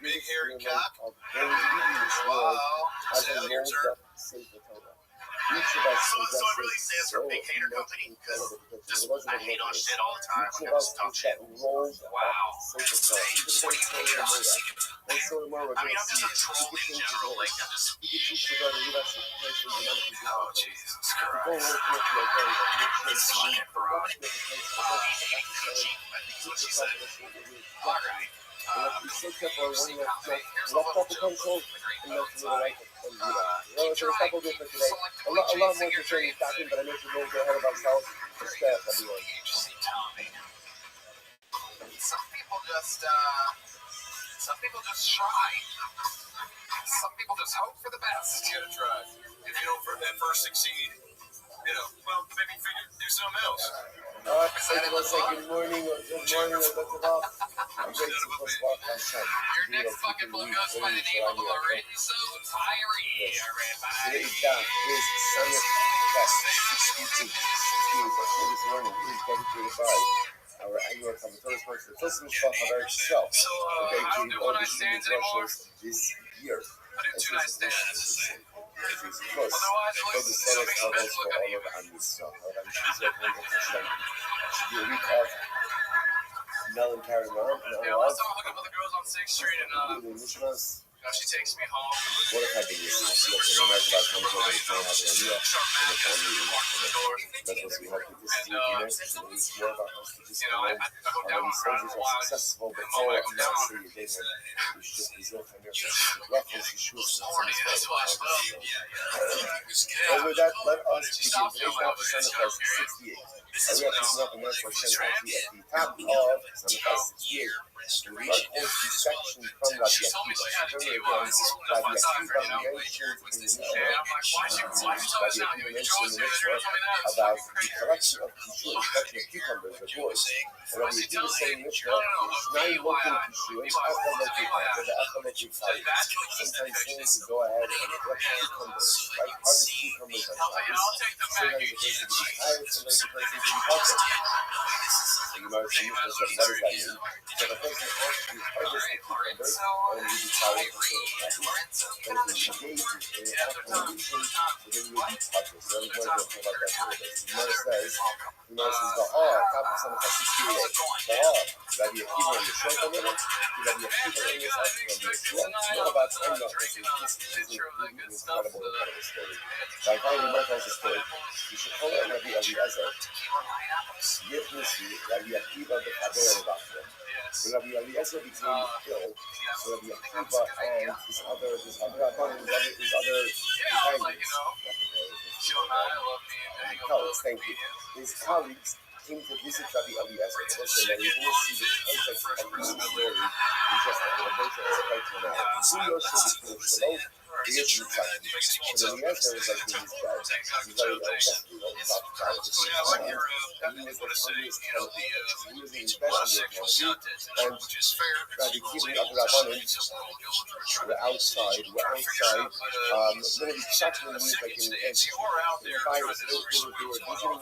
Big Hairy Cock. Wow. As a Tell your rolled turn. up Sefer Torah. Each of us So it possesses really stands for so Big Hater much Company incredible because potential. just I hate on shit all the time. Each Like of I us just talk is shit. that rolled Wow. up Sefer Torah. Even What do you mean you're not seeing? And so tomorrow we're I mean, going to I'm just see a troll in general. Like I'm just. you can choose to go to U.S. potential dynamic Oh, Jesus to go Christ. over to it again, make sure It's to fucking bro. watch the potential. I think is what she said. All right. And if you sit there for BHC one year, Company. Here's a left little up joke potential, from the Great and that's Bones. the way life is. Keep So a couple trying. good for today. Selectively A lot more chasing your concerning dreams. talking, but I mentioned we'll go ahead of ourselves. There Just he is. everyone. BHC Tommy. Some people just try. Some people just hope for the best. You gotta try. If you don't at first succeed, well, maybe do something else. Everyone say good morning or good morning or good off. I'm grateful for Spark on Sun. Your next fucking book goes by the name of Lorenzo Tyree. Today is Sunday Fest 62. 68. This morning is dedicated by our annual Commentator's Works for Christmas Club of Eric Show. So, I don't do one-night stands anymore. This year. I do two-night stands. Plus, for the sales are also all over on this stuff. Should be a week off. Mel and Karen Ron. Yeah, last time I looked up other girls on 6th Street and she takes me home. What if I did this? That's what we hope this is more about us to just how these soldiers are successful, but all of them say they should be so reference issues. And with that, let us begin. Today's episode of 68. And we are picking up another question at the top of Sunday 68. We are close to section from Rabbi Akiva. Rabbi Akiva mentioned in the Mishnah about the collection of cucumbers, of course. And Rabbi Akiva saying Mishnah, Shnai Lokim Kishuim, Achalokim Fire. Sometimes things to go ahead and collect cucumbers, right? Harvest cucumbers on Shabbos. Sometimes the person to be tired, sometimes the person to be perfect. And you might see what does that mean? So the person actually harvests the cucumbers, and he be tired for certain practice. And if he engages in acclimation, so then he will be touched. So I'm going to talk about that a little bit. The Gemara says, top of Sunday 68. Rabbi Akiva in the short a little, Rabbi Akiva in this out from the short. Not about time, no, this is incredible story. So I find Gemara tells the story. You should call it Rabbi Eliezer. Yifnisi, Rabbi Akiva b'chaber Rabbi. When Rabbi Eliezer became ill, so Rabbi Akiva and his other companions, colleagues, thank you. His colleagues came to visit Rabbi Eliezer. Listen, now you're going to see the context of this story in just a little bit, as right now. Who should be finished alone? He is in fact. So Eliezer was like in his bed. He's very definitely on top of the and he was the funniest canopy. He was in his bed under the canopy, and Rabbi Kiva and Rabbanim were outside, literally chatting with music like in the antechamber. They were visiting with him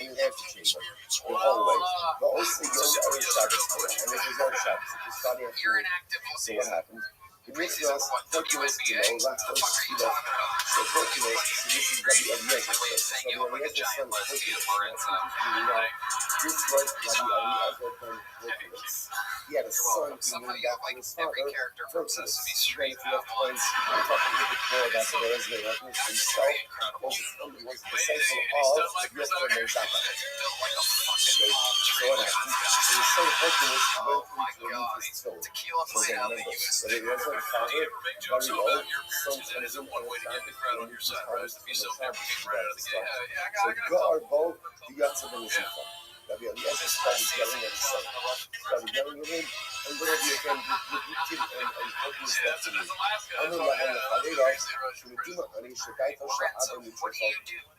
in the antechamber, the hallway. But also young Erev Shabbos, and it was on Shabbos. It was Friday afternoon. So what happened? The Mishnah's Hercules, last one, so Hercules, so this is Rabbi Eliezer. So Rabbi Eliezer's son was Hercules. This was Rabbi Eliezer ben Hercules. He had a son who named after his father, Hercules. Then if you have times, we'll talk a little bit more about the Eliezer himself. He was the disciple of Yochanan ben Zakkai. Okay, so what happened? So his son Hercules went to remove his tefillin. So again, remember, but it was like father, very old, son turns in on his Shabbos, and his harvest on the Shabbos. So God both the Yatzav and the Zikha. Rabbi Eliezer started yelling at his son. Started yelling at him, and literally again repeated and Hercules left to me. I'm going to let him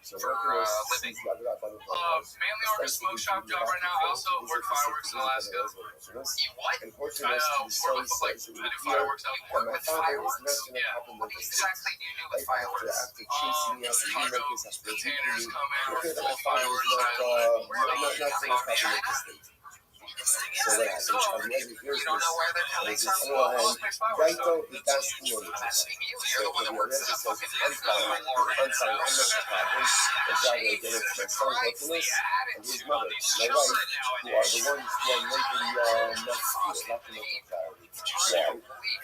so Hercules sees the other up on the mainly work a smoke shop job right now. I also work fireworks in Alaska. And Hercules to his son says it would appear that my father is not going to happen with this. Exactly, you do with fireworks. After chasing me after remakers, after Containers beating me, come in. okay, that my father is not going to happen with this state. So what happens? You don't know where they're coming from. Gaito das community. You're the one that works in a fucking I'm not the problem. It's rather against my son Hercules and his mother, my wife, who are the ones who are making not to make a clarity. Why?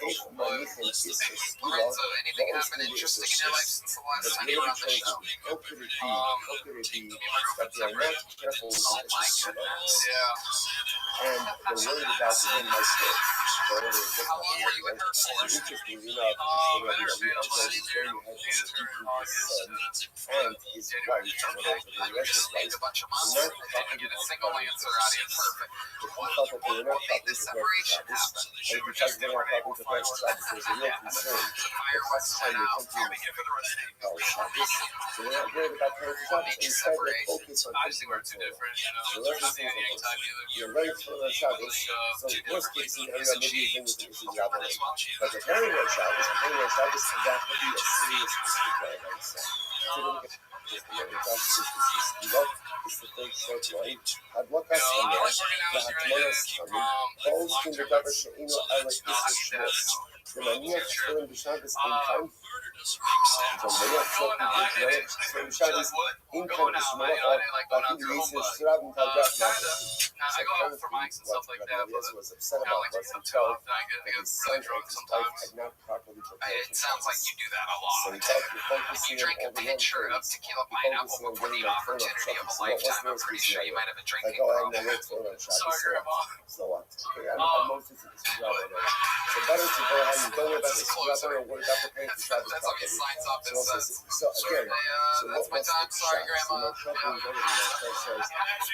If my mission is to skill, anything happened interesting in your life since the last time you were on the show? How could it be that they are not careful with the skill? And they're worried about within my skills. How long were you in her for? Interestingly enough, Rabbi Eliezer is very heavy on his son and his wife, the rest of his wife, not talking Get a single answer out of you. Perfect. What made this separation happen? And because they're not talking to French Shabbos, there's a real concern. The first time they come to Shabbos, so they're not worried about French Shabbos. Instead, they're focused on Christian Torah. So you're very full on Shabbos, so worst case scenario, maybe you think this is Rabbi. But the very on Shabbos, that would be a serious Christian paradise. So look at this, it's the third short line. Advokas Omer, והתמונס חמים, כל סכום בדבר שאינו על איסר שמוס. ומניח שפורים בשבס אינכם, ומניח שפורים בשבס אינכם בשמורו, ואפילו איסר שרב נתלגת נפש. I go out for mics and stuff like that, but was upset I about like to was come he too felt often. I get that his really son drunk and his wife sometimes. had not properly prepared. It sounds like you do that a So lot. he felt you're focusing You drink a on all the pitcher of things. tequila pineapple before the opportunity of a lifetime. I'm pretty sure you might have been drinking Like, oh, for I'm all not that. for on Shabbos. Sorry, Grandma. So what? Okay, I'm mostly to this job right now. So better to go ahead and don't worry about this job or worry about preparing for Shabbos That's how he properly. signs off and says, So again, so that's my time. Sorry, Grandma. Trouble is over there. Says,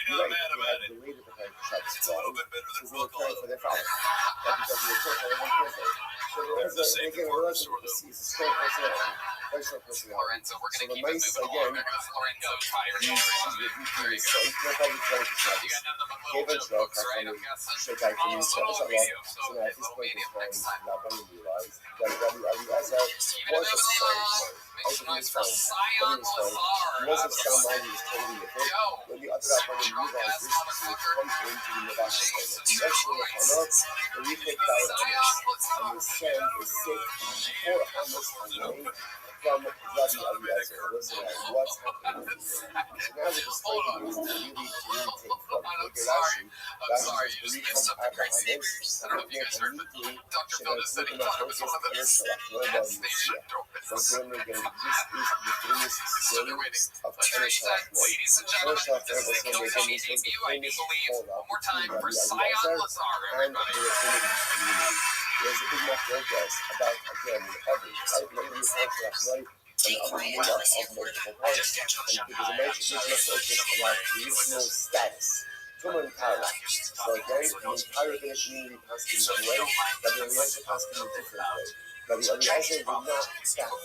you're right, you have the way to prepare for Shabbos. Because they were caring for their father. Not because they were caring for everyone cares for. So there is a, again, we're also going to see, it's a strong personality. Very strong personality. Lorenzo, we're So going to the keep it mice, moving again, along because Lorenzo's tired. he's repeating his son. No problem playing for Shabbos. Gave a joke, should I can use Shabbos a lot. So now at this point in time, Rabbi realized that Rabbi Eliezer was a son. Everything was fine. Everything was fine. He wasn't sound mind, he was totally with it. When the other Rabbi realized this, he would come into the Nevada State. The next one of Hamas, the reflect out of Hamas. And his son was sick for Hamas away from Rabbi Eliezer. Listen, what's happening? So now we're just taking this to really take from Rashi. Rashi is to recome Abraham. And immediately, should I put him at focus and Shalach, no about Messiah. So again, this is the famous story of Shalach. Shalach was the famous fallout between Rabbi Eliezer and the rabbinic community. There's a big enough focus about, again, every right? Maybe you talk about right, and are made up of multiple parts, and because the major focus on our traditional status. Tumor and Kala. So again, the entire community passed in one way, but the Eliezer passed in a different way. But the Eliezer would not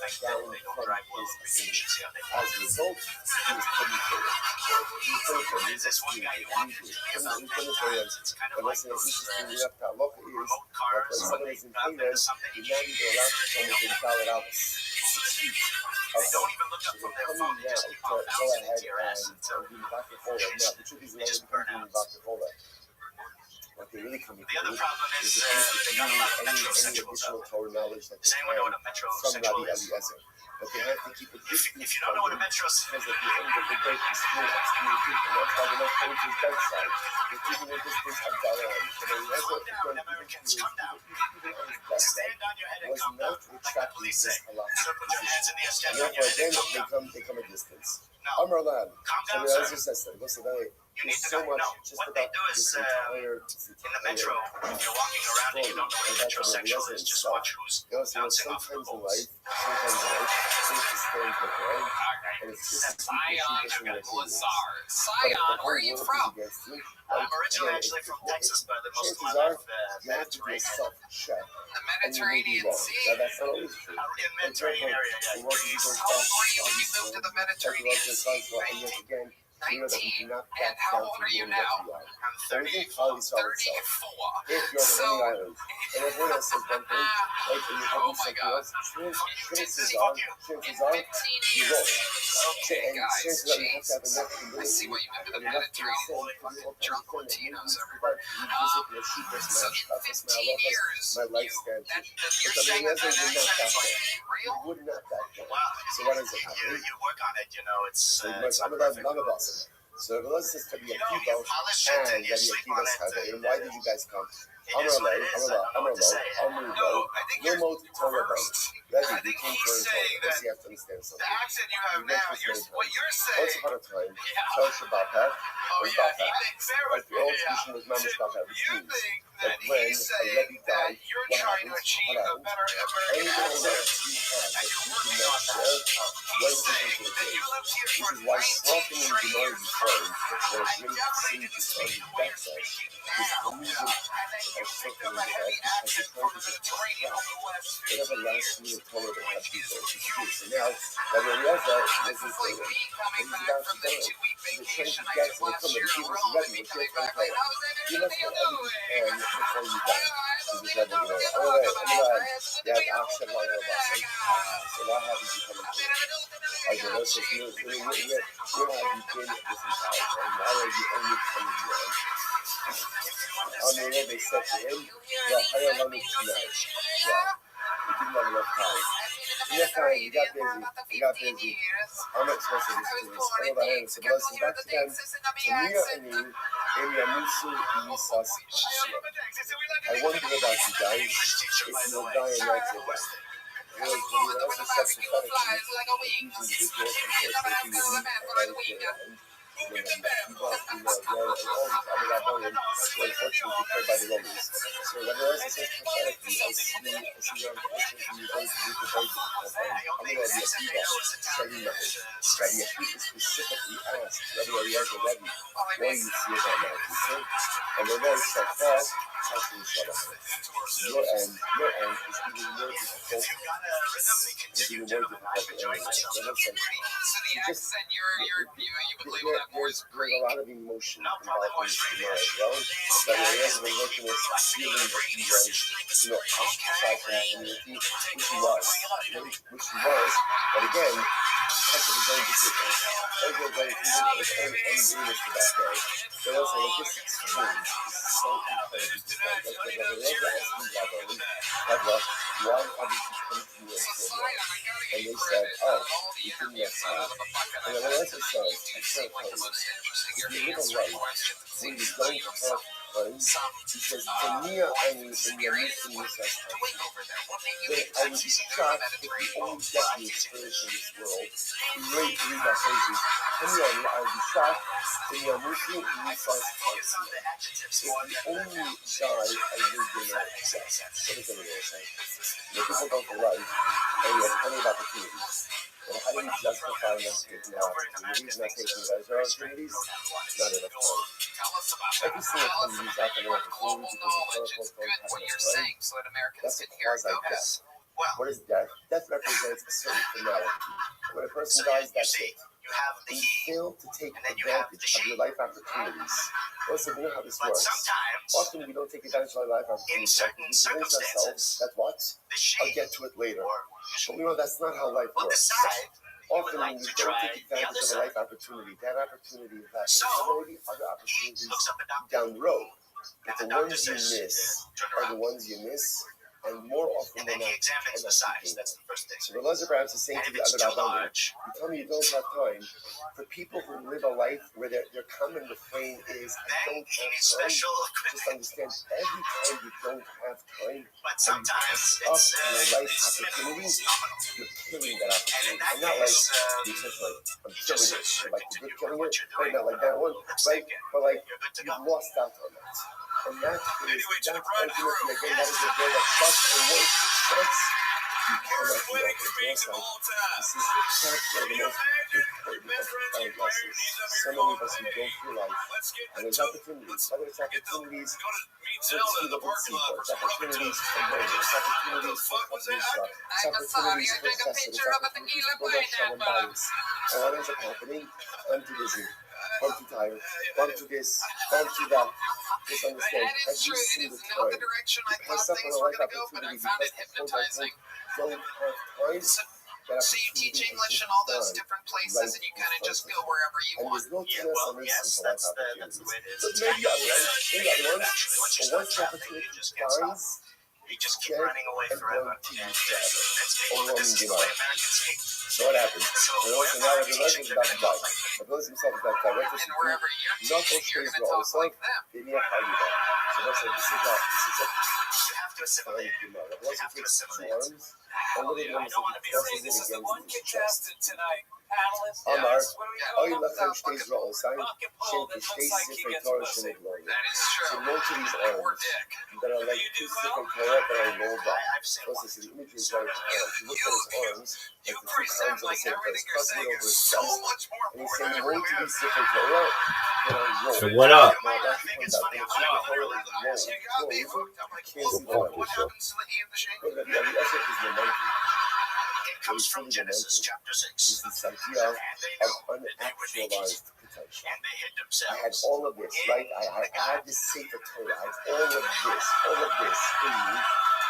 back down from his opinion. As a result, he was put in jail. He was put in jail. He was excommunicated. He put in jail. But what's interesting enough to look is that when someone is in Canaan, you're not even allowed to come within Dalit Abbas. 6 feet. Okay. So they're coming now to go ahead and do Vacafola. Now, the truth is they don't become doing Vacafola. What they really come to do is they come to any additional Torah knowledge that they can from Rabbi Eliezer. But they have to keep a distance from him because at the end of the day, he's still excommunicated. That's why they're not coming to his bedside. They're keeping a distance of Dayan. And Eliezer, even on his bedside, was not retracting his halachic position. And therefore, again, they come a distance. Amar Lad, so Eliezer says that. Listen, there's so much just about this entire in the metro, if you're walking around and you don't know what a metrosexual is, just watch who's bouncing off the poles. It's to stand for right? And it's just Sion, where are you from? I'm originally actually from Texas, but I live most of my life you have to be a self-check. The Mediterranean Sea. Now, that's not always true. in the Mediterranean area, It wasn't even How old were you when you moved to the Mediterranean Sea? and yet again, you know that we do 19. not And back how down old from are you doing now? what we are. I'm Everything 34. follows itself. 34. If you're on So, any island, and everyone else says one thing, right, and you're oh having my something God. else, chances In are, 15 you years. won't. Okay, And guys, chances are you have to have Jesus. enough I humility see what you meant to the and enough Mediterranean. Drunk Latinos everywhere. So in 15 my years, lifespan. you're But saying that that Eliezer would not accent's back like down. real? He would not back down. Wow. So what is it happening? You work on it, you know, it's I'm not about perfect. none of us. So let's just be a You people polish it and and you Rabbi sleep on Akiva's it. Chada. And why did you guys come? It is what it is. I don't know what to say. No, I think you're Remote Torah reversed. Rabbi, I you think came he's for saying Torah. that You have to understand the something. accent you have You now, mentioned what you're Once saying. upon a time, Yeah. Shal Shabbat, Oh yeah, he thinks bear with the me. old Yeah. tradition was Mamash Baka, which You means think that that when he's a saying Rebbe that died, you're what trying to happens? achieve What a happens? better Any American knowledge accent. you have And that you're you working cannot on that. share, He's runs saying into the that you grave. lived here Which for is why 19 swapping in straight Gemara years. Yisrael, that was I really definitely seems to didn't tell speak you the way that you're such speaking is now. collusion And then you of picked something up a like heavy that because accent you're from trying the to Mediterranean distract over the last 15 whatever last years. minute Torah that had people to do. So now, Rabbi Eliezer This is like me coming he's back about from to the go. 2-week So they're trying vacation to I get took to the last come year and in keep us Rome, ready. and me We're coming here back for like, the how's You must everything have everything doing? you can before you die. So I just don't have it, know oh, what wait, to I'm talk glad. about. Yeah, Akshay Lalabas. So what happens you come to I don't know, so where have you been this entire time? Why are you only coming here? They said to him, well, I am on it tonight. Wow. We didn't have enough time. Enough time, we got busy. I'm not supposed to listen to this. All the hands, so listen back to them. Tamia Ani, Yamusu Nisas. I wonder about you guys, if you'll die and not your death. Really, when you also said prophetically, using the visuals and unfortunately killed by the Romans. So Rabbi Eliezer says prophetically, I see unfortunately you're going to be very difficult. I'm going to be Akiva, Shari Rabbi Akiva specifically asked Rabbi Eliezer, Rabbi, what do you see about my future? And the Lord said, well, Hashem Shalom. Your end is even more difficult. It's even more difficult than anything. So the accent you believe that more is Greek. There's a lot of emotion involved in this Gemara as well. But Eliezer was working with feeling that he was, ostracized from the community, which he was. But again, because of his own decision. Everyone's going to do his own unwillingness to that day. But also, like, this exchange is so incredibly difficult. Like, when Eliezer asked me, Rabbi, why haven't you come to me and said that? And they said, oh, we didn't have time. And then Eliezer says, I can't tell you, if you live a life where you don't have time, he says, to me, I mean, in your mission, he says, that I would be shocked if you only get the experience in this world. You really believe that phrases. I would be shocked in your mission, he says, if you only die, I live your life. What is it really saying? The people go for life, and you have plenty of opportunities. But how do you justify not taking the opportunities, not taking those opportunities? Not enough time. Every single time you use out an opportunity because It's the good what you're time, saying so that Americans that's a can hear it. Go ahead. quasi-death. What is death? Death represents a certain finality. When a person dies, that's it. You have the You he, fail to take and then you have advantage the of your she. life opportunities. Listen, we know how this But works. sometimes, Often we don't take advantage of our life in opportunities. certain We convince ourselves circumstances, that what? the she I'll get to it later. or But we know that's not how life will works. decide you would Often like when to you don't try take the advantage other of a side. life opportunity, that opportunity is that So, there's so many other He opportunities looks up at Dr. down the road. And But the the doctor ones you says, miss turn are the around. ones you miss, and more often And than then he not, examines the size. That's the first thing. so the Elazar perhaps is saying And to if the it's other too Rabbanim, large, you tell me you don't have time. For people who live a life where their common refrain is, I then don't he have needs time. special Just equipment. understand, every time you don't have time, But sometimes up it's your life minimal, opportunity, it's nominal. you're killing that And in opportunity. that And not like, case, you're just like, I'm he killing just it. says, You're like, continue you're killing what it. you're Right, doing. not like that one. Let's Right? take it. But like, You're good to go. you've lost out on that. And that is, Anyway, to the that's bride and ultimately, groom. again, that is a goal that trust and once it sets, you cannot Worst be wedding over. speech of all time. This is perhaps one of Can the you most imagine important best friends profound get married lessons. and he's up So here many going, of us who go through life, let's get and the there's two. opportunities, whether it's Get the, opportunities go to meet for Zelda in the Tziva parking lot for B'tzibah, it's some rubbing opportunities tubs. for learning, it's What the opportunities for fuck was that? Chavrusa, it's I'm sorry, opportunities I for took a chesed, it's picture of a opportunities tequila for Rosh Shalom pineapple. Bayis. And what ends up happening? I'm too busy, I'm too tired, I'm too this, I'm too that. Just understand, That is every true. It single is not the time direction I you thought pass up on things a were life going to go, but I opportunity found it because the quote hypnotizing. unquote don't have time, So, that so you opportunity teach is English just in all those gone. different places, and you kind of just go wherever you And want. there's no Yeah, chance well, on this yes, for that's life the opportunities. way it is. But maybe other ones, Eventually, once you but start once the traveling, you opportunity just can't stop. dies, You just keep dead running away and forever. going to you And forever. that's me. Overwhelming This is the denial. way Americans think. So what happens? So And also now wherever the I'm Rebbe teaching, is they're about to going to die. talk like me. The Rebbe himself is about to die. What does he And do? wherever you're Not teaching, those you're things going were to talk also like them. they need a Hanukkah. So that's like this is a You have to assimilate. Gemara. It You also have to takes two assimilate. arms. And what it I don't want to be afraid. crosses This it is the against one his chest. contestant tonight. Panelists. Amar, What do we Oy got? lachem shtei zro'ol, sign, Bucket shem pole that kishtei looks like he sifrei gets Torah pussy. sheniglorim. That is So true. most of these Poor arms Dick. that are like You do two well. sifrei Torah that are rolled up. I've seen Plus, one. the imagery is very profound. He looks at his arms, You like the two present palms of the like same place, everything you're crossing saying over is his so chest. much more And he's important saying, than it won't really you be is. sifrei Torah that are rolled? So what up? You might not Now, think that it's comes funny. out I'm when like, the oh, sifrei Torah really? is You got me rolled. hooked. I'm like, Can't well, see the monkey what show. happens to the he and the she? But the essence is the monkey. It comes from Genesis chapter Is 6. this idea And they of know that they were naked. unactualized potential. And they hid I had themselves. all of this, right? I had this Sefer Torah. I had all of this in me.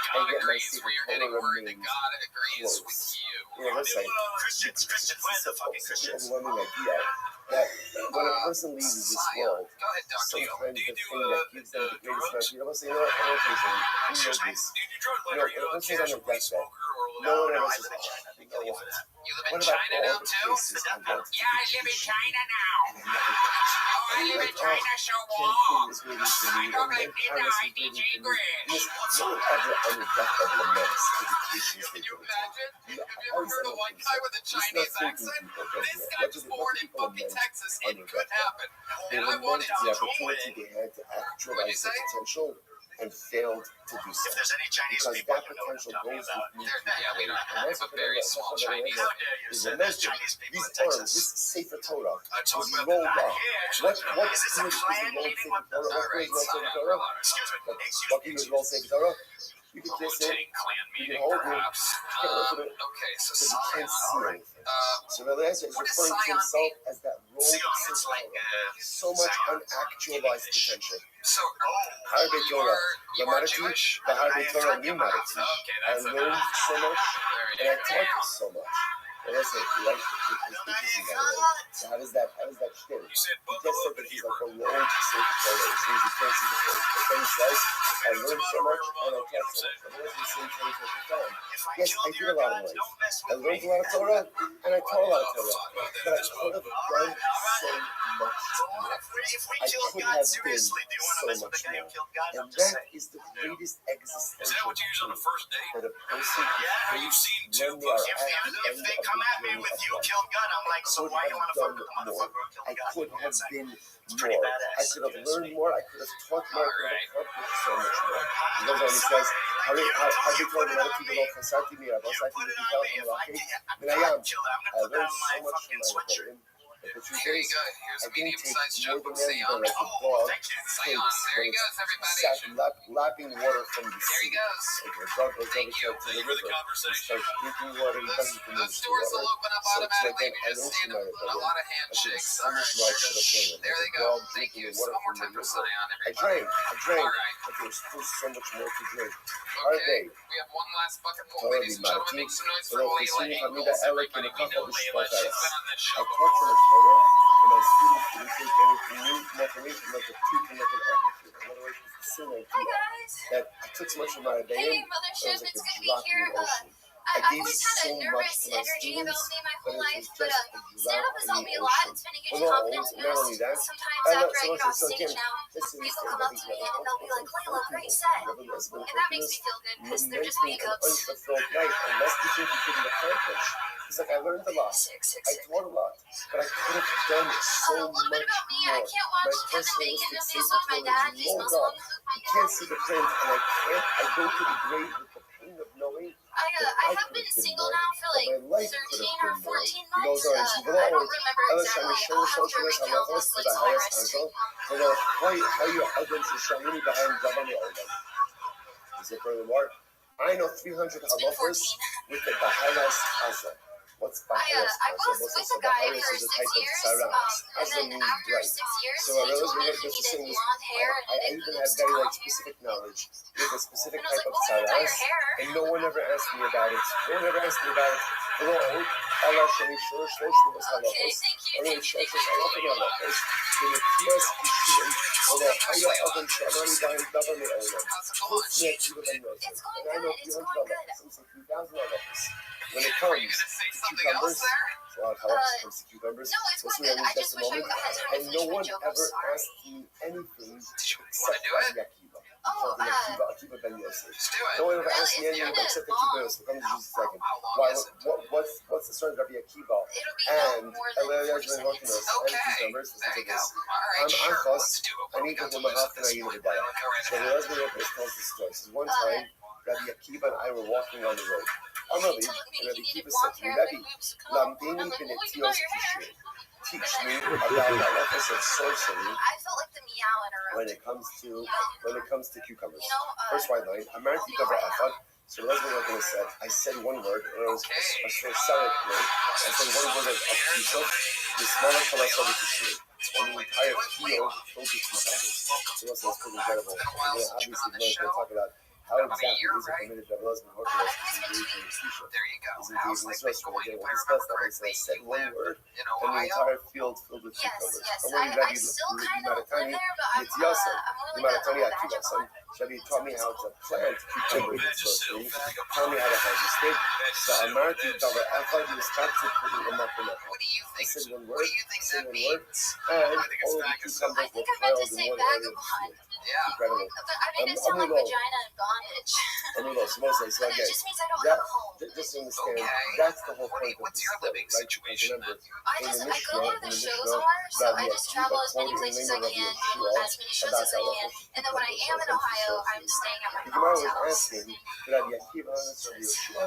God And yet my agrees Sefer where you're getting Torah word that remains God agrees with close. you. You know, let's say, Christians, where's the fucking it's an Christians? overwhelming idea that when a person leaves this Messiah. world, Go ahead, Dr. Yo. sometimes Do you the do, thing that gives them the greatest drugs? amount, you know, say, you know what, I don't think so. We know Excuse me? this. Do you do drugs? You Like, know, are you a let's say on a casual weed deathbed. smoker or No one I ever live says, in China. They you kill know you what? for that. You live in What about China all now, the too? places I went to? Yeah, I live in China now. And I never got to. Oh, I live in China so long. Cancun is waiting for me. I don't And live in the Paris is IDG waiting for me. grid. Yes, no one ever on the deathbed laments the vacations Can they you go to. imagine? No, Have you ever heard of one guy with a He's not Chinese thinking accent? people, does This he? guy What was do born in people fucking lament Texas. on It your could deathbed? happen. They And I lament wanted the to opportunity they had to actualize their potential and failed to do so. If there's any Chinese Because people, that you know what I'm potential talking goes about. with me. Yeah, we don't And have that's a what very they're- small that's what they're Chinese. How dare you is say lamenting. there's Chinese people These in Texas? arms, this Sefer Torah, I talked was about rolled that. up. Actually, What Is this a good is clan the rolled meeting? Sefer What the- Torah? What good is rolled Sefer Torah? Excuse me. What good is rolled Sefer Torah? You can kiss it. Wu-Tang Clan You meeting, can hold it. perhaps. You can't look at it. Okay, so Because you can't see Scion. anything. So the answer is what does referring to Scion himself as that rolled Sion, Sefer it's like Torah. So much unactualized potential. So, Harbe you Torah. are Lamadati, Jewish? the Harbe Torah Limadati. Okay, I that's learned so much, There and you I go. taught so much. And I said, like, it's interesting that way. So how does that shtill? You said He buckle just said up that in he's Hebrew. like a rolled Sefer Torah, which means you can't see the face. But then he says, I learned so much, and I taught so much. And what does he say 24 If I Yes, I killed did your a lot of gods, life. don't mess I with learned me. a lot of Torah, and I taught a lot of Torah. Talk about that But I in this could have book. done so If we I killed could God have seriously, been do you want to so mess with much the guy who more. killed God? And I'm just that saying. is the greatest Is that existential what you use on thing a first date? that a person Are can you face seen when two they are pussies? at the If end they of come the at me journey with of you life. killed God, I'm I like, so could why you have want to fuck done with the more. motherfucker who killed I God? could Give me have one second. been pretty more. badass. I could have learned more. I could have taught more. I could have accomplished so much more. He goes on, he says, how do you tell me that people don't consult me? I was like, you can tell him, okay? And I am. I learned so much from my rebellion. But the truth Here you is, go. Here's I a didn't medium-sized take jug more with than Seance. like a dog thank you. takes Seance. There when he goes, everybody. sat lapping water from the There he sea. goes. Like a dog goes Thank over you. to Thank the you for the river and conversation. starts drinking water. He doesn't Those diminish the doors will water. open up So automatically. again, You I just learned stand from my up with a rebellion. lot of I think handshakes. so All much right. more I could have done. There they Like a go. dog Thank drinking you. the water One more from the time for river. Zion, I everybody. drank, All right. but there's still so much more to drink. Our Okay. day, We have one last bucket full, Tell ladies and me, gentlemen. Martin, Make some noise for pero Layla que sí, Ingalls. familia Ella, que Everybody, no we cojo know de Layla. She's spotas. been on this I show taught from before. the Torah, and my students didn't take anything new, nothing new, from like a two to like an apple. In other words, it's the same idea that I took so much of my rebellion, it was like a drop in the ocean. I gave always so had a much nervous to my energy about students, me my but whole it life, was but just a stand-up drop has in helped the me a lot. ocean. It's been a huge Well, confidence not only boost. that, Sometimes I after I get off so stage again, now, listen, people come up to me and they'll be like, Layla, great set. And that makes me feel good because they're just makeups. unfulfilled life, and that's the thing you couldn't accomplish. It's like I learned a lot, I taught a lot, but I could have done so A little bit much about me, I more. can't My watch Kevin Bacon personalistic movies with my dad. He's rolled Muslim. up. You can't see the print, and I go to the grave with the pain of knowing I have been single now for like 13 or 14 months. I don't remember exactly. I'll have to recount mostly till I rest. Furthermore, I know 300 halachos with the Bahamas Haza. What's Bahamas I was with a guy for 6 years, and then after 6 years, So he I realized told we me had he this needed thing. blonde hair I and even boobs had to very come like here. specific knowledge with a specific And I was type like, of well, you got your saras, hair. and no one ever asked me about it. No one ever asked me about it. Hello, Allah Shani Shur Shlosh was Okay, halachos. thank you. Only Shlosh was halachos. In the Tias Kishim, although Haya Adam Shalani Bahan Davar Me'olam. It's going good. It's going good. Some 3,000 halachos. When it Were you comes gonna say to something else cucumbers, there? so I have halachos comes to cucumbers. No, it's We'll going see good. what I just wish I moment. had time to And no finish my one joke. I'm ever sorry. asked me anything Wanna do it? Akiva. Oh, Akiva Ben Yosef. Just do it. No one ever Really? asked me It's anything kinda except the long. Kibbutz. So come to just a second. How long Why? is it? What's the story of Rabbi Akiva? It'll be And no more than 40 seconds. Okay. cucumbers. There you go. This. All right, sure. Achos, Let's do it. I What do we need got to to do my lose half at and this I point? need to die. Go right So the ahead. husband tells the story. So one time, Rabbi Akiva and I were walking on the road. I'm He Rabbi, told and me Rabbi he needed Akiva blonde said to me, hair and Rabbi, big boobs to come up. And Lambini I'm like, well, you can Benetios grow your hair. Kishir. Teach me about halachos of sorcery I felt like the meow in a room. when it comes to cucumbers. You know, First white line, I'm married to Davar Echad. So the husband what said, I said one word, and it was a sorcery word. I said one word of Kishof, the smaller Chalasha of Kishir. And the entire field filled with cucumbers. So that's pretty incredible. And then obviously, we're going to talk about how exactly these are permitted to have husband or There you go. is How's indeed life in been going? If We'll I discuss remember that. So I correctly, said you one live word, in and the Ohio. entire field filled with yes, cucumbers. yes. I'm only I still kind of live there, but I'm more like a vagabond. Shabby taught me how to plant cucumbers and sorcery. Taught me how to harvest it. So I'm married to Davar Echad, who started putting them up in the What do you I think? said one What word, do you think said that one word, means? and I think it's all of the vagabond. I cucumbers think were I meant to piled in say one area of the vagabond. field. Yeah. Incredible. But I made it sound like Amulot. vagina and bondage. Amulot. So mostly, so But it again, just means I don't that, have a home. just understand, Okay. that's the whole point of What's this your story, living right? situation Remember, I in the go Mishnah, where the shows are, so I just travel as many places as I can, do as many shows as I can, and then when I am in Ohio, I'm staying at my the Gemara mom's was house. asking, Rabbi Akiva and Rabbi Yeshua,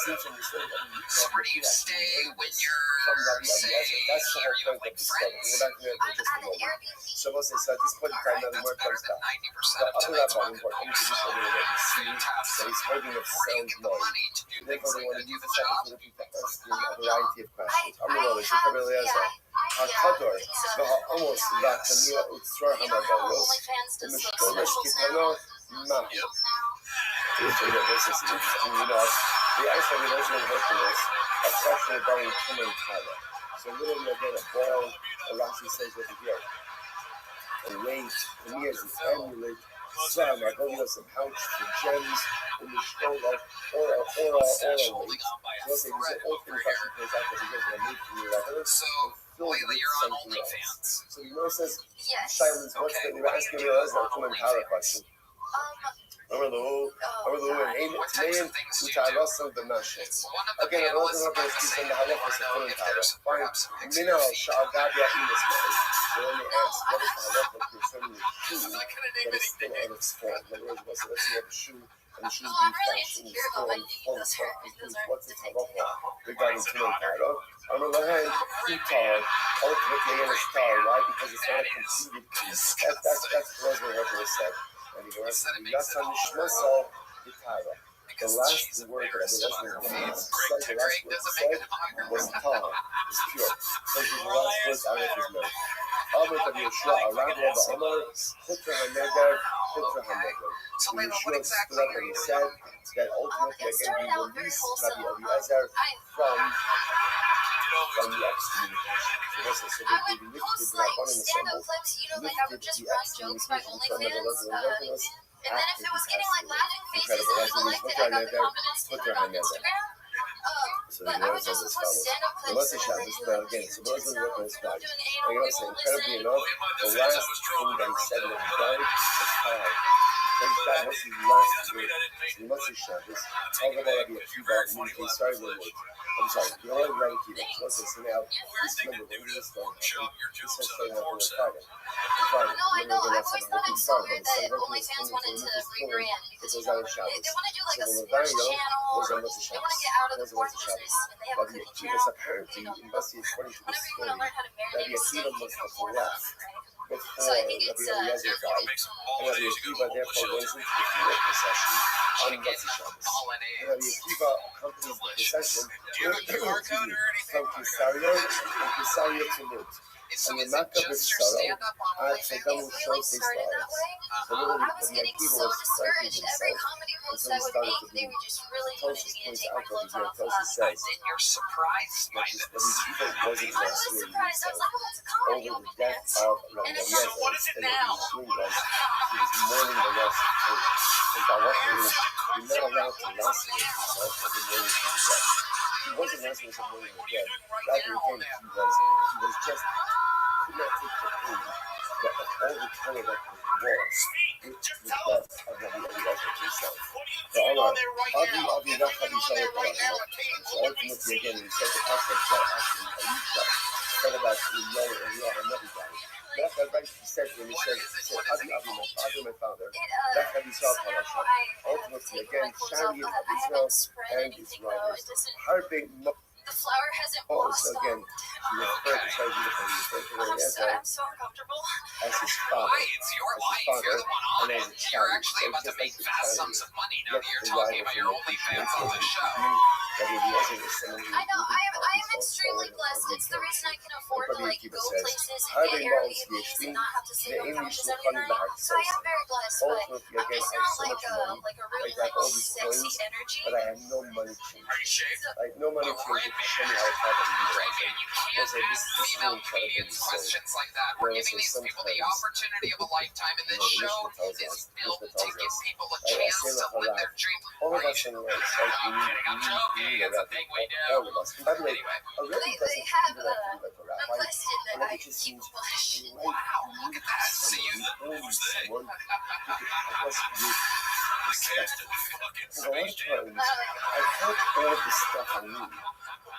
seems from the story of Rabbi So where do you Akiva stay actually when learned you're, from Rabbi say, Eliezer. That's the here? whole You have point like of the story. friends? We'll go back to that in I'm just a at an moment. Airbnb. So we'll say, so at this point in time, now the That's word better comes than back. 90% The of other tonight's rabbi, bucket important full. position So, in the see that fantastic. he's holding a Where do you sound get the mind. money to do things Therefore, they like want that? to Do use you this have a job? opportunity to ask you a variety of questions. I Amulot, so have, Rabbi Eliezer, HaKador, V'ha'amos, V'ha'tamia, Utzrar You know how HaMarbaros, OnlyFans does those U'mishkodesh specials Kitano, now? Ma. So this is interesting, you know, the actual original Hercules, especially regarding Tum and Tyler. So literally, again, a ball, Rashi says over here, a weight, to me as an amulet, Slam, I go get some pouch for gems in the Stola, or weight. So let's say these are all things that she plays out because he goes to meet from your other. So lately you're on OnlyFans. So you know it says, Yes. silence, what's the, you're asking me, that's not a power question. Remember the name What types of things do you do? Utah the Nashim. One of the Again, I panelists don't know if is it's saying the halachas of if there's Fine, perhaps some pics mineral here. shagadia inis man. They only ask what is the halacha concerning the shoe I'm not gonna name that is any still on its form. In other words, let's say you have a shoe and the shoe is I'm being really fashioned, insecure it's about still my on feet. full Those form. aren't What's its depicted. halacha regarding Tumen Kara? I'm a lahen, Utar, ultimately in a star. Why? Because it's not a conceded piece. That's what Rabbi said. And he goes, Yasa Nishmasa Gitara. The last word that the lesson said, the last word said was tar, is pure. So the last words out of his mouth. Amr of Yeshua, around Rabbi Amar, Chutra HaNegar, Chutra HaNegar. So So Layla, what Yeshua exactly stood up are and you he doing? said that ultimately It again started we out very release wholesome. Rabbi Eliezer from You the excommunication. So listen, so I they would lifted post the like Rabbanim stand-up assembled, clips, like I would just run jokes by OnlyFans. And then if it was getting like laughing faces and people liked it, I got the confidence to put it on Instagram. so But the I would Lord says just as post follows. stand-up The clips message and shot then is do that like again, so YouTube those are stuff. what If is I'm back. doing And anal, you know, they so won't incredibly listen. enough, the last thing that he said when he died was high. That was his last word. So the message shot is talk about Rabbi Akiva, meaning he started the word. I'm sorry, the only Rabbi Akiva. So listen, so now, this number, when this started happening, this has started happening on Friday. No, I know. I've always thought it was so weird that OnlyFans wanted to rebrand because They they want to do like a sports channel. They want to get out of the porn business, and they have a cooking channel. apparently, according to this Whenever you story, want to learn how to marinate Rabbi a steak, Akiva you must go have porn left before So I think it's, Rabbi Eliezer died. And Rabbi Akiva therefore goes into the field procession on Butzi Shabbos. And Rabbi Akiva accompanies the procession from Kisaria to Lut. So And the is it Makkah just your B'Saro, stand-up on at OnlyFans? Segamu It really shows his started that lives. way. So literally, I was Rabbi getting Akiva so was striking discouraged. Every himself comedy post until I he would started make, to they be were just really wanting Tosis me to points take out my what clothes the off. Tosis says. And you're surprised by That this. Rabbi Akiva wasn't I was masturbating surprised. I was himself like, oh, it's a comedy over the OnlyFans. death of Rabbi And it's Eliezer. what is it And what he now? was doing was he was mourning the loss of Torah. And by what means, you're not allowed to lacerate yourself every morning to the death. He wasn't lacerating himself mourning the dead. Rather, again, he was just could not take the pain that all the Torah that was with the death of Rabbi Eliezer himself. So Allah, Avi Rachab Yisrael Parasha. So ultimately, again, he said the prophets that actually Elisha said about Eliyahu and Eliyahu never died. That's right. He said when he said, Avi, my father, my father. Rachab Yisrael Parasha. Ultimately, again, chariot of Israel and its riders. Harbin The flower hasn't so blossomed. again, he referred to so beautifully. He referred to Eliezer I'm so uncomfortable. as his father, Why? It's your life. You're the one on and it. as a You're child. actually about to make vast sums of money now that you're the talking rival about from your the OnlyFans on the show. That Eliezer is someone who I know. really I am extremely blessed. It's the reason I can afford to Rabbi like Akiva go says, places and Harbin get Baals Airbnbs Yeshvin, and not have to sleep on Ve'im couches Yishlu every Chanim night. B'Har So I am very blessed, but ultimately, I'm again, just I not have so like much money. a I really got all these sexy coins, energy. but I have no money change. Are you shaved? Like, no money change to show me how to travel to Right, Europe. man. You can't Listen, ask female comedians questions like that. We're giving these people the opportunity of a lifetime, and this show is built to give people a chance to live their dream. All of us in life, like, we need It's a thing we do. all of us. By the way, Anyway, a Rebbe They doesn't have even have to be like a rabbi. requested that A Rebbe I just keep seems flesh. wow, look at that. See you. only someone who could help us with perspective. Because a lot of times, I have all the stuff I need.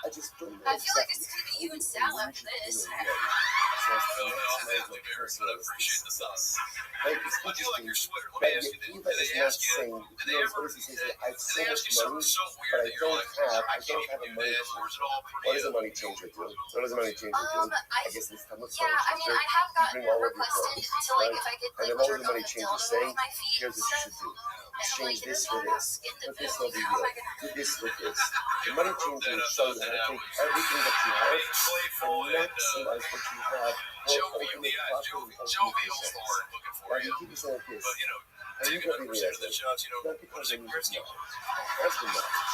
I just don't know I feel like exactly it's gonna be you and Sal after this. so as to maximize my personal success. Like, it's interesting that Yehuda is not saying, he always says that I have so much money, but I don't have a money changer. What does a money changer do? What does a money changer do? I guess this time it's Yeah, I mean, I have gotten requested to like if I could and like then what jerk would the off money a changer dildo say? with my feet Here's and what you stuff. should do. And I'm Exchange like, this it's for not this. skin to Put this feel. over How am I here. gonna? Do this with this. The money changer shows you how to take everything that you have and maximize what you have for ultimate profit and ultimate success. Like, you keep saying like this. And you got to realize that not because I need his knowledge. I have the knowledge.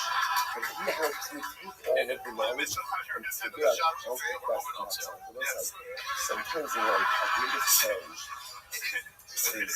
But he helps me take all of the knowledge and figure out how to best maximize it. It's like sometimes in life, our greatest challenge is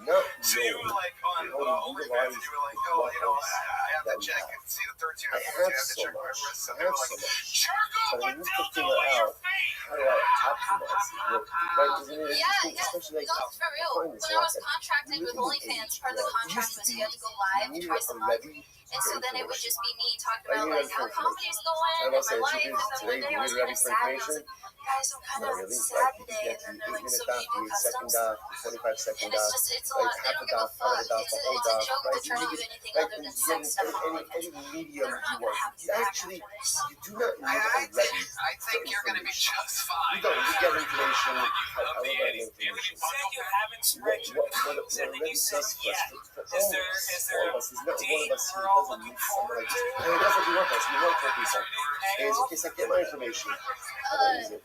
not So you were knowing like on OnlyFans, and you were like, oh, you know, I have to check and see the 13 or 14, I have to check my wrists, and they were like, jerk off but I a need to dildo figure in your out face! how do I optimize it? Right? Isn't it interesting? Especially like No, for real. find When this I a lot was that contracted with living in OnlyFans, age, part of the it contract used to was be you had to go live you needed twice a a month. levy And so then it would just be me talking Right, about you like need how information. comedy's going I and will my say, life. truth And is, then today one day you I was need kind ready of for sad and I was information. like, guys, I'm kind Not of really. sad Like, you today. get And the then they're like, 8-minute so doc, do you do the second customs? doc, the 25-second And doc, it's a like lot. They half a don't give a doc, part of fuck. the doc, It's the whole a doc, joke right? to try to do anything Like, other and than you get sex stuff on any OnlyFans. medium They're you not gonna want. have You actually, you do not need a I levy. think you're going to be just You fine. don't. You get information. I love that information. Said you haven't spread your dreams, and then you said, yeah. Is there all of us, is not one date of us who we're all doesn't looking meet someone forward like to? this. I mean, that's what we work as. We work for people. Is okay, so I get my information. How do I use it?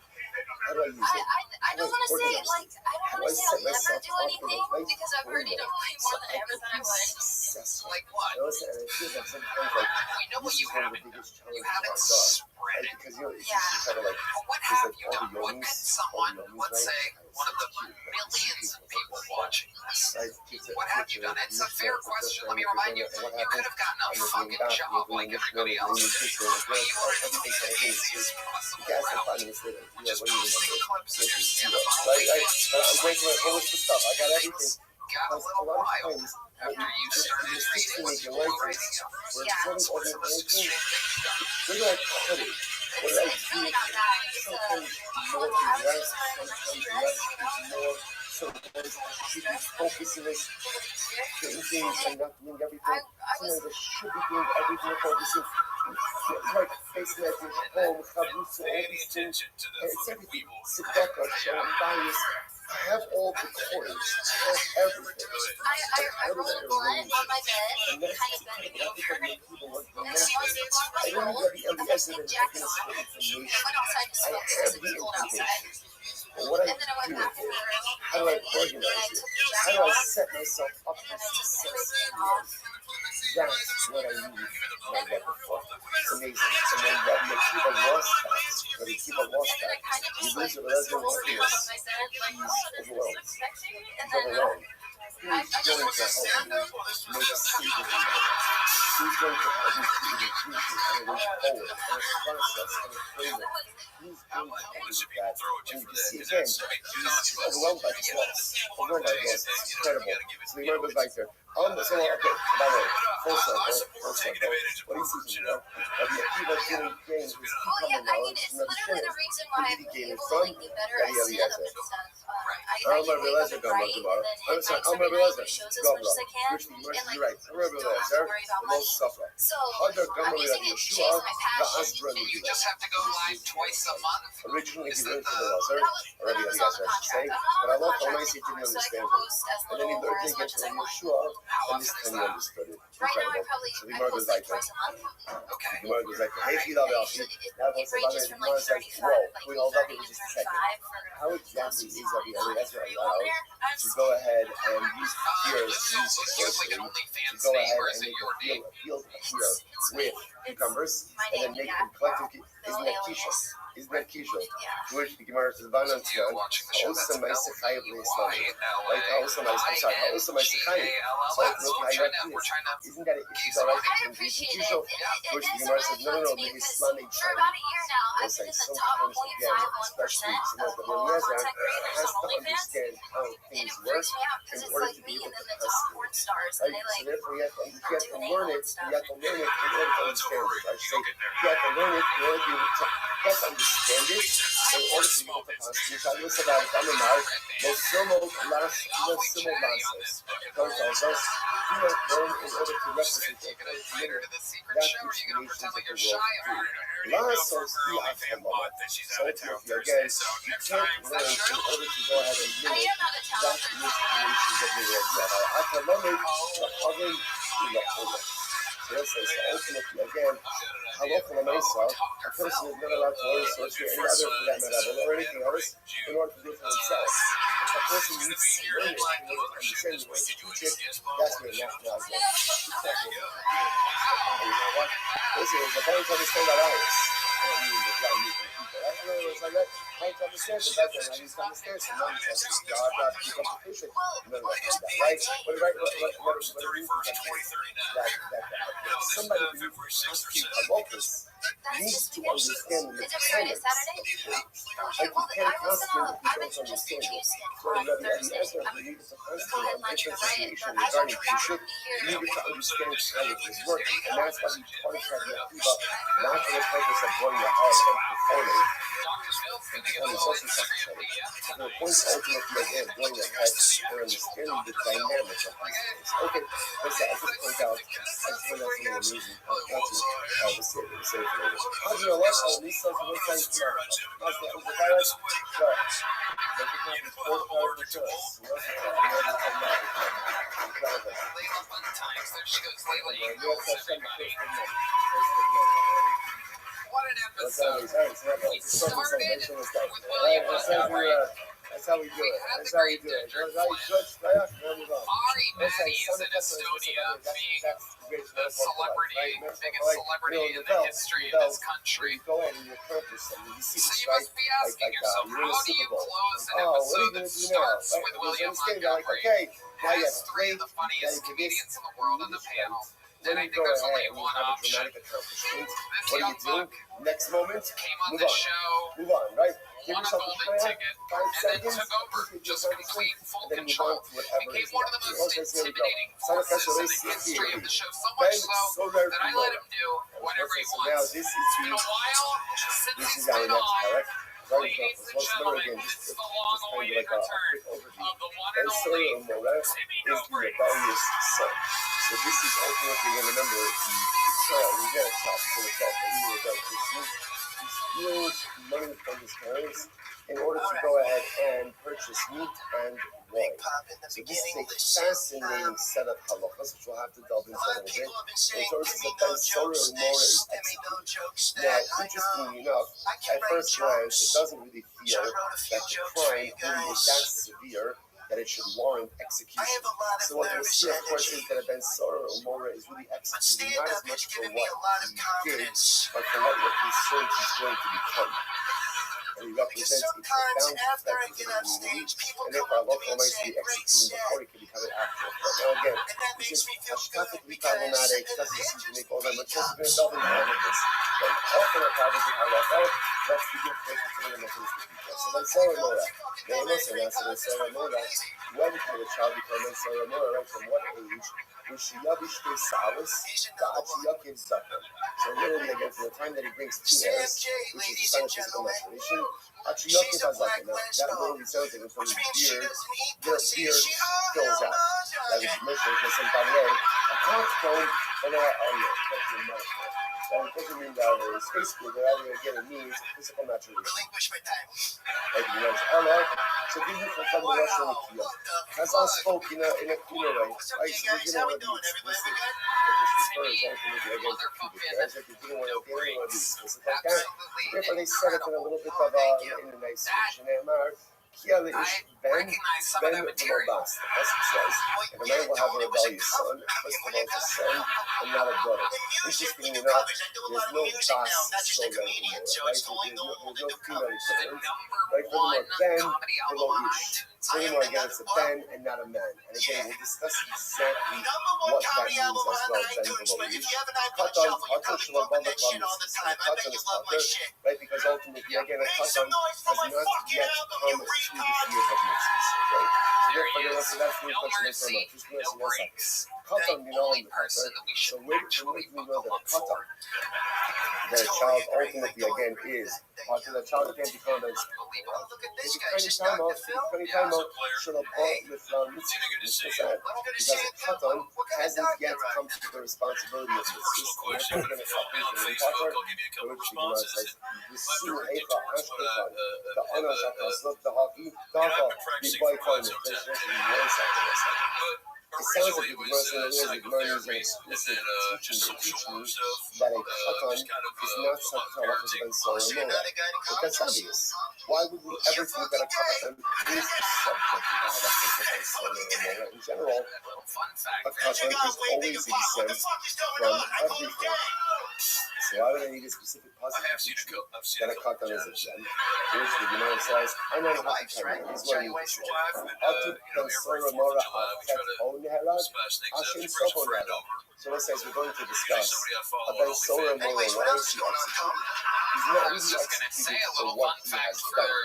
How do I use it? I don't want to say like I don't How do want I to say set I'll never myself do up in anything the right because I've already done way more than I ever thought I would. Successful. Like what? You know, and it feels like sometimes like We know what this you is one of the haven't done. biggest You challenges haven't of our job. spread Right? it. Because you know, it's Yeah. just kind of like But what there's have like you all done? the What yogis, can someone, all the yogis, let's right? say, one of the millions of people watching this, Right? what have you done? It's a fair question. Let me remind you, you could have gotten a fucking job like everybody else. But you wanted to take the easiest possible route. Just posting clips of your stand-up on OnlyFans. But I'm grateful for all this stuff. I got everything. Got a little wild after you started reading what people were writing up. Yeah. Some of us extremely shocked. Where do I cut it? What do I It's do? really not bad. It's Sometimes more I was is less, just kind of like sometimes stressed, less is more. Sometimes I should be focusing on certain things and not doing everything. Sometimes I should be doing everything and focusing. Like facing at your home, chavutz, all these things. And it's everything. Tzedakah, shalom, bias. I have all the coins. I have everything. I rolled a blunt on my bed, And that's kind of bending over. And I once it was don't rolled, have the I put some jacket on. I went outside to smoke because it was cold outside. But what I And then I went do, back in the room. how do I organize it? How do I set myself up for And I took success? everything off. That's what I need my weapon for. It's amazing. And then that Akiva lost that. But Akiva lost And then I that. kind of You just lose like it, that's rolled what around on my bed, like, oh, this overwhelmed. looks sexy. And He's then overwhelmed. I Who's going to help you make a single thing? Who's going to help you to even do it and move forward and a process and a framework? Who's going to help you with that? And you see again, he's overwhelmed by his loss. Overwhelmed by his loss. It's incredible. So the Lord was like there. So, okay, by the way, full circle. What do you see from there? The Akiva getting gains was oh yeah, becoming I mean, knowledge it's from literally the understanding. reason why Who I'm did he gain able it to from? like get better at stand-up and stuff. I I'm can wake up and write, and then hit nights every night, do shows as much as I can, and like right. don't have to worry about money. So I'm using it to chase my passion. And you just have to go live twice a month. Originally, Is he that did it for the the... Lazar, When I already was the on the Lazar, I should say. contract, But I I'm love not how on nice he contract didn't anymore, so I can understand it. post as And then he little or learned as to much get as I to want. Yeshua, How and this often is time he that? understood it. Right now, I Incredible. So the I Gemara post goes like like that. twice a month. Okay. The Gemara goes like that. Hey, Chila Belfi. Now It goes ranges about from it. like Gemara says, 35, whoa, like we all love 30 it to just a second. 35 for How exactly is Rabbi? That's what I on allow there. to go ahead and use tears, So use do you have like an sorcery, to OnlyFans go name, ahead or and is it make your a name? field appear with cucumbers, My and then name, make yeah. them collective. No Isn't that Kisha? alias. Isn't that Kisha? Yeah. Which the Gemara says, Vanan You watching the show, that's Ha'osam Ma'isachayim L'Islam. L-E-Y-L-A. Right? Ha'osam Ma'isachayim. I'm sorry. Ha'osam Ma'isachayim. So, I-N-C-A-L-L-S. look, We're trying to isn't that it? keep Isn't that right? I appreciate it. Kisha. It Which the is Gemara a says, mind no, to me the because Islamic for about a year now, I've It's been like in the top sometimes, again, 0.51% especially of someone all that content creators has on to OnlyFans. understand how And things it work freaks me out because in it's order like to me be able and to then the test top it. porn stars. Right? And they So like, therefore you have to learn it. doing You have anal to stuff. learn it in order to understand it. I should say you have to learn it in order to be able to understand it in order to be able to constitute. I listen about it. I'm a mark. Most similar masses. Don't tell us. Do not learn in order to replicate it. That's the explanations of the world do. Last or see after moment. So again, you can't learn in order to go ahead and I live. am not a That's talent. the explanations of the world. Yeah, after moment, the Chavim in the Torah. So this is ultimately again, halacha l'maisa, a person is not allowed to learn sorcery or any other for that matter, or anything else in order to do it for himself. If a person needs to learn it in order to understand it, in order to teach it, that's where it now is. You know what? Listen, it's a bunch to understand that iris. I don't mean the blind meeting people. That's what it was like that. I to understand it, that's what I need to understand. So now it's like, God, keep up the fishing. None of that, right? that somebody who constitute a locus needs to understand the mechanics of things. Like you can't constantly if you don't understand it. So Rabbi Eliezer, who needed to constantly have differentiation regarding Kishut, needed to understand how it was working. And that's why he taught Rabbi Akiva not for the purpose of blowing your heart and performing. And performing social sacrifice. So the point ultimately again of blowing your head or understanding the dynamics of these things. Okay, let's say I just point out something amazing. Not to say for this. How do you know what? Oh, these songs are like What an episode. We started with William that's how we do it. That's how we do it. Ari Mani is in Estonia, being the celebrity, biggest celebrity in the history of this country. Go ahead and your purpose. And you see So this, you right? must be asking yourself, how do you close an episode that starts with William Montgomery? Has three of the funniest comedians in the world on the panel. And I think there's only one option. This young buck next moment, came on move the on. show, Move on, right? won a golden ticket, and then took over, just complete, full control. Became one of the most intimidating forces in the history of the show, so much so that I let him do whatever he wants. It's been a while since he's been on. Ladies and gentlemen, this is the long-awaited return of the one and only Timmy Nobre. So this is ultimately, you remember, the child, we got a child, he's going to he steals money from his parents in order to go ahead and purchase meat and wine. So this is a fascinating set of halachas, which we'll have to delve into a little bit. And sources of Ben Sorah and Mora is executed. Now, interestingly enough, at first glance, it doesn't really feel that the crime really is that severe that it should warrant execution. So what we'll see, of course, is that Ben Sorah or Mora is really executed not as much for what he did, but for what we're concerned he's going to become. And he represents a profound perspective of the community, and therefore Allah might be executing before he can become an actual threat. Now again, this is hashkafically problematic, doesn't seem to make all that much sense. We're going to delve into all of this. But often our problems with halacha, let's begin first with some of the Muslims people. So Ben Sorah Mora, they must have asked Ben Sorah Mora, when can a child become Ben Sorah Mora, right? From what age? So literally again, from the time that he brings 2 hairs, which is the sign of physical maturation, now that literally sounds like from his beard, their beard fills out. That is mentioned in some Babylon. A cock's comb, and that's the metaphor. That doesn't mean that it's basically they're either going to get a means of physical maturation. Like you know, Allah, so give you from the Russian Ikea. That's all spoke in a cleaner way. Right? So we didn't want to be explicit. But this refers ultimately against the pubic hairs. Like we didn't want to be explicit like that. Therefore, they said it in a little bit of in a nice fashion. Ben will bust. As it says, and a man will have a rebellious son. First of all, it's a son and not a brother. Interestingly enough, there's no das so right anymore, right? There's no female equivalent. Right? Furthermore, Ben below ish. Furthermore, again, it's a Ben and not a man. And again, we'll discuss exactly what that means as well, Ben below ish. Katan is katan, right? Because ultimately, again, a katan has not yet come to the fear of mitzvahs, right? So therefore, that's the question they come up. Just listen, one second. Katan, you know, so where do we know that a katan, that a child ultimately, again, is, until the child can't become a time out, should have bought with mitzvah, because a katan hasn't yet come to the responsibility of mitzvahs. And that's going to happen in the Pater, which says, the Su Eicha Ashketan, the Ana Shakasot, the Haki, Dava, the Boycon, the it sounds like the Gemara is an explicit teaching that a katan is not such a halachas Ben Sorah Mora. But that's obvious. Why would we ever think that a katan is subject to the halachas Ben Sorah Mora? In general, a katan is always exempt from everything. So So why would I need a specific I pasuk have seen a couple. I've seen that a a couple katan is a gems. gem? Here's the Gemara says, I know how to Lights, tell right? you. This is Show what you you ways say. to Wife and Atu every pensora 4th mora of July, we afet try to on herag, spice things up. ashin She brings a sofon friend herag. over. So it says we're going to Usually discuss somebody I follow a on pensora OnlyFans. mora. Anyways, what Why else is is he going on, Tom? executed? He's I not was really just gonna say executed a for little what fun he fact has for done. you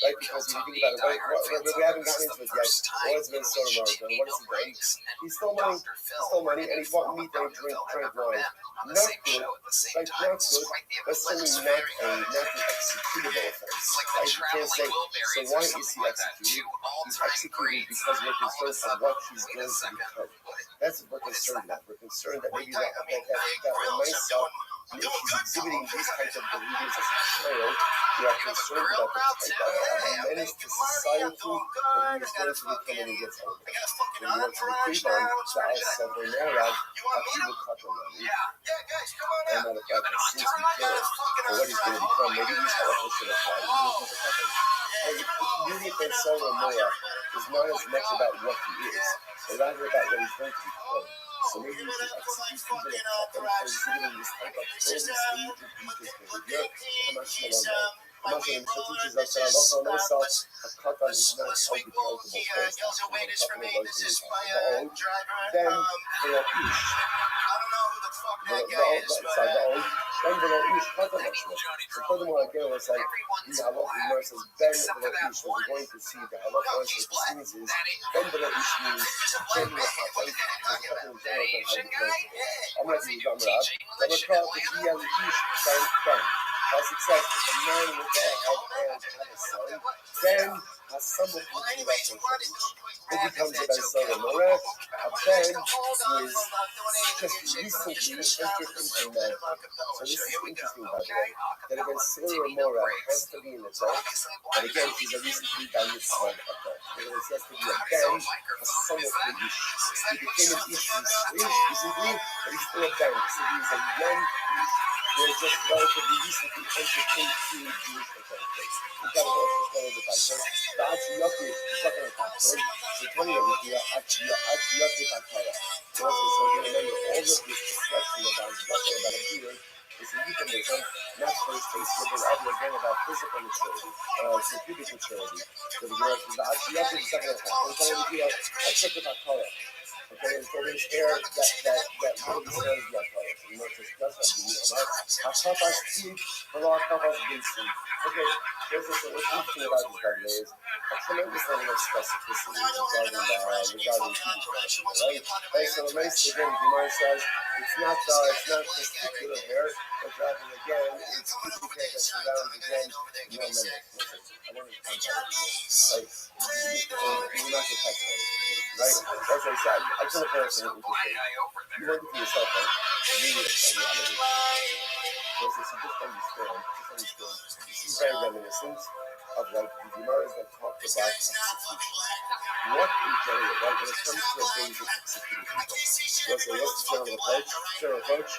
Right, Kill because if you Tony think about it, diehard fans we out haven't there, gotten this is into it the yet. first What time has been we stolen from Jimmy What has he done? Briggs and He stole money. Dr. He Phil stole money were and in he bought form meat of and Dr. drink Phil have ever wine. been on the Not same good. show at the same Like time. not This is good, quite the but certainly equivalence. not an executable offense. It's like the Right? You can't traveling say, so Wilburys why or is something he like that. executed? Two He's all-time executed greats. because we're All of a concerned for sudden, what he's wait going a to second. become. What? That's what we're What is concerned that? about. We're concerned that maybe I mean, that when grills, myself, I'm if doing he's good, exhibiting Tom. these types of behaviors as a child, we are You have a concerned grill about the now, type too? of Hey, I'm menace to making money. I'm society doing that good. he's I got going a to become when he fucking, gets older. I got a fucking When he wants to entourage creep on now. It's the ready to. Asaf or Narag, You want me to? Akibu Katan. Yeah, guys, come on And out. matter of You have fact, an it seems to be entourage? killer for what he's going to become. Maybe he's also should apply. He's a Katan. And the beauty of Pensora Mora is not as much about what he is, but rather about what he's going to become. So maybe we should execute even a Katan for exhibiting this type of early stage of Jesus behavior. Hamash Malonda. Hamash Malonda teaches us that Allah knows himself, a Katan is not held accountable for his actions. A Katan was the then the Ish. I don't know who the fuck that guy is, but then the Ish Katan Mashma. So furthermore, again, it's like the halacha Gemara says Ben the Ish. What we're going to see the halacha what this means is Ben the Ish means taking a Katan. Asian guy? I'm not going to do that. I'm going to call the Gia the Ish Ben. As it says, if a man will go ahead and have a son, then has someone who becomes a Ben Sarah Mora, a Ben who is just recently entered into manhood. So this is interesting, by the way, that a Ben Sarah Mora has to be an adult, but again, he's a recently by mitzvah adult. It has to be a Ben, a somewhat of Ish. He became an Ish recently, but he's still a Ben, so he's a young Ish. They're just relatively recently entered into Jewish authorities. We've got to also follow the Bible. The Atziyoti is not going to happen. So tell me that we are Atziyoti Patara. So remember, all of this discussion about Zaka, about a beard, is a euphemism, not for spiritual, but rather again about physical maturity, pubic maturity. So the Atziyoti is not going to happen. So tell me that Atziyoti Patara. Okay, and so his hair that really serves that color. You know, just Hakapas deep, Hakapas basin. Okay, there's what's interesting about this, by the way, is a tremendous level of specificity regarding right? Right, so the nice again, Gemara says it's not testicular hair, but rather again, it's pubic hair that surrounds again no members. Listen, I want to find out. Right? You're not the type of anything. Right? That's what I said. I told a person it was interesting. You work for yourself, right? So just understand. This is very reminiscent of like the Gemaras that talk about execution. What in general, right? When it comes to a basic executing people, what's the general approach? General approach,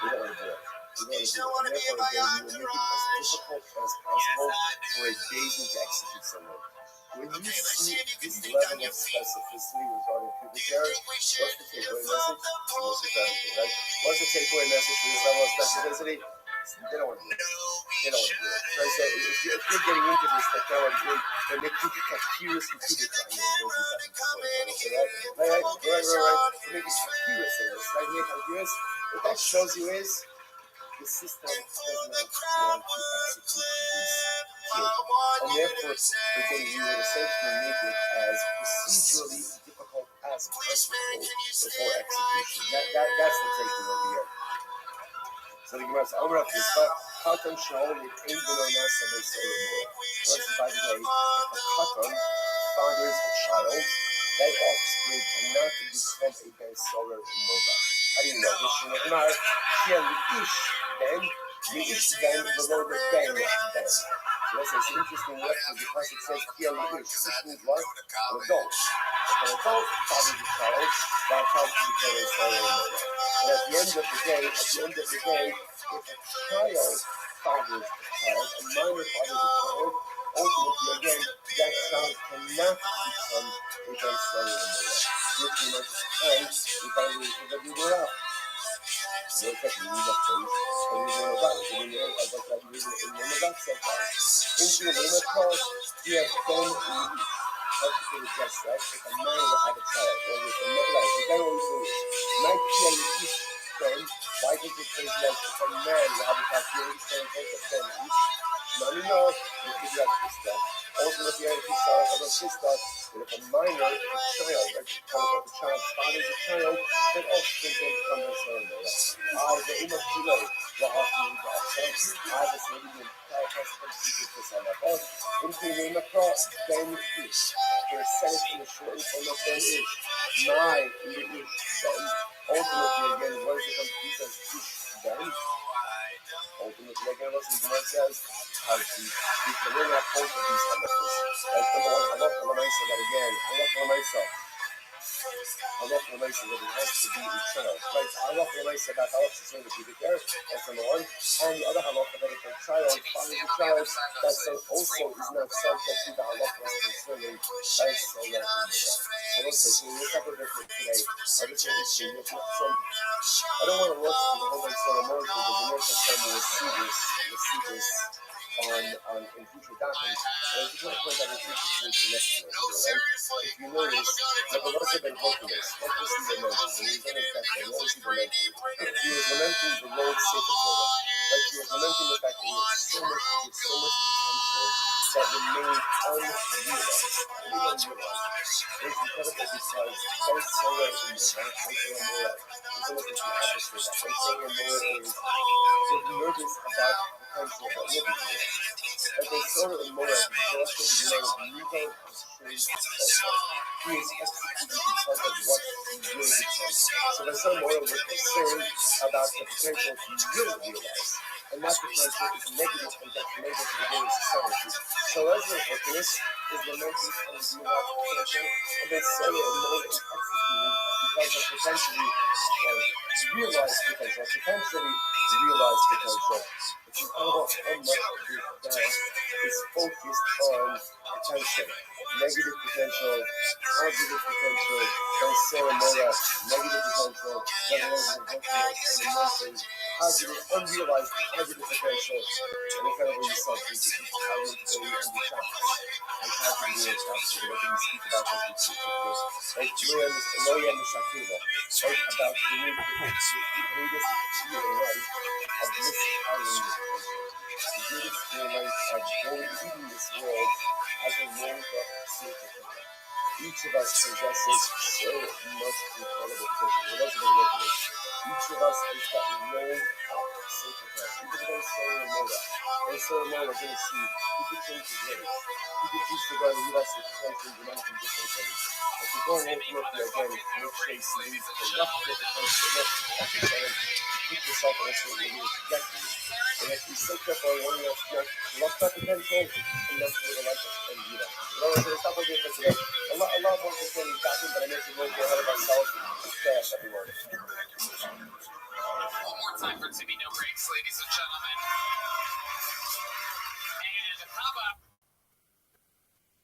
we don't want to do it. We don't want to do it. And therefore, again, we will make it as difficult as possible for a Beis Din to execute someone. When you see this level of specificity regarding pubic hair, what's the takeaway message? Most of everything, right? What's the takeaway message for this level of specificity? They don't want to do it. They don't want to do it. Right? So if you're getting into this technology, then they keep you curious and pubic hair. Right? To make you curious in this. Right? Make you curious. What that shows you is the system does not want to execute this kid. And therefore, again, you would essentially make it as procedurally difficult as possible before execution. That's the takeaway over here. So the Gemara says, "Amar Pizpa, Katan Shaul it ain't below Nasa by Solomon." By the way, if a Katan fathers a child, that offspring cannot become a Ben Solar in Mola. How do you know? This is Gemara. Here, the Ish Ben, the Ish Ben below the Ben Ben. So that's an interesting reference because it says here, the Ish. Ish means what? An adult. If an adult fathers a child, that child can become a Solar in Mola. But at the end of the day, if a child fathers a child, a minor fathers a child, ultimately, again, that child cannot become a Ben Solar in Mola. Which we must find if I read the Gemara.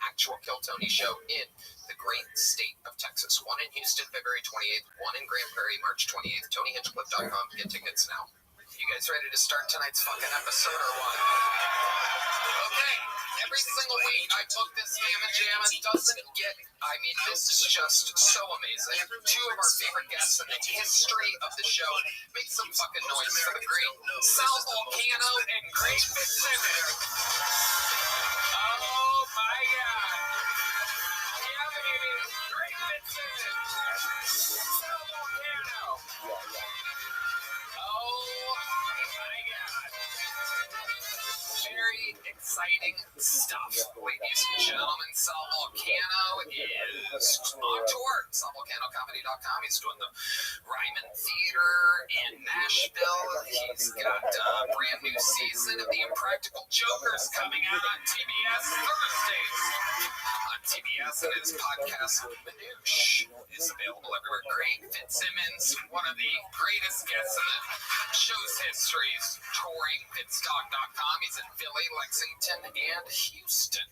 Actual Kill Tony show in the great state of Texas. One in Houston, February 28th. One in Grand Prairie, March 28th. TonyHinchcliffe.com. Get tickets now. You guys ready to start tonight's fucking episode or what? Okay. Every single week I book this Mamma Jam. It doesn't get... I mean, this is just so amazing. Two of our favorite guests in the history of the show. Make some fucking noise for the great Sal Volcano and Great Fitzsimmons. Oh my God. Yeah, baby. Great Fitzsimmons. Sal Volcano. Oh my God. Very exciting stuff, ladies and gentlemen. Sal Volcano is on tour. SalVolcanoComedy.com. He's doing the Ryman Theater in Nashville. He's got a brand new season of The Impractical Jokers coming out on TBS Thursdays. On TBS, and his podcast, Manouche, is available everywhere. Great Fitzsimmons, one of the greatest guests in the show's history, is touring Fitzdog.com. He's in Philly, Lexington, and Houston.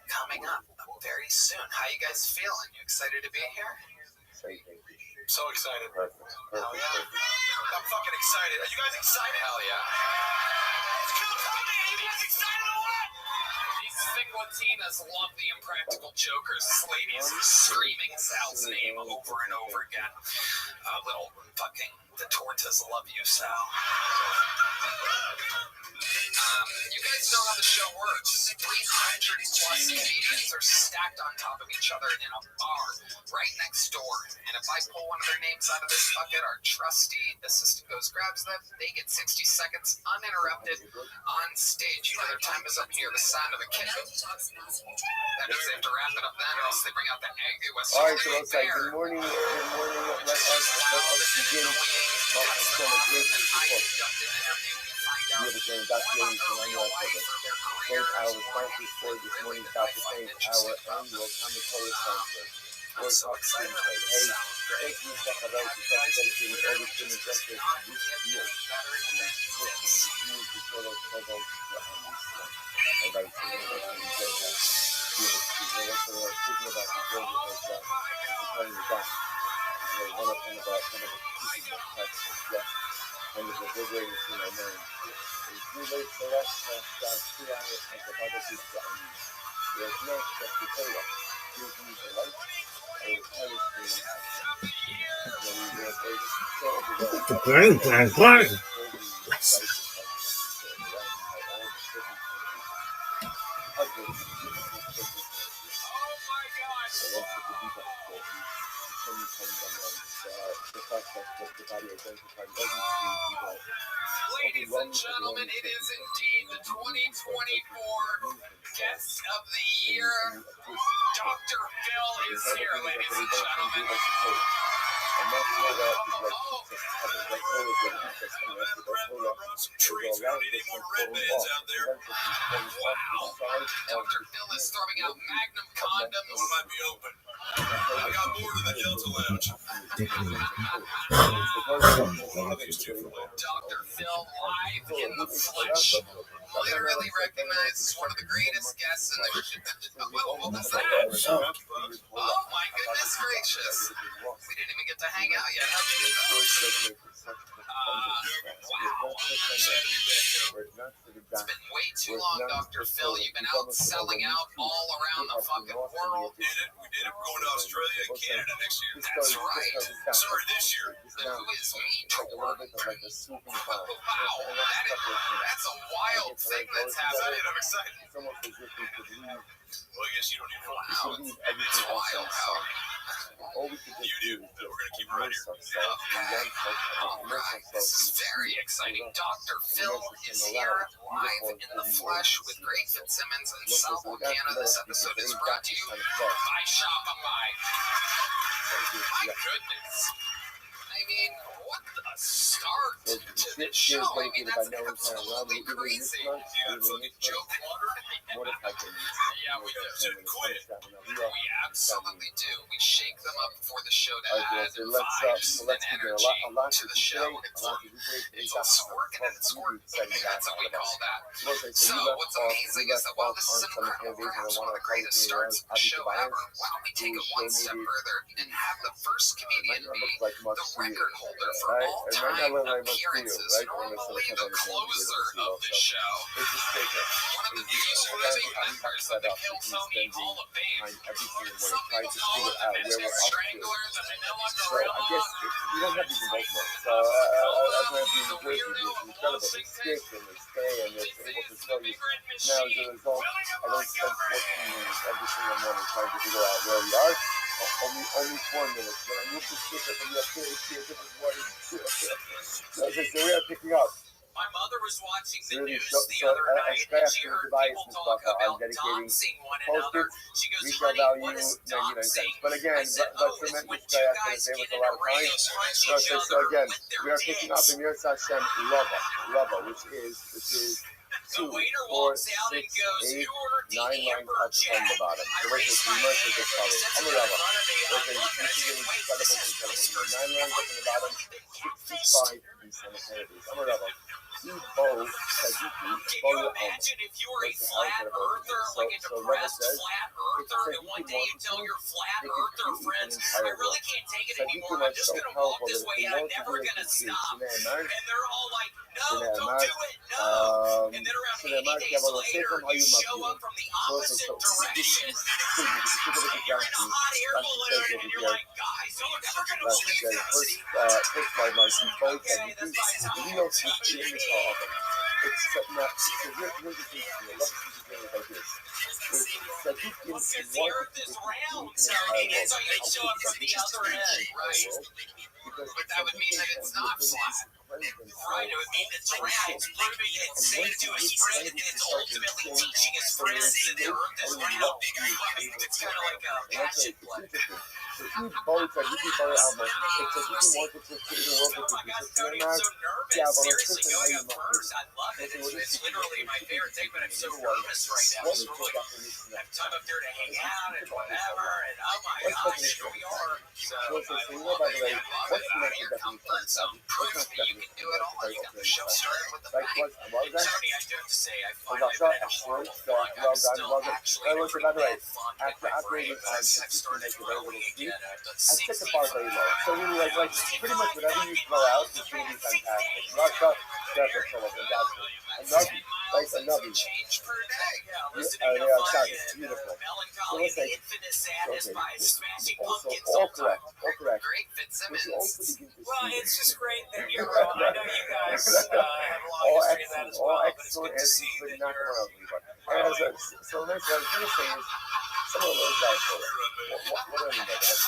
Coming up very soon. How you guys feeling? You excited to be here? So excited. Perfect. Hell yeah. I'm fucking excited. Are you guys excited? Hell yeah. Let's go, Tommy. Are you guys excited or what? These thick Latinas love the Impractical Jokers. Ladies screaming Sal's name over and over again. Little fucking the Tortas love you, Sal. You guys know how the show works. 300 plus comedians are stacked on top of each other in a bar right next door. And if I pull one of their names out of this bucket, our trusty assistant goes, grabs them. They get 60 seconds uninterrupted on stage. You know their time is up near the sound of a kitchen. That means they have to wrap it up then, or else they bring out the egg. It was All right, so it's like, good morning. Let us begin. We have a joint investigation on your episode. Thank our sponsors for this morning's topic. Thank our annual commissary sponsor. We're talking today. Hey, thank you, Rabbi, for dedicating every student justice this year. And that's supposed to show those programs to Rabbi, so we're going to enjoy that. We're speaking about the world because comparing the dots. One of the pieces of text is just and it's reverberating through my mind. It's too late for us to see on it as the Bible teaches on you. There's no such a Torah. Give me the light, I will tell you to the Ladies and gentlemen, it is indeed the 2024 Guest of the Year. Dr. Phil is here, ladies and gentlemen. Wow. Dr. Phil is throwing out Magnum condoms. Might be open. I got more to the Delta Lounge. Dr. Phil live in the flesh. Literally recognized as one of the greatest guests in the what was that? Oh my goodness gracious. We didn't even get to hang out yet. How'd you know? Wow. It's been way too long, Dr. Phil. You've been out selling out all around the fucking world. We did it. We're going to Australia and Canada next year. That's right. Sorry, this year. The Who Is Me tour. Wow. That's a wild thing that's happening. I'm excited. Well, I guess you don't even know. Wow. It's wild how. You do. We're going to keep right here. All right. This is very exciting. Dr. Phil is here live in the flesh with Greg Fitzsimmons and South Canada. This episode is brought to you by Shopify. My goodness. I mean, what a start to this show. I mean, that's absolutely crazy. You got fucking joke water? Yeah, we do. Shouldn't quit. We absolutely do. We shake them up before the show to add So vibes let's and begin. energy A lot to the show. It's all squirking and squirting. That's what we call that. So what's amazing is that while this is an incredible, perhaps one of the greatest starts of the show ever, why don't we take it one step further and have the first comedian be the record holder for all-time appearances, normally the closer of the show. One of the few living members of the Kill Tony Hall of Fame. Some people call him the Mr. Strangler, the Manila Gorilla. I guess we don't have these in Baltimore. So I went to New Jersey. It's incredible. They stick and they stay and they're able to show you. Now, as a result, I don't spend 14 minutes every single morning trying to figure out where we are. Only 4 minutes. When I move the sticker from the upstairs to a different one. So we are picking up. My mother was watching the Really, news so the other night and she heard people talk about dedicating doxing one another. She goes, retail honey, value, what is 99 doxing? cents. But again, I said, that's it's tremendous. when two guys They get with a in lot a of time. race, punch So each other again, with their we are picking up dicks. in Yirtz Hashem Lava, which is The waiter walks out and goes, you ordered the 9 lines Amber up from Jack. the bottom. I The rest raised is my much hand of the and color. sets I'm it a in Lava. front of me. I Okay, look you and I should say, get wait, incredible, this is incredible. whiskers. 9 lines up in the bottom, 65 in sanitarities. I'm a Lava. both Sadiki, Can you imagine if you were a flat earther, like a depressed flat earther, and one day you tell your flat earther friends, I really can't take it anymore, I'm just gonna walk this way and I'm never gonna stop. And they're all like, no, don't do it, no. And then around 80 days later, you show up from the opposite direction, and you're in a hot air balloon, and you're like, guys, you're never gonna believe this. First by my both Okay, that's fine. It's how real it works. it's not so here's the thing like this. Because the earth is round, so you show up from the other end, right? But that would mean that it's not flat. Right, it would mean it's round. It's proving it's safe to his friend, and it's ultimately teaching his friends that the earth is round. It's kind of like a passion play. both are really very almost it's a really more to the world Oh my God, of Tony, I'm so nervous. Seriously, going up first, I love it. It's literally my favorite thing, but I'm so nervous right now. So we're like, I have time up there to hang out and whatever, and oh my gosh, here we are. So I love it. Yeah, love it. Out of your comfort zone. Proof that you can do it all. You got the show started with the bang. Tony, I do have to say, I find I've been in a horrible funk. I'm still actually in a pretty bad funk in my brain. I've started growing again. I've done I set 60 the bar very low. So really like pretty much whatever you throw out is really fantastic. Not a nubby. Like a nubby. change per day. Yeah, listening Yeah, to yeah, fucking it's beautiful. Melancholy So and Infinite Sadness okay. by Smashing Also, Pumpkins all all time. correct. All correct. Great Which you Fitzsimmons. also begin to Well, see. it's just great that you're. I know you guys have a long all history of that excellent, as all well, but it's excellent good to see answers, but that not you're. around me. But so next what I was going to say is some of those guys what do I mean by that?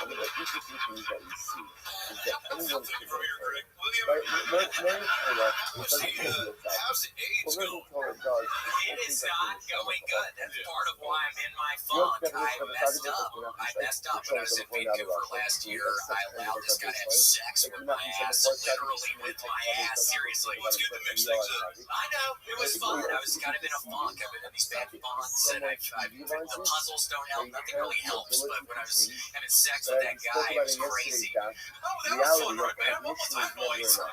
I mean, the interesting things that we see is that anyone can go right? Learning Torah doesn't mean How's the age what learning going? Torah does It is not going good. That's part of why I'm in my funk. I messed up. When I was in Vancouver last year. I allowed this guy to have sex with my ass, literally with my ass. Seriously. I know. It was fun. I was kind of in a funk. I've been in these bad funks, and the puzzles don't help. Nothing really helps. But when I was having sex with that guy, it was crazy. Oh, that was fun, right, man? One more time, boys. Oh,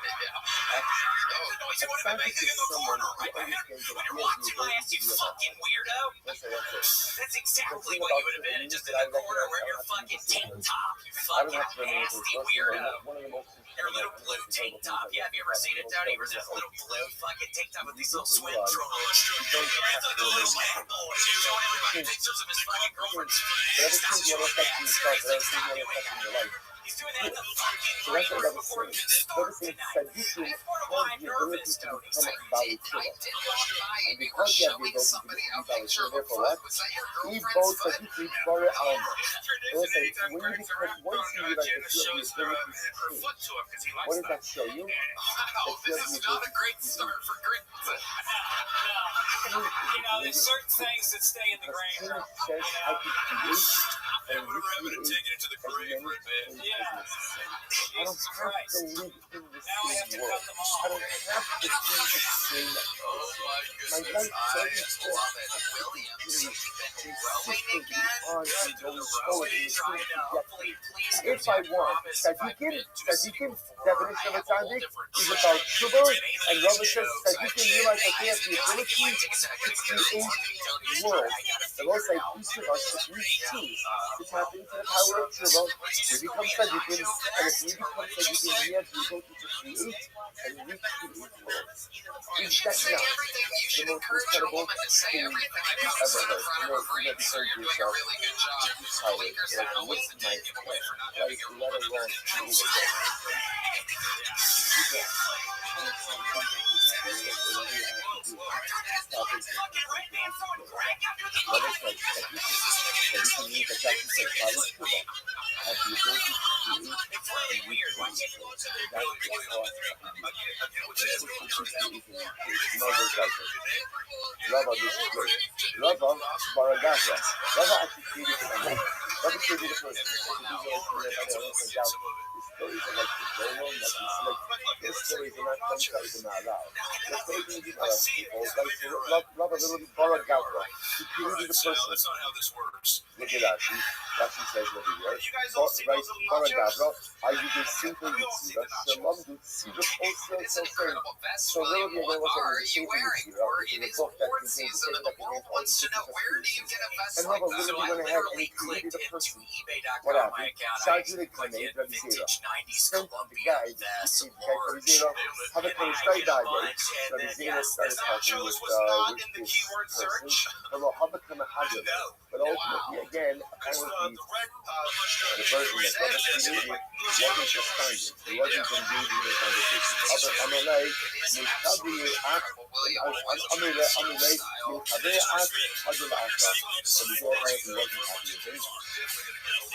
you want to be making in the corner, right, man? When you're watching my ass, you fucking weirdo. That's exactly what you would have been, just in the corner wearing your fucking tank top, you fucking nasty weirdo. Your little blue tank top. Yeah, have you ever seen it, Tony? Where's this little blue fucking tank top with these little swim trunks? It's like a little man boy. Showing everybody pictures of his fucking girlfriend's face. That's what you're doing. He's doing that in the fucking break room before you can start tonight. That's part of why I'm nervous, Tony. I did walk by and you were showing somebody a picture of a foot. Was that your girlfriend's foot? That's ridiculous. Anytime When you become, once you like to feel the ability to change, foot to him because he what likes does that show you? Wow, this is not a great start for Grit. There's certain things that stay in the grain. Change says I can create and recreate taken it to the as many things Yeah. as necessary. I don't Jesus have Christ. to live in the Now we have same to world. cut them off. I don't have to do the same. Oh my My goodness, life I changes. love it. Williams, you've been rowing again? On and going forward in the same trajectory. If I want, Tzadikim, definition of a tzaddik is about tshuva, and Rabbi says tzadikim realize that they have the ability to create worlds. The Lord says each of us should reach teams to tap into the power of tshuva, to become tzadikim, and if we become tzadikim, we have the ability to create and recreate worlds. You Is should that say not everything. You the should most encourage a incredible woman to say thing everything that you've comes ever in heard? front of her brain, sir. You're doing a really good job. Tweakers and always the day giveaway for not having your woman under control. Rabbi, this is great. Rabbi, Baragasa. Rabbi actually created the Rabbi created the person. stories are like the journal, like those stories are not those stories are not allowed. They're taking the other people, like love a little Bora Gavra. He created a person. That's not how this works. Look at Rashi. Rashi says over here. You guys all see those little Bora nachos? Gavra, are you the simple Yitzira? Shalom do Tzira It is an incredible vest, So William. really, What there are was you wearing for? It is award season, and the world wants to know, where do you get a vest and like Rabbi that? really So I went ahead and literally created clicked a into person. eBay.com, What my happened? account. I Sajid clicked Kane, in Rabbi vintage Zera. 90s Sent the Columbia guy, vest, the guy Rabbi large. Zera, have a And kind of I straight did a dive. bunch, and Rabbi then, Zera yes, started this talking Nachos with was not this in the keyword person. search. Well, how become a Hadra? But ultimately, again, Because apparently, the red the person that Rabbi created wasn't responding. He wasn't engaging in the conversation. Other Amalei, Mikabi, William, always a Amalei, style. Mikabi, Hadra Asa. So the girl apparently wasn't happy with him.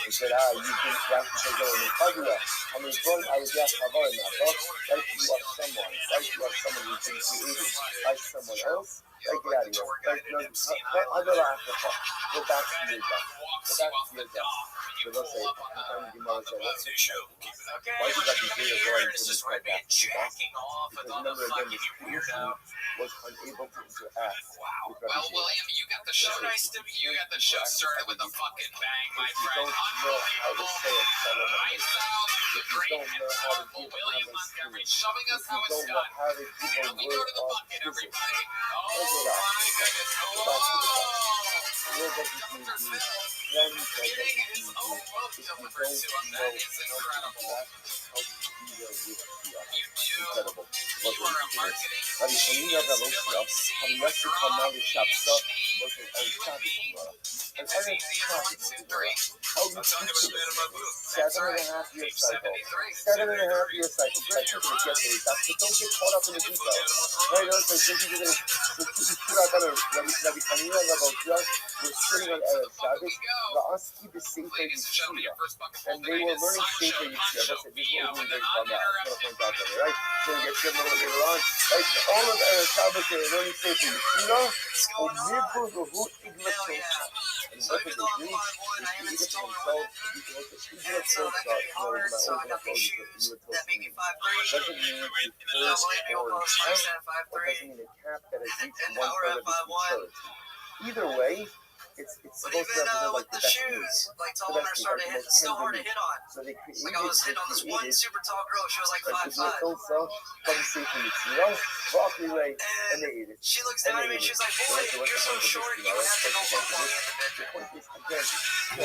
He said, you've been practicing to go in Kadra. I mean, from Isaiah Kavar in that book, like you are someone, like you are someone who's been created by someone else. Like, get out of here. Like, no, Hadra Asa. Go back to your job. Go back to your job. So they'll say, sometimes you might say, what's the show? Okay, Why did that right computer go here, into it's this just like Rabbi that? jacking off with Because all the remember again, fucking this creation weirdo. was unable to interact with Rabbi Well, Zera. William, you got the show. Nice to meet You got the show started with a fucking bang, my If you friend. don't know how to say it, tell them I sound the if you great don't and know how to powerful give William others Montgomery feelings, showing us if how you it's don't know done. how to give a And we go word to the of bucket, visit, everybody. go Oh to that. my goodness. Go back to the top. Oh, Your doesn't mean Dr. you. Phil. One doesn't Getting mean his you. own book If you delivered don't to him, know that is how to incredible. interact, how to be there with the other. You do. Incredible. You are a marketing Rabbi Hanina genius, Ravosia, spilling seed, Hamnasi drop, Kamali Shapsa, PhD, was an Al-Shabi Kamala. And It's as easy as 1, 2, 3. How you I'll talk about teach that in my book. 7.5 year cycle. 73. 7.5 year cycle. That's what it gets to. That's what, don't get caught up in the details. Right? Also, think you're going to Rabbi Hanina Ravosia was sitting on Erev Shabbos. The Aski the Sefer Ladies and gentlemen, your Yeshia. first bucket And full they tonight were is learning Poncho, Sefer Yeshia. Poncho, That's it. This is Via what with we're an going to uninterrupted. point out there, right? So we get to a little later on. Right? All of Erev Shabbos, they were learning Sefer Yeshia. Umivu Ruhu Igmat Tosha. And So what even did though they I'm do? 5'1", I am They created taller themselves women. to be able to And so that can be hard, so I got these shoes that make me 5'3". doesn't mean you Don't believe me, we'll or call it cap, or 5'3". doesn't mean a cap that has reached And now we're 1/3 at of its 5'1". maturity. Either way, it's But supposed to even represent like with the the best shoes, news. like The tall women best are news, starting like the to hit. most It's still hard to tender hit on. news. So they created, Like I was hit on this one super tall girl. She was like 5'5". from Sefer Yeshia, broccoli way, and they ate it. She looks down at me and she's like, "Boy, you're so short, you don't have to go fuck on me in the The bedroom." point is, again, so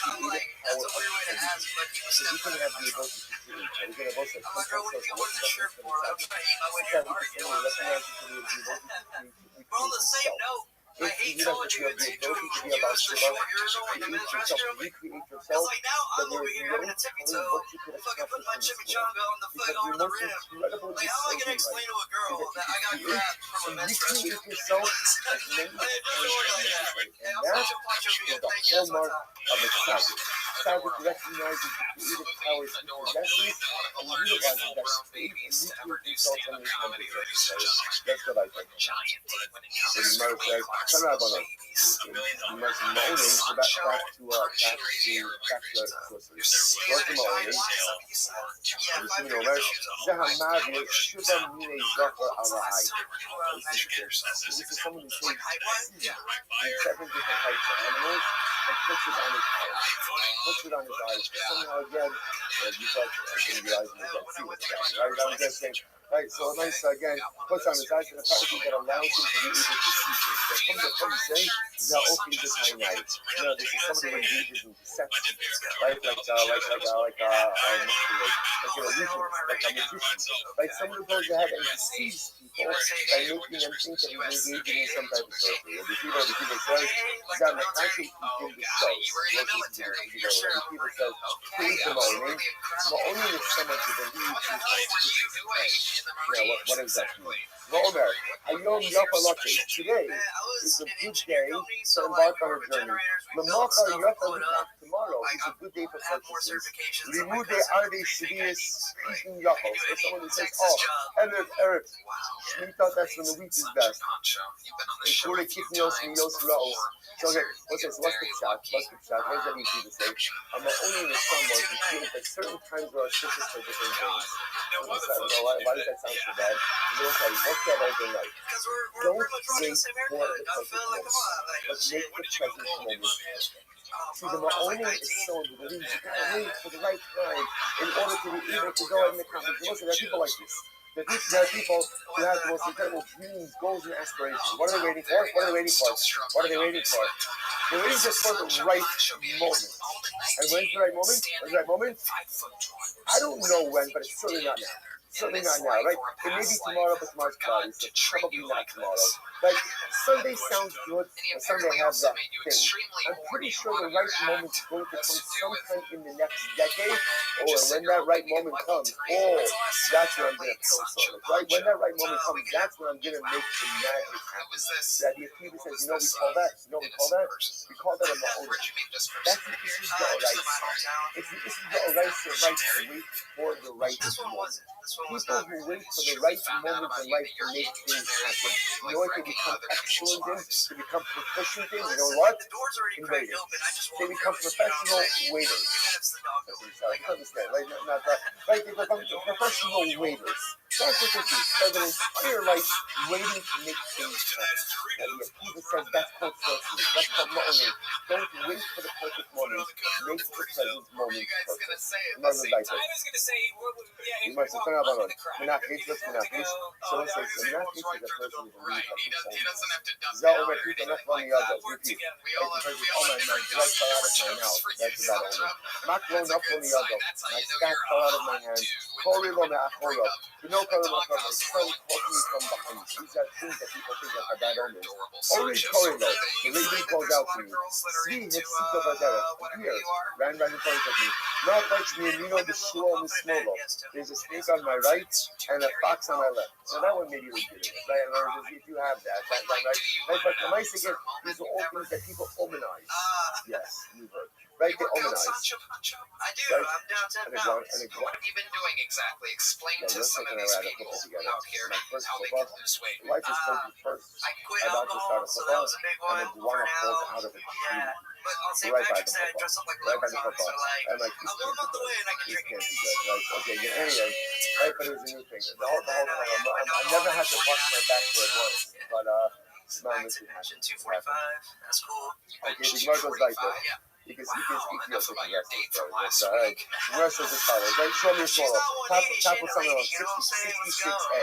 I'm like, that's a weird way to ask, but you so we step can right have in the my ability to create. So we can have also I'm like, girl, what are you wearing this shirt for? I'm trying to eat my way Yeah, here. we You know what I'm saying? We're on the same note. I hate told you that you use the short urinal in the men's restroom. Because like now I'm over here having a tippy toe, fucking put my chimichanga on the foot on the rim. Like how am I gonna explain to a girl that I got crap from a men's restroom? I didn't really work like that. And I'm such a poncho video. Thank you. That's my time. Of a Sabbath. Sabbath recognizes the creative powers he possesses and utilizes that creative and nuclear results on his manifestation. That's what I think. Giant thing when it comes So the to mother says, "Come out, Bono." babies. You must moaning, so back to Guatemala. Yeah, 5'3" You know, Zahamavi, Shuba Mine Zafar Alai. This is someone who takes seven different types of animals and puts it on his eyes. Puts it on his eyes. Somehow again, you thought in the eyes of the see what's happening, right? I'm just saying, right? So nice again, puts on his eyes and a property that allows him to be able to see things. But from the saying, okay, this is night. You know, this is somebody who engages in deception, right? Like an illusion, like a magician, like someone who goes ahead and deceives people by making them think that he's engaging in some type of surgery. And the people say, that the country in the show, the people say, please the morning is someone who believes in what does that mean? Romer, Ayom Yopalote, today, is a good day to embark on a journey. L'macha Yochel B'Tach, tomorrow is a good day for purchases. Limude Arde Shvius Eating Yochel. So someone who says, oh, Erev, we thought that's when the wheat is best. It's really keeping Yos and Yos Rose. So okay, what's the shot? What does that mean to say? I'm only in the summer who feels that certain times are auspicious for different things. Why does that sound so bad? Look at all the light. Don't wait for the perfect moment, but make the present moment. See, the Ma'onim is someone who believes you gotta wait for the right time in order to be able to go ahead and accomplish. Listen, there are people like this. There are people who have the most incredible dreams, goals, and aspirations. What are they waiting for? What are they waiting for? What are they waiting for? They're waiting just for the right moment. And when's the right moment? When's the right moment? I don't know when, but it's certainly not now. Certainly not now, right? It may be tomorrow, but tomorrow's cloudy, so probably not tomorrow. Like, Sunday sounds good, and Sunday has that thing. I'm pretty sure the right moment is going to come sometime in the next decade, or when that right moment comes, that's when I'm going to kill someone, right? When that right moment comes, that's when I'm going to make the magic happen. That the Akiva says, you know what we call that? You know what we call that? We call that a ma'onim. That's the issue of the Oraisa. It's the issue of the Oraisa, right, to wait for the right moment. People who wait for the right moment in life to make things happen. You know what they become excellent in? They become proficient in? You know what? In waiting. They become professional waiters. I can understand, right? Not that. Right? They become professional waiters. That's what they do. Spend their entire life waiting to make things happen. And the Akiva says that's called sorcery. That's called ma'onim. Don't wait for the perfect moment. Make the present moment perfect. Another life. You must have turned out on Menachis, what's Menachis? So let's say, Menachis is a person who believes that he's homeless. Zell over people, not one the other. Repeat. Oh my blood fell out of my mouth. That's about all. Not grown up on the other. My staff fell out of my hands. Corey lo me'achoro. You know, Corey lo me'achoro. My son caught me from behind. These are things that people think are bad omens. Only Corey lo. The lady calls out to me. See, it's Sito Vadera. Here, ran right in front of me. Not touch me, and you know the shul and the smolo. There's a snake on my right and a fox on my left. So that one maybe legitimate, right? If you have that, right? But the nice again, these are all things that people hominize. Yes, you've heard. Right? They hominize. I do. Right? I'm down 10 pounds. What have you been doing exactly? Explain to some of these people out here how they can lose weight. Life is taking first. I quit I'm about to start a alcohol, so that was a big one and the for guana falls now. out of it. Yeah. But on St. Right by Patrick's the Day, I football. dress up like Right by leprechauns, the football. so like, I'm like, I'm a little month away and I can this drink can't it. be good. Right? Okay, yeah, anyway. Right, but here's a new thing. The whole time, I never had to bust my back for it once. But, Back to mention 245. That's cool. Okay, the Gemara goes like this. Yeah. You can speak Enough about your date from last all right. week. The rest is as follows. Right? Show me a She's swallow. not 180, Top she with ain't a something on lady, you know what I'm saying? Let's go. 66A.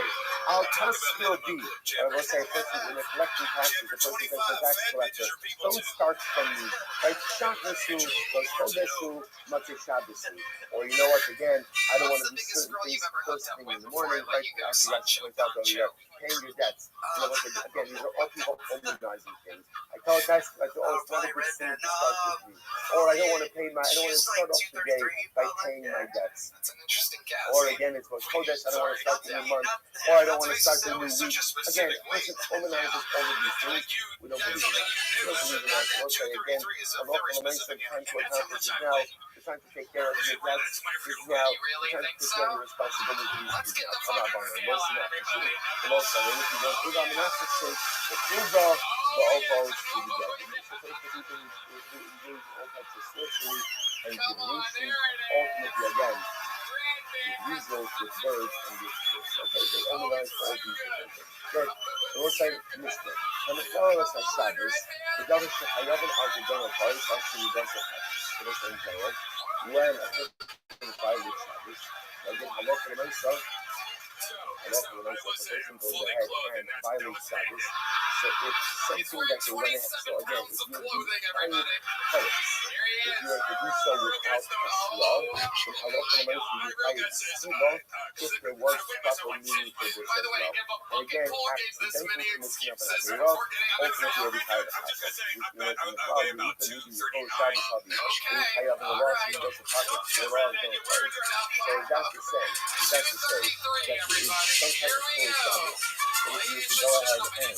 I'll test will be. Let's say a person in a collecting taxes, a person that's a tax collector. Don't start from me. Right? Shachasu, goes Chodesu, Matzah Shabbasu. Or you know what, again, I don't want to do certain things first thing in the morning. Right? Actually, that's what out earlier. Paying your debts. You know what, again, these are all people organizing things. I tell guys, it's not a good thing to start with me. Or I don't want to pay my, I don't want to start off the day by paying my debts. That's an interesting guess. Or again, it's about Kodesh, I don't want to start the new month. Or I don't want to start the new week. Again, person organizes all of these things. We don't believe in that. We don't believe in that. Okay, again, I'm off on the main side, time to account. This is now the time to take care of your debts. This is now the time to take care of your responsibilities. Let's get the I'm not fucking buying it. real Most on of that. everybody. The most of it. If you want Uga Monastic State, the Uga, the Opos, to the dead. You should take the people who engage in all types of sorcery and divination. Ultimately, again, with weasels, with birds, and with fish. Okay, they organize all these different things. Good. The Lord said, Mishnah. And the flowers are Shabbos. The Davish Hayavan are the general parties. Actually, that's the Shabbos in general. When a person violates Shabbos, again, I love for the Mesa. I love for the Mesa. The person goes ahead and violates Shabbos. So it's something that they want to have. So again, if you find colors, if you are to do so without law, then I love for the Mesa, you find Siva if there was proper meaning for this as well. And again, accidentally mixing up an Avera, ultimately you'll be tired of Shabbos. You went from the cloud, you need to use your whole Shabbos hobby. You tie up in the law, so you go to pocket, your law is going to play. So that's to say that there is some type of full Shabbos. So if you can go ahead and